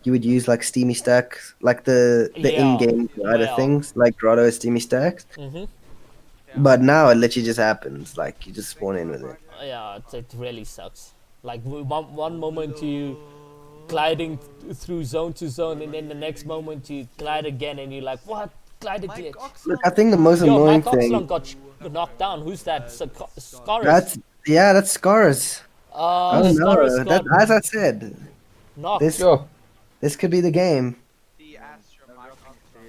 J: you would use like steamy stacks, like the in-game side of things, like Grotto steamy stacks. But now it literally just happens. Like you just spawn in with it.
B: Yeah, it really sucks. Like one moment you gliding through zone to zone, and then the next moment you glide again, and you're like, what? Glider glitch.
J: Look, I think the most annoying thing.
B: Got knocked down. Who's that? Scarus.
J: That's Scarus. I don't know. As I said, this could be the game.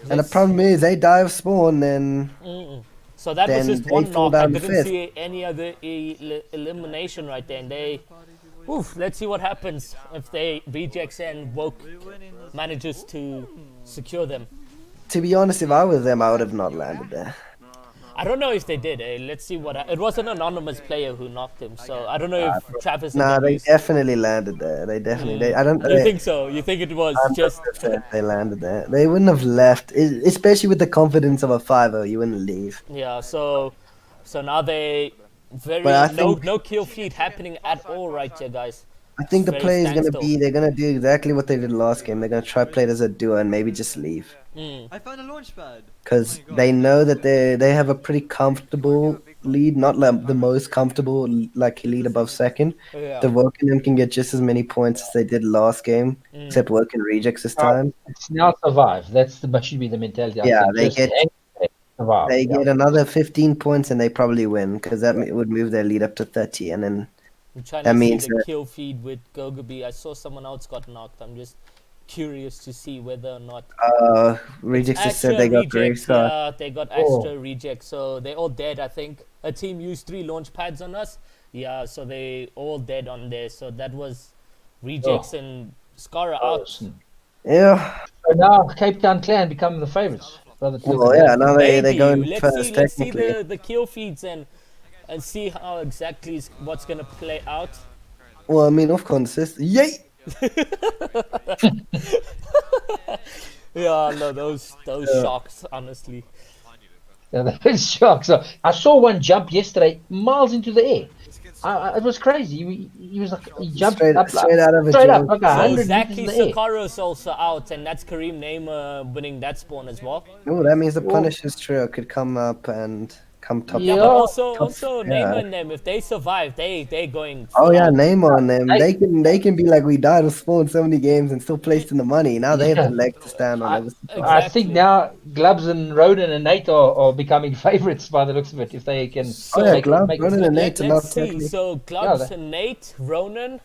J: And the problem is, they die of spawn, then.
B: So that was just one knock. I didn't
J: fifth.
B: see any other elimination right there. And they, let's see what happens if they rejects and Woke manages to secure them.
J: To be honest, if I was them, I would have not landed there.
B: I don't know if they did. Let's see what. It was an anonymous player who knocked him, so I don't know if Travis.
J: Nah, they definitely landed there. They definitely. I don't.
B: You think so? You think it was just?
J: They landed there. They wouldn't have left, especially with the confidence of a 5-0. You wouldn't leave.
B: Yeah. So now they no kill feed happening at all right here, guys.
J: I think the play is they're gonna do exactly what they did last game. They're gonna try play it as a duo and maybe just leave.
G: I found a launch pad.
J: Because they know that they have a pretty comfortable lead, not like the most comfortable like lead above second.
B: Yeah.
J: The Woken can get just as many points as they did last game, except Woken rejects this time.
A: It's now survive. That should be the mentality.
J: Yeah, they get another 15 points and they probably win because that would move their lead up to 30, and then
B: I'm trying
J: that
B: to
J: means
B: see the kill feed with Gogaby. I saw someone else got knocked. I'm just curious to see whether or not.
J: Rejects just said they got
B: rejects, yeah, they got extra rejects, so they're all dead. I think a team used 3 launch pads on us. Yeah, so they all dead on there. So that was rejects and Scara out.
J: Yeah.
A: So now Cape Town Clan become the favorites.
J: Now they go in
B: let's
J: first.
B: Let's see the kill feeds and see how exactly what's gonna play out.
J: Well, I mean, of course, yay.
B: Yeah, no, those shocks, honestly.
A: Yeah, those shocks. So I saw one jump yesterday, miles into the air. It was crazy. He was like he jumped
J: straight
A: up like 100
B: so Zaki
A: meters in the air.
B: Sakara's also out, and that's Kareem Namer winning that spawn as well.
J: Oh, that means the Punisher's trio could come up and come top.
B: Yeah, but also Neymar and them, if they survive, they going.
J: Oh yeah, Neymar and them, they can be like, we died of spawn so many games and still placed in the money. Now they have the leg to stand on.
B: Exactly.
A: I think now Glubs and Roden and Nate are becoming favorites by the looks of it. If they can,
J: Glubs, Ronan and Nate.
B: Let's see. So Glubs and Nate, Ronan.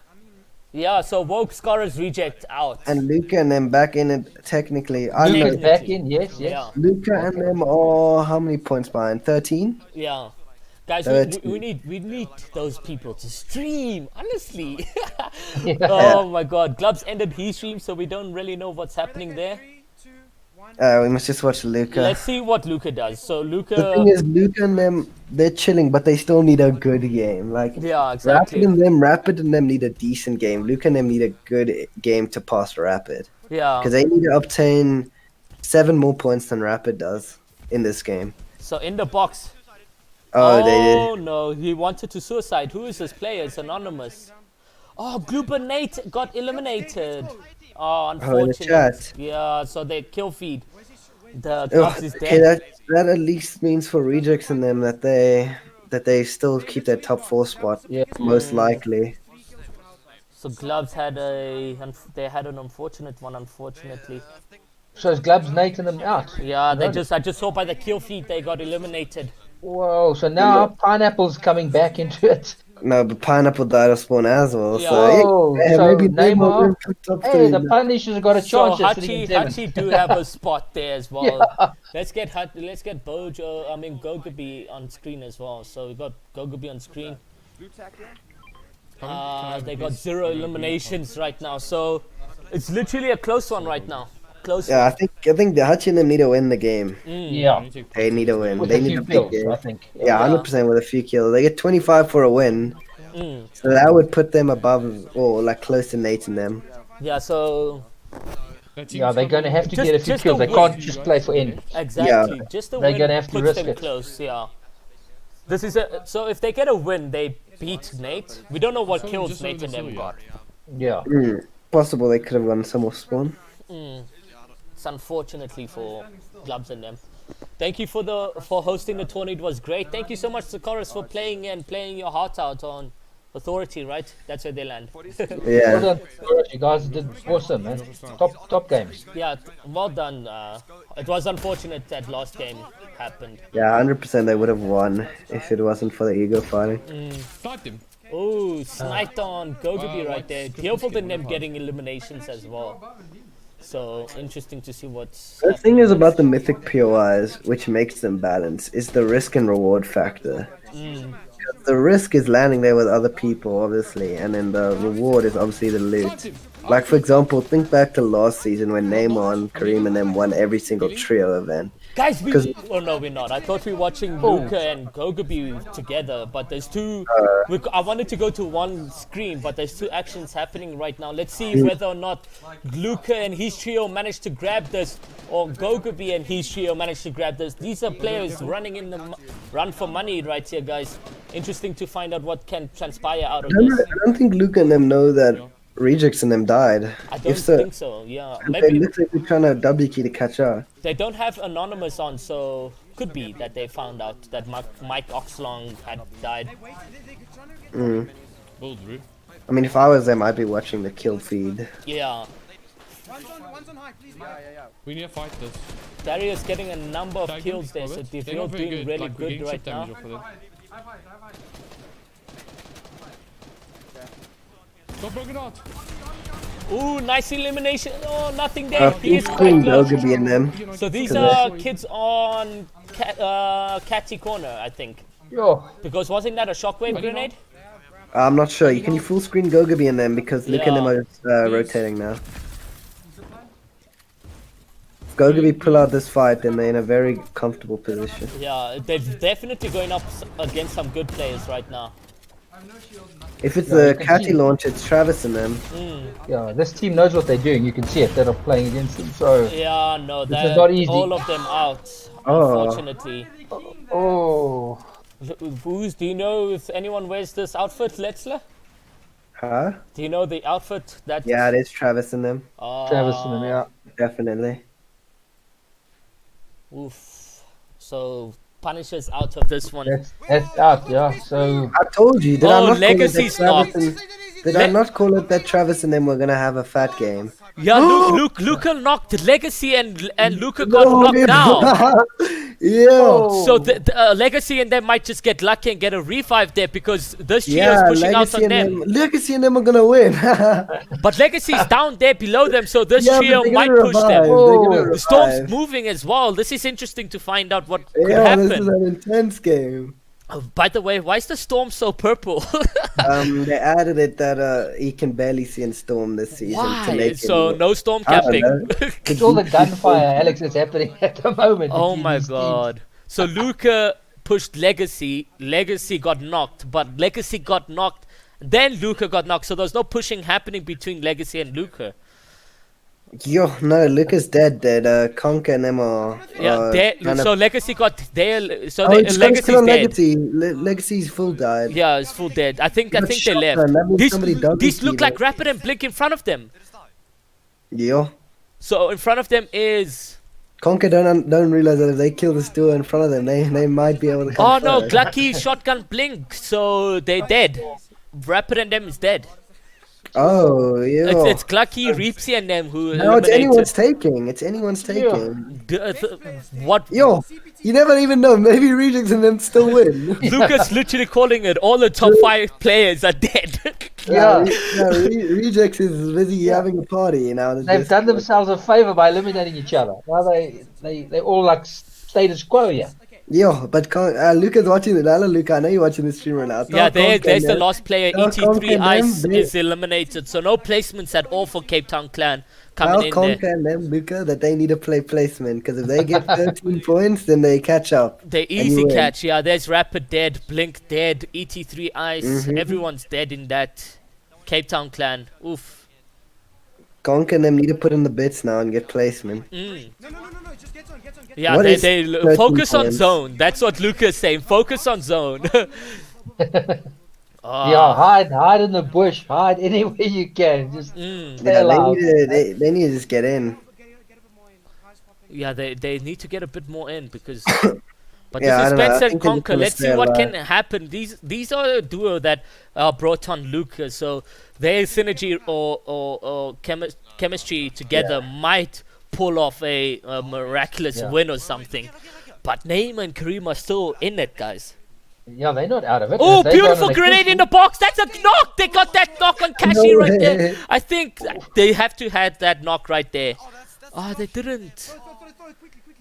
B: Yeah, so Woke Scar's reject out.
J: And Luca and them back in it technically.
A: Luca's back in, yes.
B: Yeah.
J: Luca and them are how many points behind? 13?
B: Yeah. Guys, we need those people to stream, honestly. Oh my god. Glubs ended his stream, so we don't really know what's happening there.
J: We must just watch Luca.
B: Let's see what Luca does. So Luca.
J: The thing is, Luca and them, they're chilling, but they still need a good game. Like,
B: yeah, exactly.
J: Rapid and them need a decent game. Luca and them need a good game to pass Rapid.
B: Yeah.
J: Because they need to obtain 7 more points than Rapid does in this game.
B: So in the box.
J: Oh, they did.
B: Oh no, he wanted to suicide. Who is this player? It's anonymous. Oh, Glooper Nate got eliminated. Oh, unfortunate. Yeah, so they kill feed. The Glubs is dead.
J: Okay, that at least means for rejects in them that they still keep their top 4 spot.
A: Yeah.
J: Most likely.
B: So Glubs had an unfortunate one, unfortunately.
A: So is Glubs nating them out?
B: Yeah, I just saw by the kill feed they got eliminated.
A: Whoa, so now Pineapple's coming back into it.
J: No, but Pineapple died of spawn as well.
B: Yeah.
J: So,
A: Whoa,
J: yeah,
A: so
J: maybe Neymar will put top
A: hey,
J: three.
A: the Punishers got a
B: So
A: chance at sitting in seventh.
B: Hachi do have a spot there as well.
A: Yeah.
B: Let's get Bojo, Gogaby on screen as well. So we got Gogaby on screen.
C: Blue tack here.
B: They got 0 eliminations right now, so it's literally a close one right now. Close
J: Yeah,
B: one.
J: I think the Hachi and them need to win the game.
A: Yeah.
J: They need to win.
A: With
J: They
A: a
J: need
A: few
J: a big
A: kills,
J: game.
A: I think.
J: Yeah, 100% with a few kills. They get 25 for a win. So that would put them above or like close to Nate and them.
B: Yeah, so
A: Yeah, they're going to have to get a few
B: just
A: kills.
B: a
A: They
B: win.
A: can't just play for end.
B: exactly, just a
A: They're
B: win
A: gonna have to
B: puts
A: risk
B: them
A: it.
B: close. Yeah, this is so if they get a win, they beat Nate. We don't know what kills Nate and them got.
A: Yeah.
J: Possible they could have won some more spawn.
B: It's unfortunately for Glubs and them. Thank you for hosting the tournament. It was great. Thank you so much, Socorus, for playing your heart out on Authority. Right, that's where they land.
J: Yeah.
A: Well done. You guys did awesome, man. Top games.
B: Yeah, well done. It was unfortunate that last game happened.
J: Yeah, 100% they would have won if it wasn't for the ego fighting.
B: Oh, sniped on Gogaby right there. Careful than them getting eliminations as well. So interesting to see what's.
J: The thing is about the mythic POIs, which makes them balance, is the risk and reward factor. The risk is landing there with other people, obviously, and then the reward is obviously the loot. Like, for example, think back to last season when Neymar and Kareem and them won every single trio event.
B: Guys, oh no, we're not. I thought we were watching Luca and Gogaby together, but there's two. I wanted to go to one screen, but there's two actions happening right now. Let's see whether or not Luca and his trio managed to grab this, or Gogaby and his trio managed to grab this. These are players running in the run for money right here, guys. Interesting to find out what can transpire out of this.
J: I don't think Luke and them know that Rejects and them died.
B: I don't think so, yeah.
J: They
B: Maybe
J: look like they're trying to W key to catch up.
B: they don't have Anonymous on, so could be that they found out that Mike Oxlong had died.
J: I mean, if I was them, I'd be watching the kill feed.
B: Yeah.
C: One's on high, please. Yeah.
D: We need to fight this.
B: Darius getting a number of kills there, so they're doing really good right now.
D: Go broken out.
B: Ooh, nice elimination. Oh, nothing there. He is
J: Full
B: quite
J: screen
B: close.
J: Gogaby and them.
B: So these are kids on Catty Corner, I think.
A: Yo.
B: Because wasn't that a shockwave grenade?
J: I'm not sure. Can you full screen Gogaby and them because Luke and them
B: Yeah.
J: are just, rotating now. If Gogaby pull out this fight, then they're in a very comfortable position.
B: Yeah, they're definitely going up against some good players right now.
J: If it's
A: Yeah,
J: the
A: you can
J: Catty
A: see-
J: launch, it's Travis and them.
A: Yeah, this team knows what they're doing. You can see it. They're not playing against them. So.
B: Yeah, no,
A: This is
B: they're
A: not easy.
B: all of them out,
J: Oh.
B: unfortunately.
A: Oh.
B: Do you know if anyone wears this outfit, Letzler?
J: Huh?
B: Do you know the outfit that?
J: Yeah, it is Travis and them.
A: Travis and them, yeah.
J: Definitely.
B: Oof. So Punisher's out of this one.
A: That's out, yeah. So.
J: I told you. Did I
B: Oh,
J: not
B: Legacy's
J: call it that Travis
B: knocked.
J: and, Did I not call it that Travis and them were gonna have a fat game?
B: Yeah, Luca knocked Legacy and Luca got knocked down.
J: Yeah.
B: So the Legacy and them might just get lucky and get a revive there because this trio is
J: Yeah,
B: pushing out on them.
J: Legacy and them are gonna win.
B: But Legacy's down there below them, so this
J: Yeah, but
B: trio
J: they're
B: might
J: gonna
B: push
J: revive.
B: them.
J: They're gonna
B: The storm's
J: revive.
B: moving as well. This is interesting to find out what could
J: Yeah, this is
B: happen.
J: an intense game.
B: By the way, why is the storm so purple?
J: They added it that he can barely see in Storm this season to
B: Why?
J: make
B: So
J: him,
B: no storm
J: I don't
B: camping.
J: know.
A: It's all the gunfire, Alex, that's happening at the moment.
B: Oh
A: between
B: my
A: these
B: god. So Luca pushed Legacy. Legacy got knocked, but Legacy got knocked. Then Luca got knocked. So there's no pushing happening between Legacy and Luca.
J: Yo, no, Lucas dead. Conker and them are.
B: Yeah,
J: kind
B: so
J: of,
B: Legacy got there. So
J: it's gonna
B: Legacy's
J: kill on
B: dead.
J: Legacy. Legacy's full died.
B: Yeah, it's full dead. I think
J: got
B: they
J: shot,
B: left.
J: man. That means somebody double
B: These look
J: keyed
B: like
J: it.
B: Rapid and Blink in front of them.
J: Yo,
B: So in front of them is.
J: Conker don't realize that if they kill this duo in front of them, they might be able to.
B: Oh
J: come
B: no,
J: first.
B: Glucky shotgun Blink. So they're dead. Rapid and them is dead.
J: Oh, yeah.
B: It's Clucky, Reepsy, and them who
J: No, it's
B: eliminated.
J: anyone's taking. It's anyone's taking.
B: What?
J: Yo, you never even know. Maybe Rejects and them still win.
B: Lucas literally calling it. All the top 5 players are dead.
A: Yeah.
J: Rejects is busy having a party now.
A: They've done themselves a favor by eliminating each other. Now they all like status quo, yeah.
J: Yo, but Luca's watching it. Hello, Luca. I know you're watching the stream right now.
B: Yeah, there's the last player.
J: Tell
B: ET3
J: Conker
B: Ice
J: them,
B: is eliminated, so no placements at all for Cape Town Clan coming
J: I'll
B: in
J: conquer
B: there.
J: them, Luca, that they need to play placement because if they get 13 points, then they catch up.
B: They easy catch, yeah. There's Rapid dead, Blink dead, ET3 Ice. Everyone's dead in that Cape Town Clan. Oof.
J: Conker them need to put in the bits now and get placement.
C: No, just get on.
B: Yeah,
J: What
B: they
J: is 13
B: focus on
J: points?
B: zone. That's what Lucas saying. Focus on zone.
A: Yeah, hide in the bush, hide anywhere you can. Just stay
J: Yeah,
A: alive.
J: they need to just get in.
B: Yeah, they need to get a bit more in because. But
J: Yeah, I
B: this is
J: don't know, I
B: Spencer and
J: think they're just
B: Conker.
J: gonna
B: Let's
J: stay
B: see what
J: alive.
B: can happen. These are a duo that brought on Lucas, so their synergy or chemistry together might pull off a miraculous win or something. But Neymar and Kareem are still in it, guys.
A: Yeah, they're not out of it.
B: Oh,
A: They've
B: beautiful
A: got an
B: grenade in the box. That's a knock. They got that knock on Kashi
J: No
B: right there.
J: way.
B: I think they have to have that knock right there. Oh, they didn't.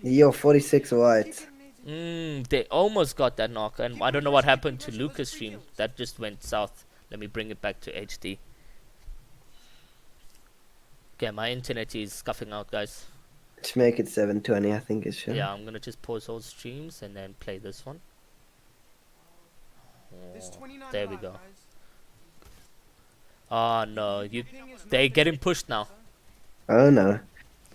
J: Yo, 46 white.
B: They almost got that knock, and I don't know what happened to Lucas' stream. That just went south. Let me bring it back to HD. Okay, my internet is scuffing out, guys.
J: Let's make it 720, I think it should.
B: Yeah, I'm gonna just pause all streams and then play this one. Oh, there we go. Oh no, they're getting pushed now.
J: Oh no.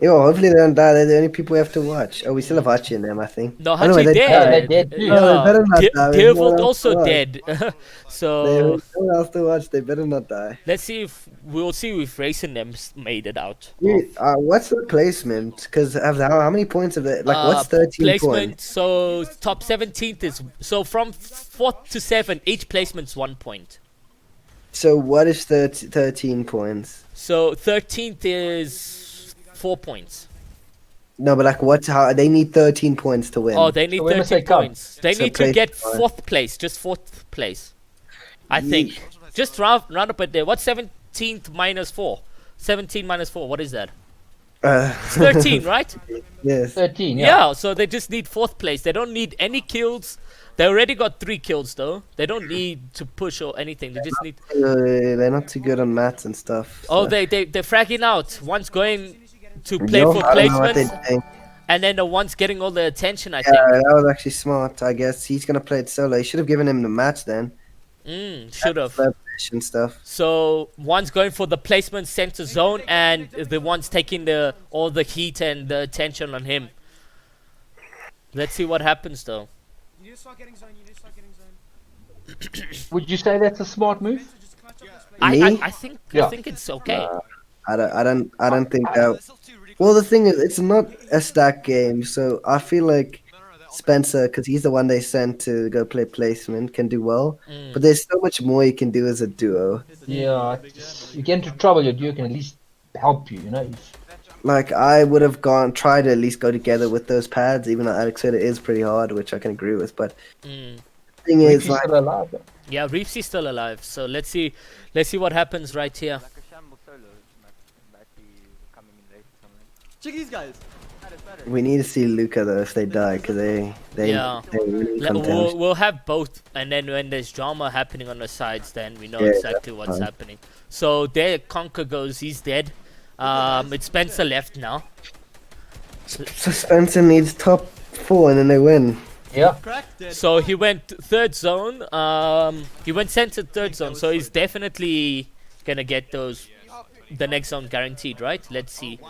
J: Yo, hopefully they don't die. They're the only people we have to watch. Oh, we still have Hachi in them, I think.
B: No,
J: Oh, no,
B: Hachi
J: they
B: dead.
A: died.
J: Oh, they better not die. There's no one
B: Deervold
J: else
B: also
J: to watch.
B: dead. So
J: There's no one else to watch. They better not die.
B: let's see if we'll see if Racing them made it out.
J: What's the placement? Because how many points have they? Like, what's 13
B: placement?
J: points?
B: So top 17th is so from 4th to 7th, each placement's 1 point.
J: So what is 13 points?
B: So 13th is 4 points.
J: No, but like, how they need 13 points to win.
B: Oh, they need
A: So when must
B: 13
A: they come?
B: points. They
J: So
B: need to get
J: place-
B: 4th place, just 4th place. I think. Just round up at there. What's 17th minus 4? 17 minus 4, what is that? It's 13, right?
J: Yes.
A: 13,
B: Yeah, so they just need 4th place. They don't need any kills. They already got 3 kills though. They don't need to push or anything. They just need.
J: They're not too good on mats and stuff.
B: Oh,
J: so-
B: they're fragging out. One's going to play
J: Yo,
B: for
J: I don't know what
B: placements,
J: they're doing.
B: and then the one's getting all the attention. I
J: Yeah,
B: think.
J: that was actually smart. I guess he's gonna play it solo. He should have given him the match then.
B: Should have.
J: And stuff.
B: So one's going for the placement center zone, and the one's taking all the heat and the attention on him. Let's see what happens though.
C: You need to start getting zone.
A: Would you say that's a smart move?
J: Me?
B: I think
A: Yeah.
B: it's okay.
J: I don't think that. Well, the thing is, it's not a stack game, so I feel like Spencer, because he's the one they sent to go play placement, can do well. But there's so much more you can do as a duo.
A: Yeah, you get into trouble, your duo can at least help you, you know?
J: Like, I would have tried to at least go together with those pads, even though Alex said it is pretty hard, which I can agree with. But the thing is,
A: Reese's
J: like,
A: still alive, though.
B: Yeah, Reefsy's still alive. So let's see what happens right here.
C: Check these guys.
J: we need to see Luca though if they die, because they
B: Yeah.
J: really contest.
B: We'll have both, and then when there's drama happening on the sides, then we know
J: Yeah,
B: exactly
J: that's
B: what's
J: fine.
B: happening. So there, Conker goes. He's dead. It's Spencer left now.
J: So Spencer needs top 4 and then they win.
A: Yeah.
B: So he went 3rd zone. He went center 3rd zone. So he's definitely gonna get the next zone guaranteed, right? Let's see.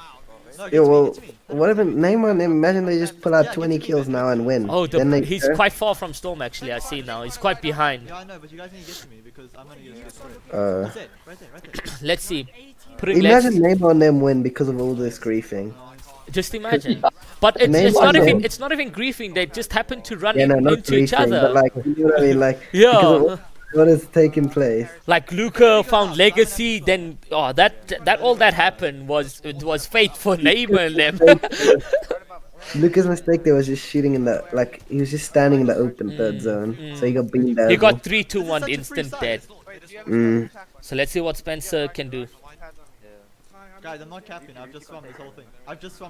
J: Yeah, well, whatever. Neymar, imagine they just pull out 20 kills now and win.
B: Oh,
J: Then they
B: he's quite far from Storm actually. I see now. He's quite behind.
C: Yeah, I know, but you guys need to get to me because I'm gonna get straight.
J: Uh,
C: That's it, right there.
B: Let's see. Putting
J: imagine Neymar and them win because of all this griefing.
B: Just imagine. But it's not even griefing. They just happen to run
J: Yeah, no, not
B: into each
J: griefing,
B: other.
J: but like, you know what I mean? Like,
B: Yeah.
J: because what is taking place?
B: Like Luca found Legacy, then that all that happened was fate for Neymar and them.
J: Lucas' mistake there was just shooting in the he was just standing in the open third zone, so he got beamed
B: He
J: over.
B: got 3-2-1 instant dead.
J: Mm.
B: So let's see what Spencer can do.
C: Guys, I'm not capping. I've just swum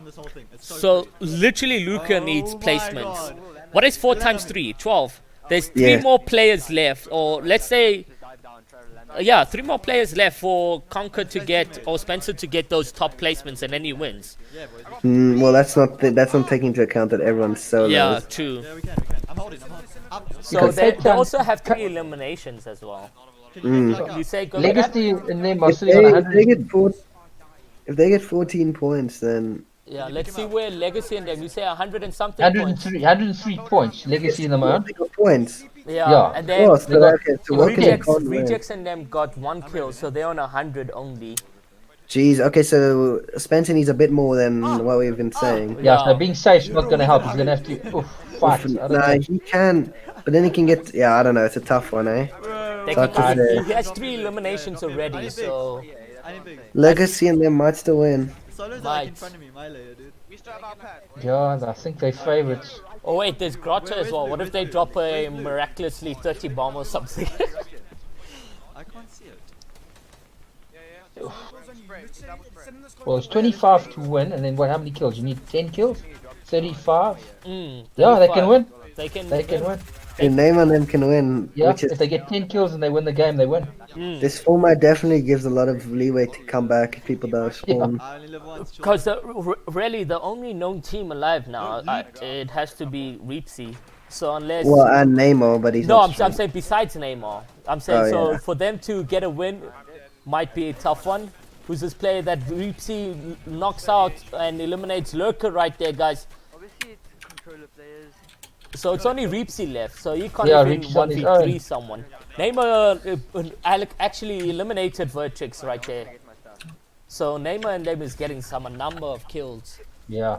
C: this whole thing. It's
B: So literally Luca needs placements. What is 4 times 3? 12. There's 3
J: Yeah.
B: more players left, or let's say 3 more players left for Conquer to get, or Spencer to get those top placements, and then he wins.
J: Well, that's not taking into account that everyone's solos.
B: Yeah, true.
C: Yeah, we can. I'm holding.
B: So
A: Because
B: they also have 3 eliminations as well. You say go back?
A: Legacy and them are
J: If
A: sitting on
J: they
A: 100.
J: if they get 14 points, then
B: Yeah, let's see where Legacy and them. You say 100 and something points.
A: 103 points. Legacy in the man.
J: they got points.
B: Yeah,
A: Yeah.
B: and then
J: Oh, so what can they call
B: Rejects and them got 1 kill, so they're on 100 only.
J: Jeez, okay, so Spencer needs a bit more than what we've been saying.
A: Yeah, so being safe's not going to help. He's going to have to fight. I don't
J: Nah,
A: know.
J: he can, but then he can get. Yeah, I don't know. It's a tough one, eh?
B: They
J: Hard to
B: can,
J: say.
B: he has 3 eliminations already, so
J: Legacy and them might still win.
C: Solos are like in front of me, my layer, dude.
E: We still have our pad.
A: Yeah, I think they're favorites.
B: oh wait, there's Grotto as well. What if they drop a miraculously 30 bomb or something?
C: I can't see it.
A: Well, it's 25 to win, and then what? How many kills? You need 10 kills? 35? Yeah, they
B: 35.
A: can win.
B: They can
A: win.
J: The name on them can win.
A: Yeah,
J: Which is,
A: if they get 10 kills and they win the game, they win.
J: this format definitely gives a lot of leeway to come back if people don't spawn.
C: I only live once. chill.
B: Because really, the only known team alive now, it has to be Reapsy. So unless
J: Well, and Neymar, but he's
B: no,
J: not
B: I'm saying besides Neymar. I'm saying
J: Oh,
B: so
J: yeah.
B: for them to get a win might be a tough one. Who's this player that Reapsy knocks out and eliminates Lurker right there, guys?
H: Obviously, it's controller players.
B: So it's only Reapsy left, so he can't
A: Yeah,
B: even
A: Reapsy's on his
B: 1v3
A: own.
B: someone. Neymar actually eliminated Vertrix right there. So Neymar and them is getting a number of kills.
A: Yeah.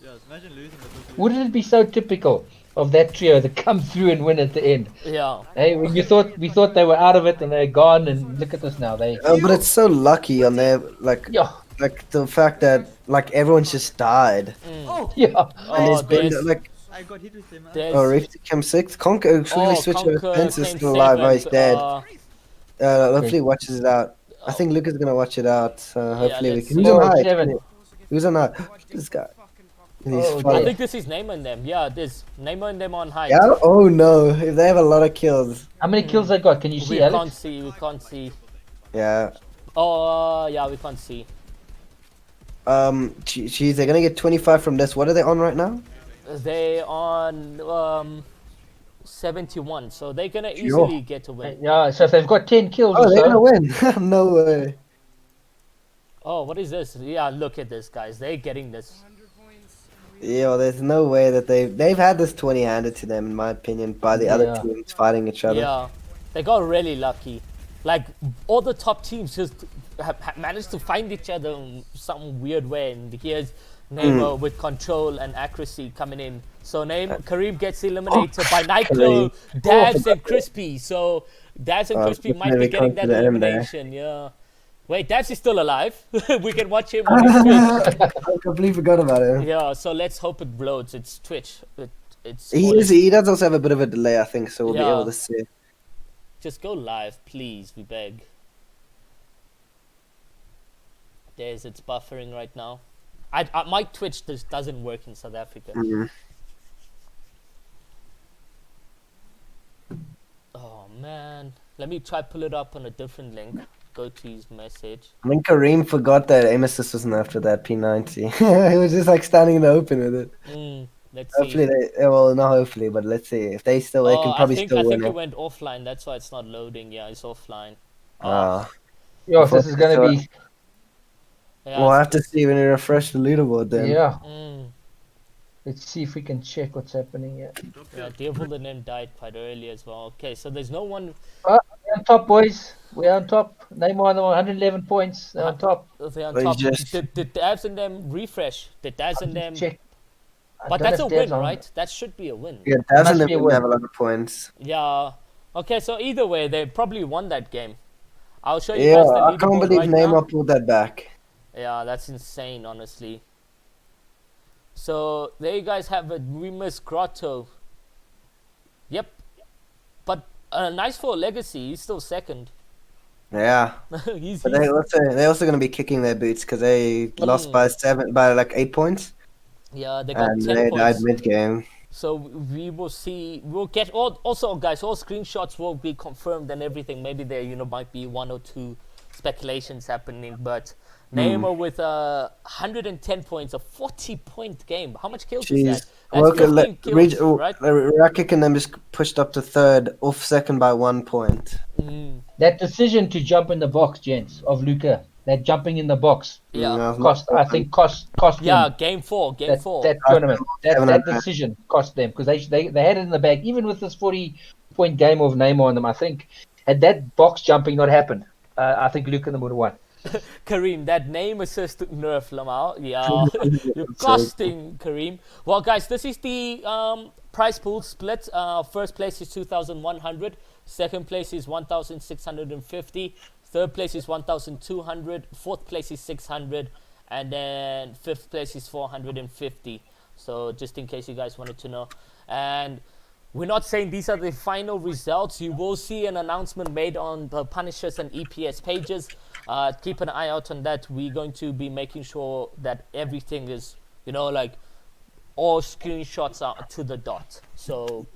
C: Yeah, imagine losing the first
A: Wouldn't it be so typical of that trio to come through and win at the end?
B: Yeah.
A: Hey, when we thought they were out of it and they're gone, and look at this now.
J: But it's so lucky on their
A: Yeah.
J: like the fact that everyone's just died.
A: Yeah.
J: And
B: Oh,
J: there's been
B: there's,
C: I got hit with him.
B: there's
J: Rift came 6th. Conquer fully switched to
B: Conquer
J: defense is
B: came
J: still alive. Oh, he's
B: 7th,
J: dead. Hopefully he watches it out. I think Luke is gonna watch it out. Hopefully we
B: let's
J: can.
B: see.
J: Who's on
A: Oh,
J: high?
A: 7.
J: Who's on high? This guy. He's
A: Oh,
B: I
J: funny.
B: think this is Neymar and them. Yeah, there's Neymar and them on high.
J: Yeah? Oh no! If they have a lot of kills.
A: How many kills they got? Can you see,
B: We can't
A: Alex?
B: see, we can't see.
J: Yeah.
B: Oh, yeah, we can't see.
J: Geez, they're gonna get 25 from this. What are they on right now?
B: They on 71, so they're gonna easily get a win.
A: Yeah, so if they've got 10 kills
J: Oh,
A: or
J: they're gonna
A: so,
J: win. No way.
B: Oh, what is this? Yeah, look at this, guys. They're getting this.
J: Yeah, well, there's no way that they've had this 20 handed to them, in my opinion, by the other
A: Yeah.
J: teams fighting each other.
B: Yeah, they got really lucky. Like, all the top teams just have managed to find each other in some weird way. And here's Neymar with control and accuracy coming in. So Kareem gets eliminated by Nitro, Dabs, and Crispy. So Dabs and Crispy might be getting that elimination. Yeah. Wait, Dabs is still alive. We can watch him on his Twitch.
J: I completely forgot about it.
B: Yeah, so let's hope it loads. It's Twitch. It's
J: He does also have a bit of a delay, I think, so we'll be
B: Yeah.
J: able to see.
B: Just go live, please, we beg. It's buffering right now. My Twitch just doesn't work in South Africa. Oh man, let me try pull it up on a different link. Go to his message.
J: I think Kareem forgot that aim assist wasn't after that P90. He was just still in the open with it.
B: Let's see.
J: Hopefully well, not hopefully, but let's see. If they can probably
B: I
J: still
B: think
J: win
B: it
J: it.
B: went offline. That's why it's not loading. Yeah, it's offline.
J: Ah.
A: yeah, if this is going to be,
B: Yeah,
J: We'll have to see when we refresh the leaderboard then.
A: yeah.
B: mm,
A: Let's see if we can check what's happening here.
B: yeah, Devil the name died quite early as well. Okay, so there's no one.
A: We're on top, boys. We're on top. Neymar on 111 points. They're on top.
B: They're on
J: But
B: top.
J: just-
B: Did Dabs and them refresh? Did Dabs and them?
A: Check. I
B: But
A: don't
B: that's
A: know
B: a
A: if Dev's
B: win,
A: on.
B: right? That should be a win.
J: Yeah, doesn't
A: Must be a
J: have
A: win.
J: a lot of points.
B: Yeah. Okay, so either way, they probably won that game. I'll show you
J: Yeah,
B: guys the
J: I can't
B: leaderboard
J: believe
B: right
J: Neymar
B: now.
J: pulled that back.
B: Yeah, that's insane, honestly. So there you guys have it. We miss Grotto. Yep. But nice for Legacy. He's still second.
J: Yeah.
B: he's
J: But they're also going to be kicking their boots because they lost by like 8 points.
B: Yeah, they got
J: And
B: 10
J: they died
B: points.
J: mid-game.
B: So we will see. We'll get also, guys. All screenshots will be confirmed and everything. Maybe there, might be 1 or 2 speculations happening. But Neymar with 110 points, a 40-point game. How much kills is that? That's 15 kills, right?
J: Rakic and them just pushed up to third, off second by 1 point.
A: That decision to jump in the box, gents, of Luca. That jumping in the box.
B: Yeah.
A: Cost
B: Yeah,
A: them.
B: game 4.
A: That tournament. That decision cost them because they had it in the bag. Even with this 40-point game of Neymar on them, I think had that box jumping not happened, I think Luca and them would have won.
B: Kareem, that name assist nerf Lamar. Yeah, you're costing Kareem. Well, guys, this is the prize pool split. First place is 2,100. Second place is 1,650. Third place is 1,200. Fourth place is 600. And then fifth place is 450. So just in case you guys wanted to know. And we're not saying these are the final results. You will see an announcement made on the Punishers and EPS pages. Keep an eye out on that. We're going to be making sure that everything is, all screenshots are to the dot. So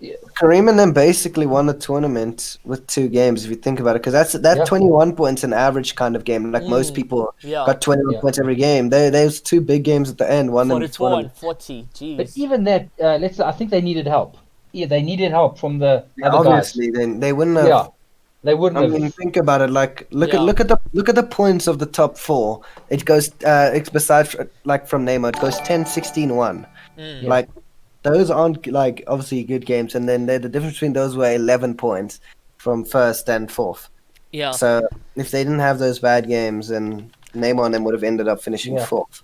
J: Kareem and them basically won the tournament with 2 games, if you think about it, because that's 21 points an average kind of game. Like most people got 21 points every game. There's 2 big games at the end.
B: 44 and 40. Jeez.
A: But even that, I think they needed help. Yeah, they needed help from the other
J: obviously,
A: guys.
J: then they wouldn't have.
A: Yeah, they wouldn't have.
J: I mean, think about it. Like, look at the points of the top 4. It goes, it's besides from Neymar, it goes 10, 16, 1. Like, those aren't obviously good games, and then the difference between those were 11 points from first and fourth.
B: Yeah.
J: So if they didn't have those bad games, then Neymar and them would have ended up finishing fourth.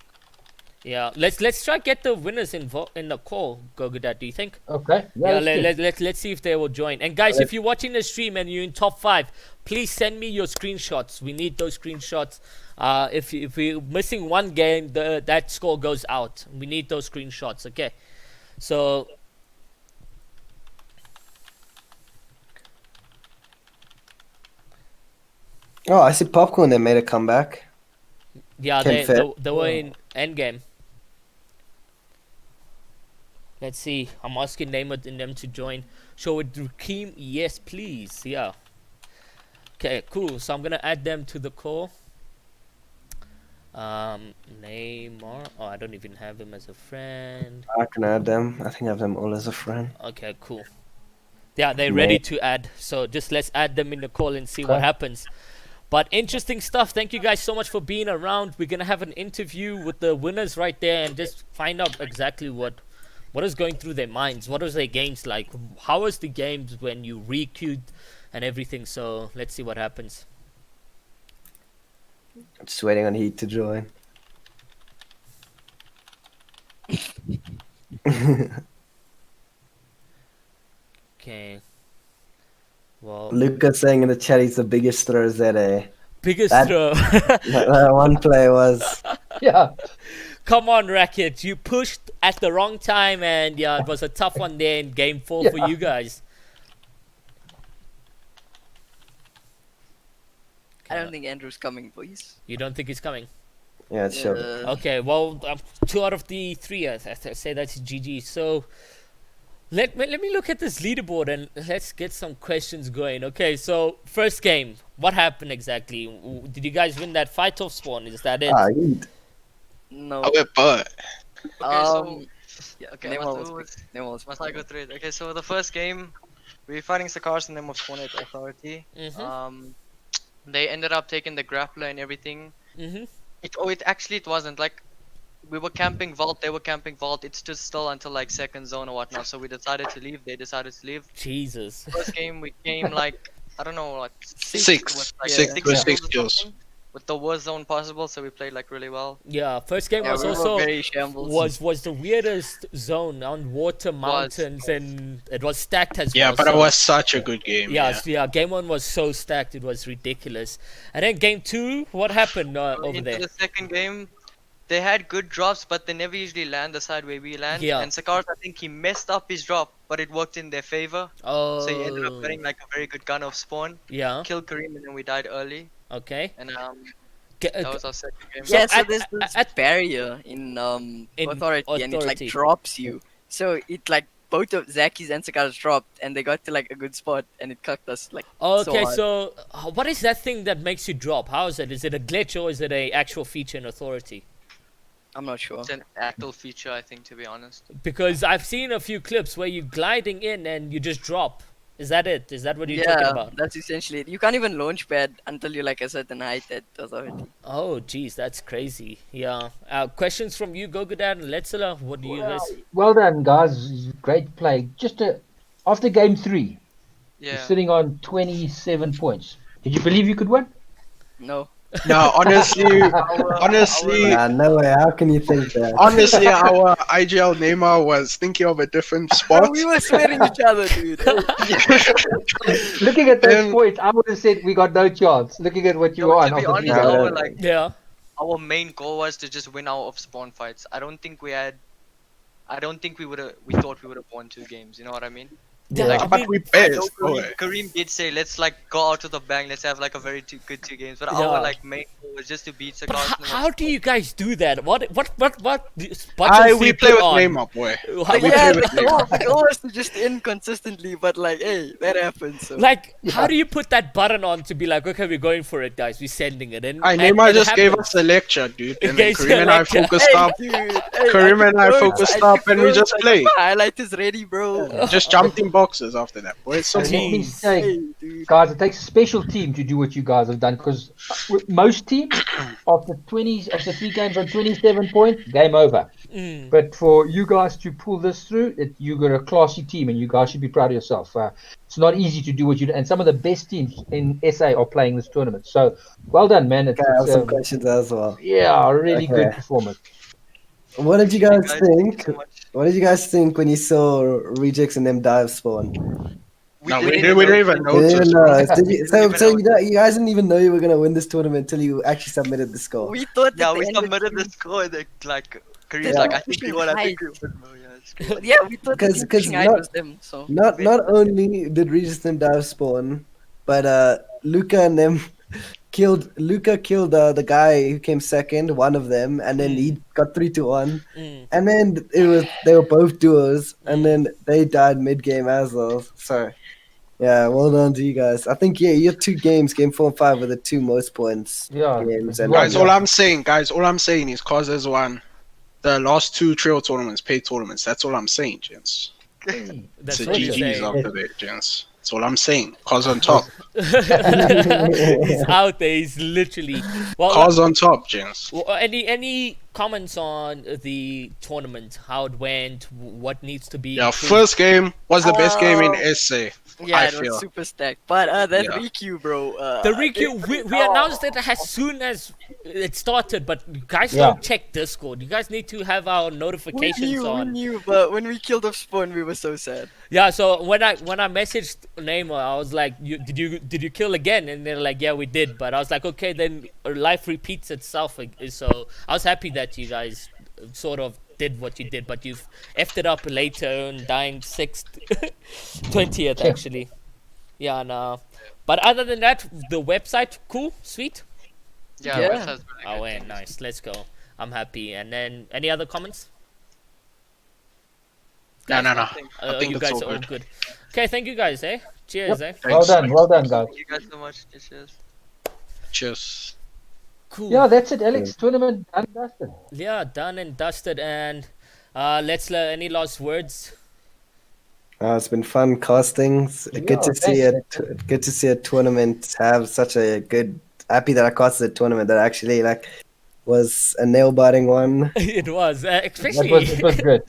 B: Yeah, let's try get the winners in the call, Gogodad. Do you think?
A: Okay.
B: Yeah, let's see if they will join. And guys, if you're watching the stream and you're in top 5, please send me your screenshots. We need those screenshots. If we're missing one game, that score goes out. We need those screenshots. Okay, so.
J: Oh, I see Popcorn. They made a comeback.
B: Yeah, they were in Endgame. Let's see. I'm asking Neymar and them to join. Show with Rakeem. Yes, please. Yeah. Okay, cool. So I'm gonna add them to the call. Neymar. Oh, I don't even have him as a friend.
J: I can add them. I think I have them all as a friend.
B: Okay, cool. Yeah, they're ready to add. So just let's add them in the call and see what happens. But interesting stuff. Thank you guys so much for being around. We're gonna have an interview with the winners right there and just find out exactly what is going through their minds. What was their games like? How was the games when you re-queued and everything? So let's see what happens.
J: I'm just waiting on Heat to join.
B: Okay. Well,
J: Lucas saying in the chat he's the biggest throw ZA.
B: Biggest throw.
J: That one play was.
A: Yeah.
B: Come on, Racket. You pushed at the wrong time, and yeah, it was a tough one there in game 4 for you guys.
L: I don't think Andrew's coming, boys.
B: You don't think he's coming?
J: Yeah, it's sure.
B: Okay, well, 2 out of the 3, I say that's GG. So, let me look at this leaderboard and let's get some questions going. Okay, so, first game. What happened exactly? Did you guys win that fight off spawn? Is that it?
L: No.
H: I went butt.
L: Yeah, okay, must I go through it? Okay, so the first game, we were fighting Sakars and them with Fortnite Authority. They ended up taking the grappler and everything. It wasn't. Like, we were camping Vault, they were camping Vault. It stood still until like second zone or whatnot, so we decided to leave. They decided to leave.
B: Jesus.
L: First game, we came like, I don't know, like six kills. with the worst zone possible, so we played like really well.
B: Yeah, first game
G: Yeah,
B: was
G: we were
B: also
G: very shambles.
B: was the weirdest zone on water, mountains, and it was stacked as
M: Yeah,
B: well.
M: but it
B: so-
M: was such a good game.
B: Yeah, game 1 was so stacked, it was ridiculous. And then game 2, what happened over
L: Into
B: there?
L: the second game, they had good drops, but they never usually land the side where we land.
B: Yeah.
L: And Sakars, I think he messed up his drop, but it worked in their favor.
B: Oh.
L: So he ended up getting like a very good gun off spawn.
B: Yeah.
L: Killed Kareem, and then we died early.
B: Okay.
L: And that was our second game.
G: Yeah, so
B: at-
G: there's this
B: at-
G: barrier in authority, and it like drops you. So it like both of Zaki's and Sakar's dropped, and they got to like a good spot, and it cucked us like.
B: Okay,
G: hard.
B: so what is that thing that makes you drop? How is it? Is it a glitch or is it a actual feature in Authority?
G: I'm not sure.
L: It's an actual feature, I think, to be honest.
B: Because I've seen a few clips where you're gliding in and you just drop. Is that it? Is that what you're talking about?
G: That's essentially it. You can't even launch pad until you're like a certain height at authority.
B: Oh, geez, that's crazy. Yeah. Questions from you, Gogodad and Letzela? What do you guys?
A: Well done, guys. Great play. Just after game 3, you're
L: Yeah.
A: sitting on 27 points. Did you believe you could win?
G: No.
M: No, honestly, honestly,
J: no way. How can you think that?
M: honestly, our IGL Neymar was thinking of a different spot.
G: We were swearing each other, dude.
A: Looking at those points, I would have said we got no chance. Looking at what you are
L: To
A: on.
L: be
A: after
L: honest,
A: three games.
L: our main goal was to just win our off spawn fights. I don't think we would have. We thought we would have won 2 games. You know what I mean?
M: Yeah, but we best.
L: Kareem did say, let's like go out to the bank. Let's have like a very good 2 games. But
B: Yeah.
L: our like main goal was just to beat Sakars.
B: How do you guys do that? What
M: we
B: buttons do
M: play
B: you put
M: with
B: on?
M: Neymar, boy.
B: How-
M: We play
G: Yeah,
M: with Neymar.
G: the goal was to just end consistently, but like, hey, that happens. So.
B: Like, how do you put that button on to be like, okay, we're going for it, guys. We're sending it. And
M: Neymar
B: it
M: just gave
B: happens.
M: us a lecture, dude. And then
B: Gave you
M: Kareem
B: a
M: and I
B: lecture.
M: focused up. Kareem and I focused up, and we just played.
G: Highlight is ready, bro.
M: Just jumped in boxes after that, boy. It's so
A: And let me
M: easy.
A: say, guys, it takes a special team to do what you guys have done, because most teams after 3 games on 27 points, game over. But for you guys to pull this through, you got a classy team, and you guys should be proud of yourself. It's not easy to do what you do, and some of the best teams in SA are playing this tournament. So well done, man.
J: Okay, I have some questions as well.
A: Yeah, really good
J: Okay.
A: performance.
J: What did you guys think? What did you guys think when you saw Rejects and them dive spawn?
M: No, we didn't even
J: You
M: notice.
J: didn't
M: bro.
J: know. Did you, you guys didn't even know you were gonna win this tournament until you actually submitted the score.
G: We thought
L: Yeah,
G: that
L: we
G: the end of
L: submitted
G: the
L: the score. And like Kareem's
J: Yeah.
L: like, I think we won. I think we won. Bro. Yeah, it's cool.
G: Yeah, we thought the pushing height was them. So
J: Not only did Regis and them dive spawn, but Luca and them killed the guy who came second, one of them, and then he got 3-1. And then they were both duos, and then they died mid game as well. So yeah, well done to you guys. I think your 2 games, game 4 and 5, were the 2 most points.
A: Yeah,
J: games. And
M: Guys, all I'm saying is Causes won the last 2 trail tournaments, paid tournaments. That's all I'm saying, gents.
B: That's
M: It's a
B: what you're
M: GG's
B: saying.
M: after that, gents. That's all I'm saying. Cause on top.
B: He's out there. He's literally. Well,
M: Cause on top, gents.
B: well, any comments on the tournament? How it went? What needs to be?
M: Yeah,
B: improved?
M: first game was the best game in SA.
G: yeah,
M: I
G: it
M: feel.
G: was super stacked. But that
M: Yeah.
G: Riku, bro.
B: The Riku, we announced it as soon as it started, but you guys
A: Yeah.
B: don't check Discord. You guys need to have our notifications
G: we
B: on.
G: knew, but when we killed off spawn, we were so sad.
B: Yeah, so when I messaged Neymar, I was like, did you kill again? And they're like, yeah, we did. But I was like, okay, then life repeats itself. So I was happy that you guys sort of did what you did, but you've effed it up later and dying 6th, 20th actually. Yeah, no. But other than that, the website, cool, sweet.
L: Yeah,
G: Yeah.
L: website's really
B: Oh,
L: good.
B: yeah, nice. Let's go. I'm happy. And then any other comments?
M: No. I think
B: You
M: that's
B: guys
M: all
B: are all
M: good.
B: good. Okay, thank you guys. Cheers.
A: Well done, guys.
L: Thank you guys so much. Cheers.
M: Cheers.
B: Cool.
A: Yeah, that's it, Alex. Tournament done and dusted.
B: Yeah, done and dusted. And let's any last words.
J: It's been fun casting. Good to see
A: thanks.
J: it. Good to see a tournament have such a good. Happy that I casted a tournament that actually was a nail biting one.
B: It was, especially
A: It was good.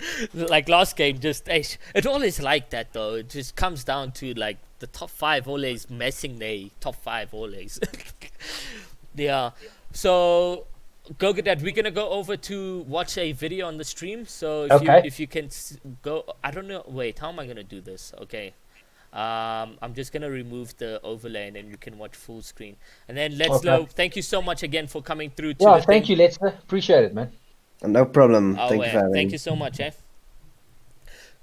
B: like last game. Just it always like that though. It just comes down to like the top 5 always messing the top 5 always. Yeah. So, Dad, we're gonna go over to watch a video on the stream. So if you can go, I don't know. Wait, how am I gonna do this? Okay. I'm just gonna remove the overlay and then you can watch full screen. And then let's go. Thank you so much again for coming through.
A: Thank you, Lester. Appreciate it, man.
J: No problem.
B: Thank you so much, eh?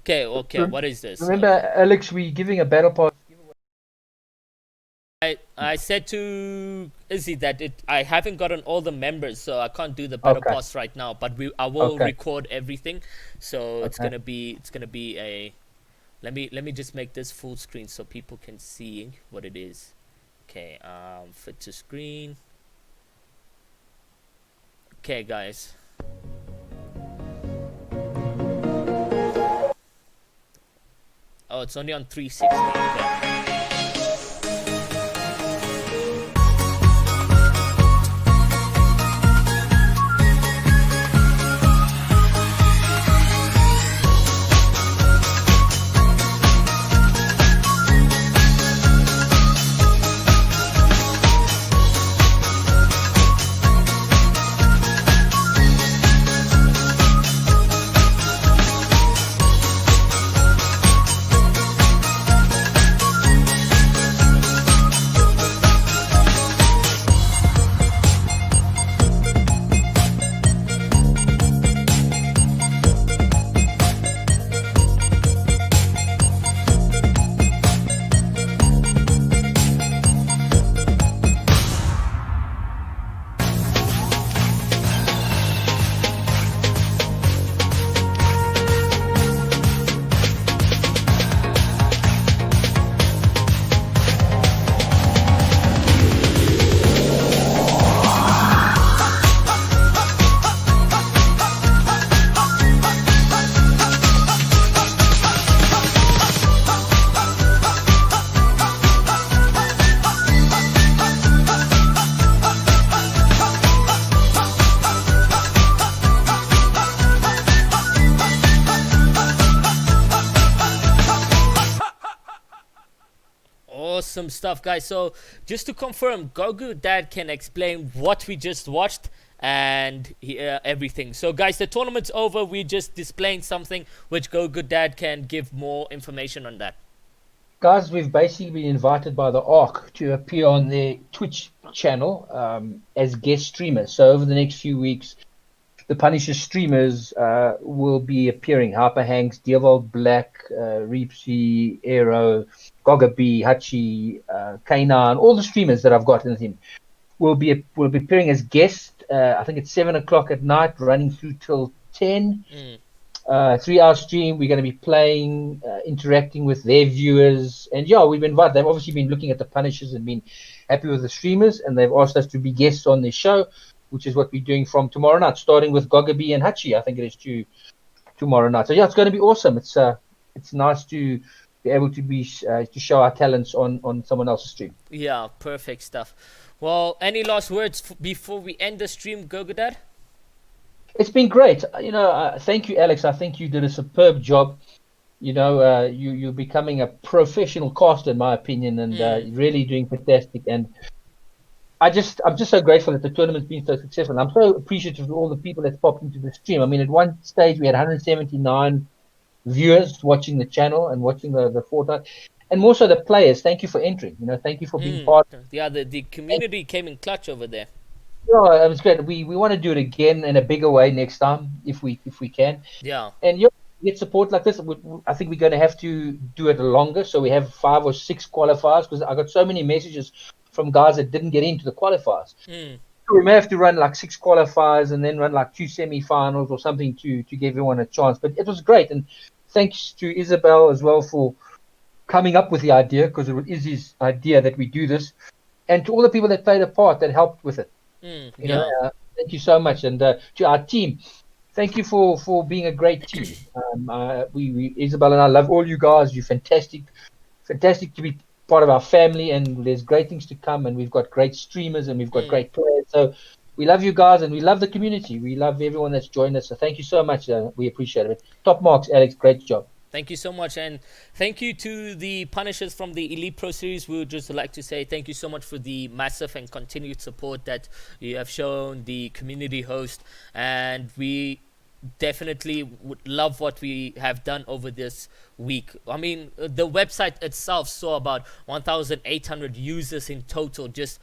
B: Okay. What is this?
A: Remember, Alex, we're giving a battle pass.
B: I said to Izzy that I haven't gotten all the members, so I can't do the battle pass right now. But I will record everything, so it's gonna be a. Let me just make this full screen so people can see what it is. Okay, fit to screen. Okay, guys. Oh, it's only on 360. Okay. Awesome stuff, guys. So just to confirm, Dad can explain what we just watched and everything. So guys, the tournament's over. We're just displaying something which Dad can give more information on that.
A: Guys, we've basically been invited by the ARC to appear on their Twitch channel as guest streamers. So over the next few weeks, the Punisher streamers will be appearing. Harper Hanks, Dievold Black, Reepsy, Aero, Gogga B, Hachi, K9, all the streamers that I've got in the team will be appearing as guests. I think it's 7 o'clock at night, running through till 10. 3-hour stream. We're going to be playing, interacting with their viewers, and we've invited. They've obviously been looking at the Punishers and been happy with the streamers, and they've asked us to be guests on their show, which is what we're doing from tomorrow night, starting with Gogga B and Hachi. I think it is tomorrow night. So it's going to be awesome. It's nice to be able to show our talents on someone else's stream.
B: Yeah, perfect stuff. Well, any last words before we end the stream, Dad?
A: It's been great. Thank you, Alex. I think you did a superb job. You're becoming a professional caster, in my opinion, and really doing fantastic. And I'm just so grateful that the tournament's been so successful. I'm so appreciative of all the people that popped into the stream. I mean, at one stage we had 179 viewers watching the channel and watching the Fortnite, and more so the players. Thank you for entering. Thank you for being part.
B: Yeah, the community came in clutch over there.
A: Yeah, it was great. We want to do it again in a bigger way next time if we can.
B: Yeah.
A: And get support like this. I think we're going to have to do it longer, so we have 5 or 6 qualifiers, because I got so many messages from guys that didn't get into the qualifiers. So we may have to run like 6 qualifiers and then run like 2 semi-finals or something to give everyone a chance. But it was great, and thanks to Isabel as well for coming up with the idea, because it was Izzy's idea that we do this, and to all the people that played a part that helped with it. Thank you so much, and to our team, thank you for being a great team. We Isabel and I love all you guys. You're fantastic to be part of our family, and there's great things to come, and we've got great streamers and we've got great players. So we love you guys, and we love the community. We love everyone that's joined us. So thank you so much. We appreciate it. Top marks, Alex. Great job.
B: Thank you so much, and thank you to the Punishers from the Elite Pro Series. We would just like to say thank you so much for the massive and continued support that you have shown the community host, and we definitely would love what we have done over this week. I mean, the website itself saw about 1,800 users in total just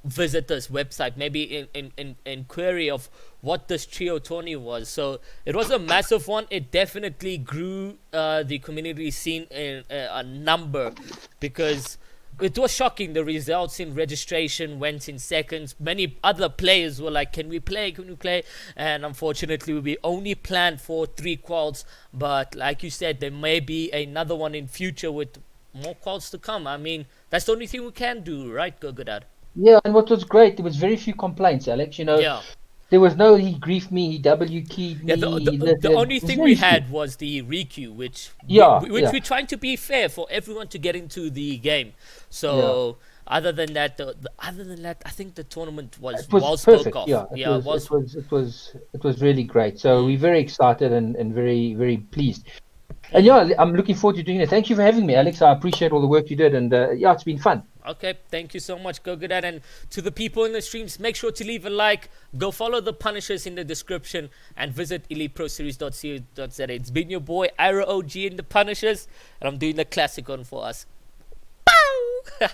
B: visit this website, maybe in query of what this trio tourney was. So it was a massive one. It definitely grew the community scene in a number, because it was shocking. The results in registration went in seconds. Many other players were like, can we play? Can we play? And unfortunately, we only planned for 3 quals. But like you said, there may be another one in future with more quals to come. I mean, that's the only thing we can do, right, Gogodad?
A: Yeah, and what was great, there was very few complaints, Alex. You know,
B: yeah.
A: There was no he griefed me, he W keyed me.
B: Yeah, the only thing we had was the requeue, which we're trying to be fair for everyone to get into the game. So other than that, I think the tournament was well
A: perfect.
B: Off.
A: It was really great. So we're very excited and very, very pleased. And I'm looking forward to doing it. Thank you for having me, Alex. I appreciate all the work you did, and it's been fun.
B: Okay, thank you so much, Gogodad. And to the people in the streams, make sure to leave a like, go follow the Punishers in the description, and visit eliteproseries.co.za. It's been your boy, Ira OG in the Punishers, and I'm doing the classic one for us. Bow!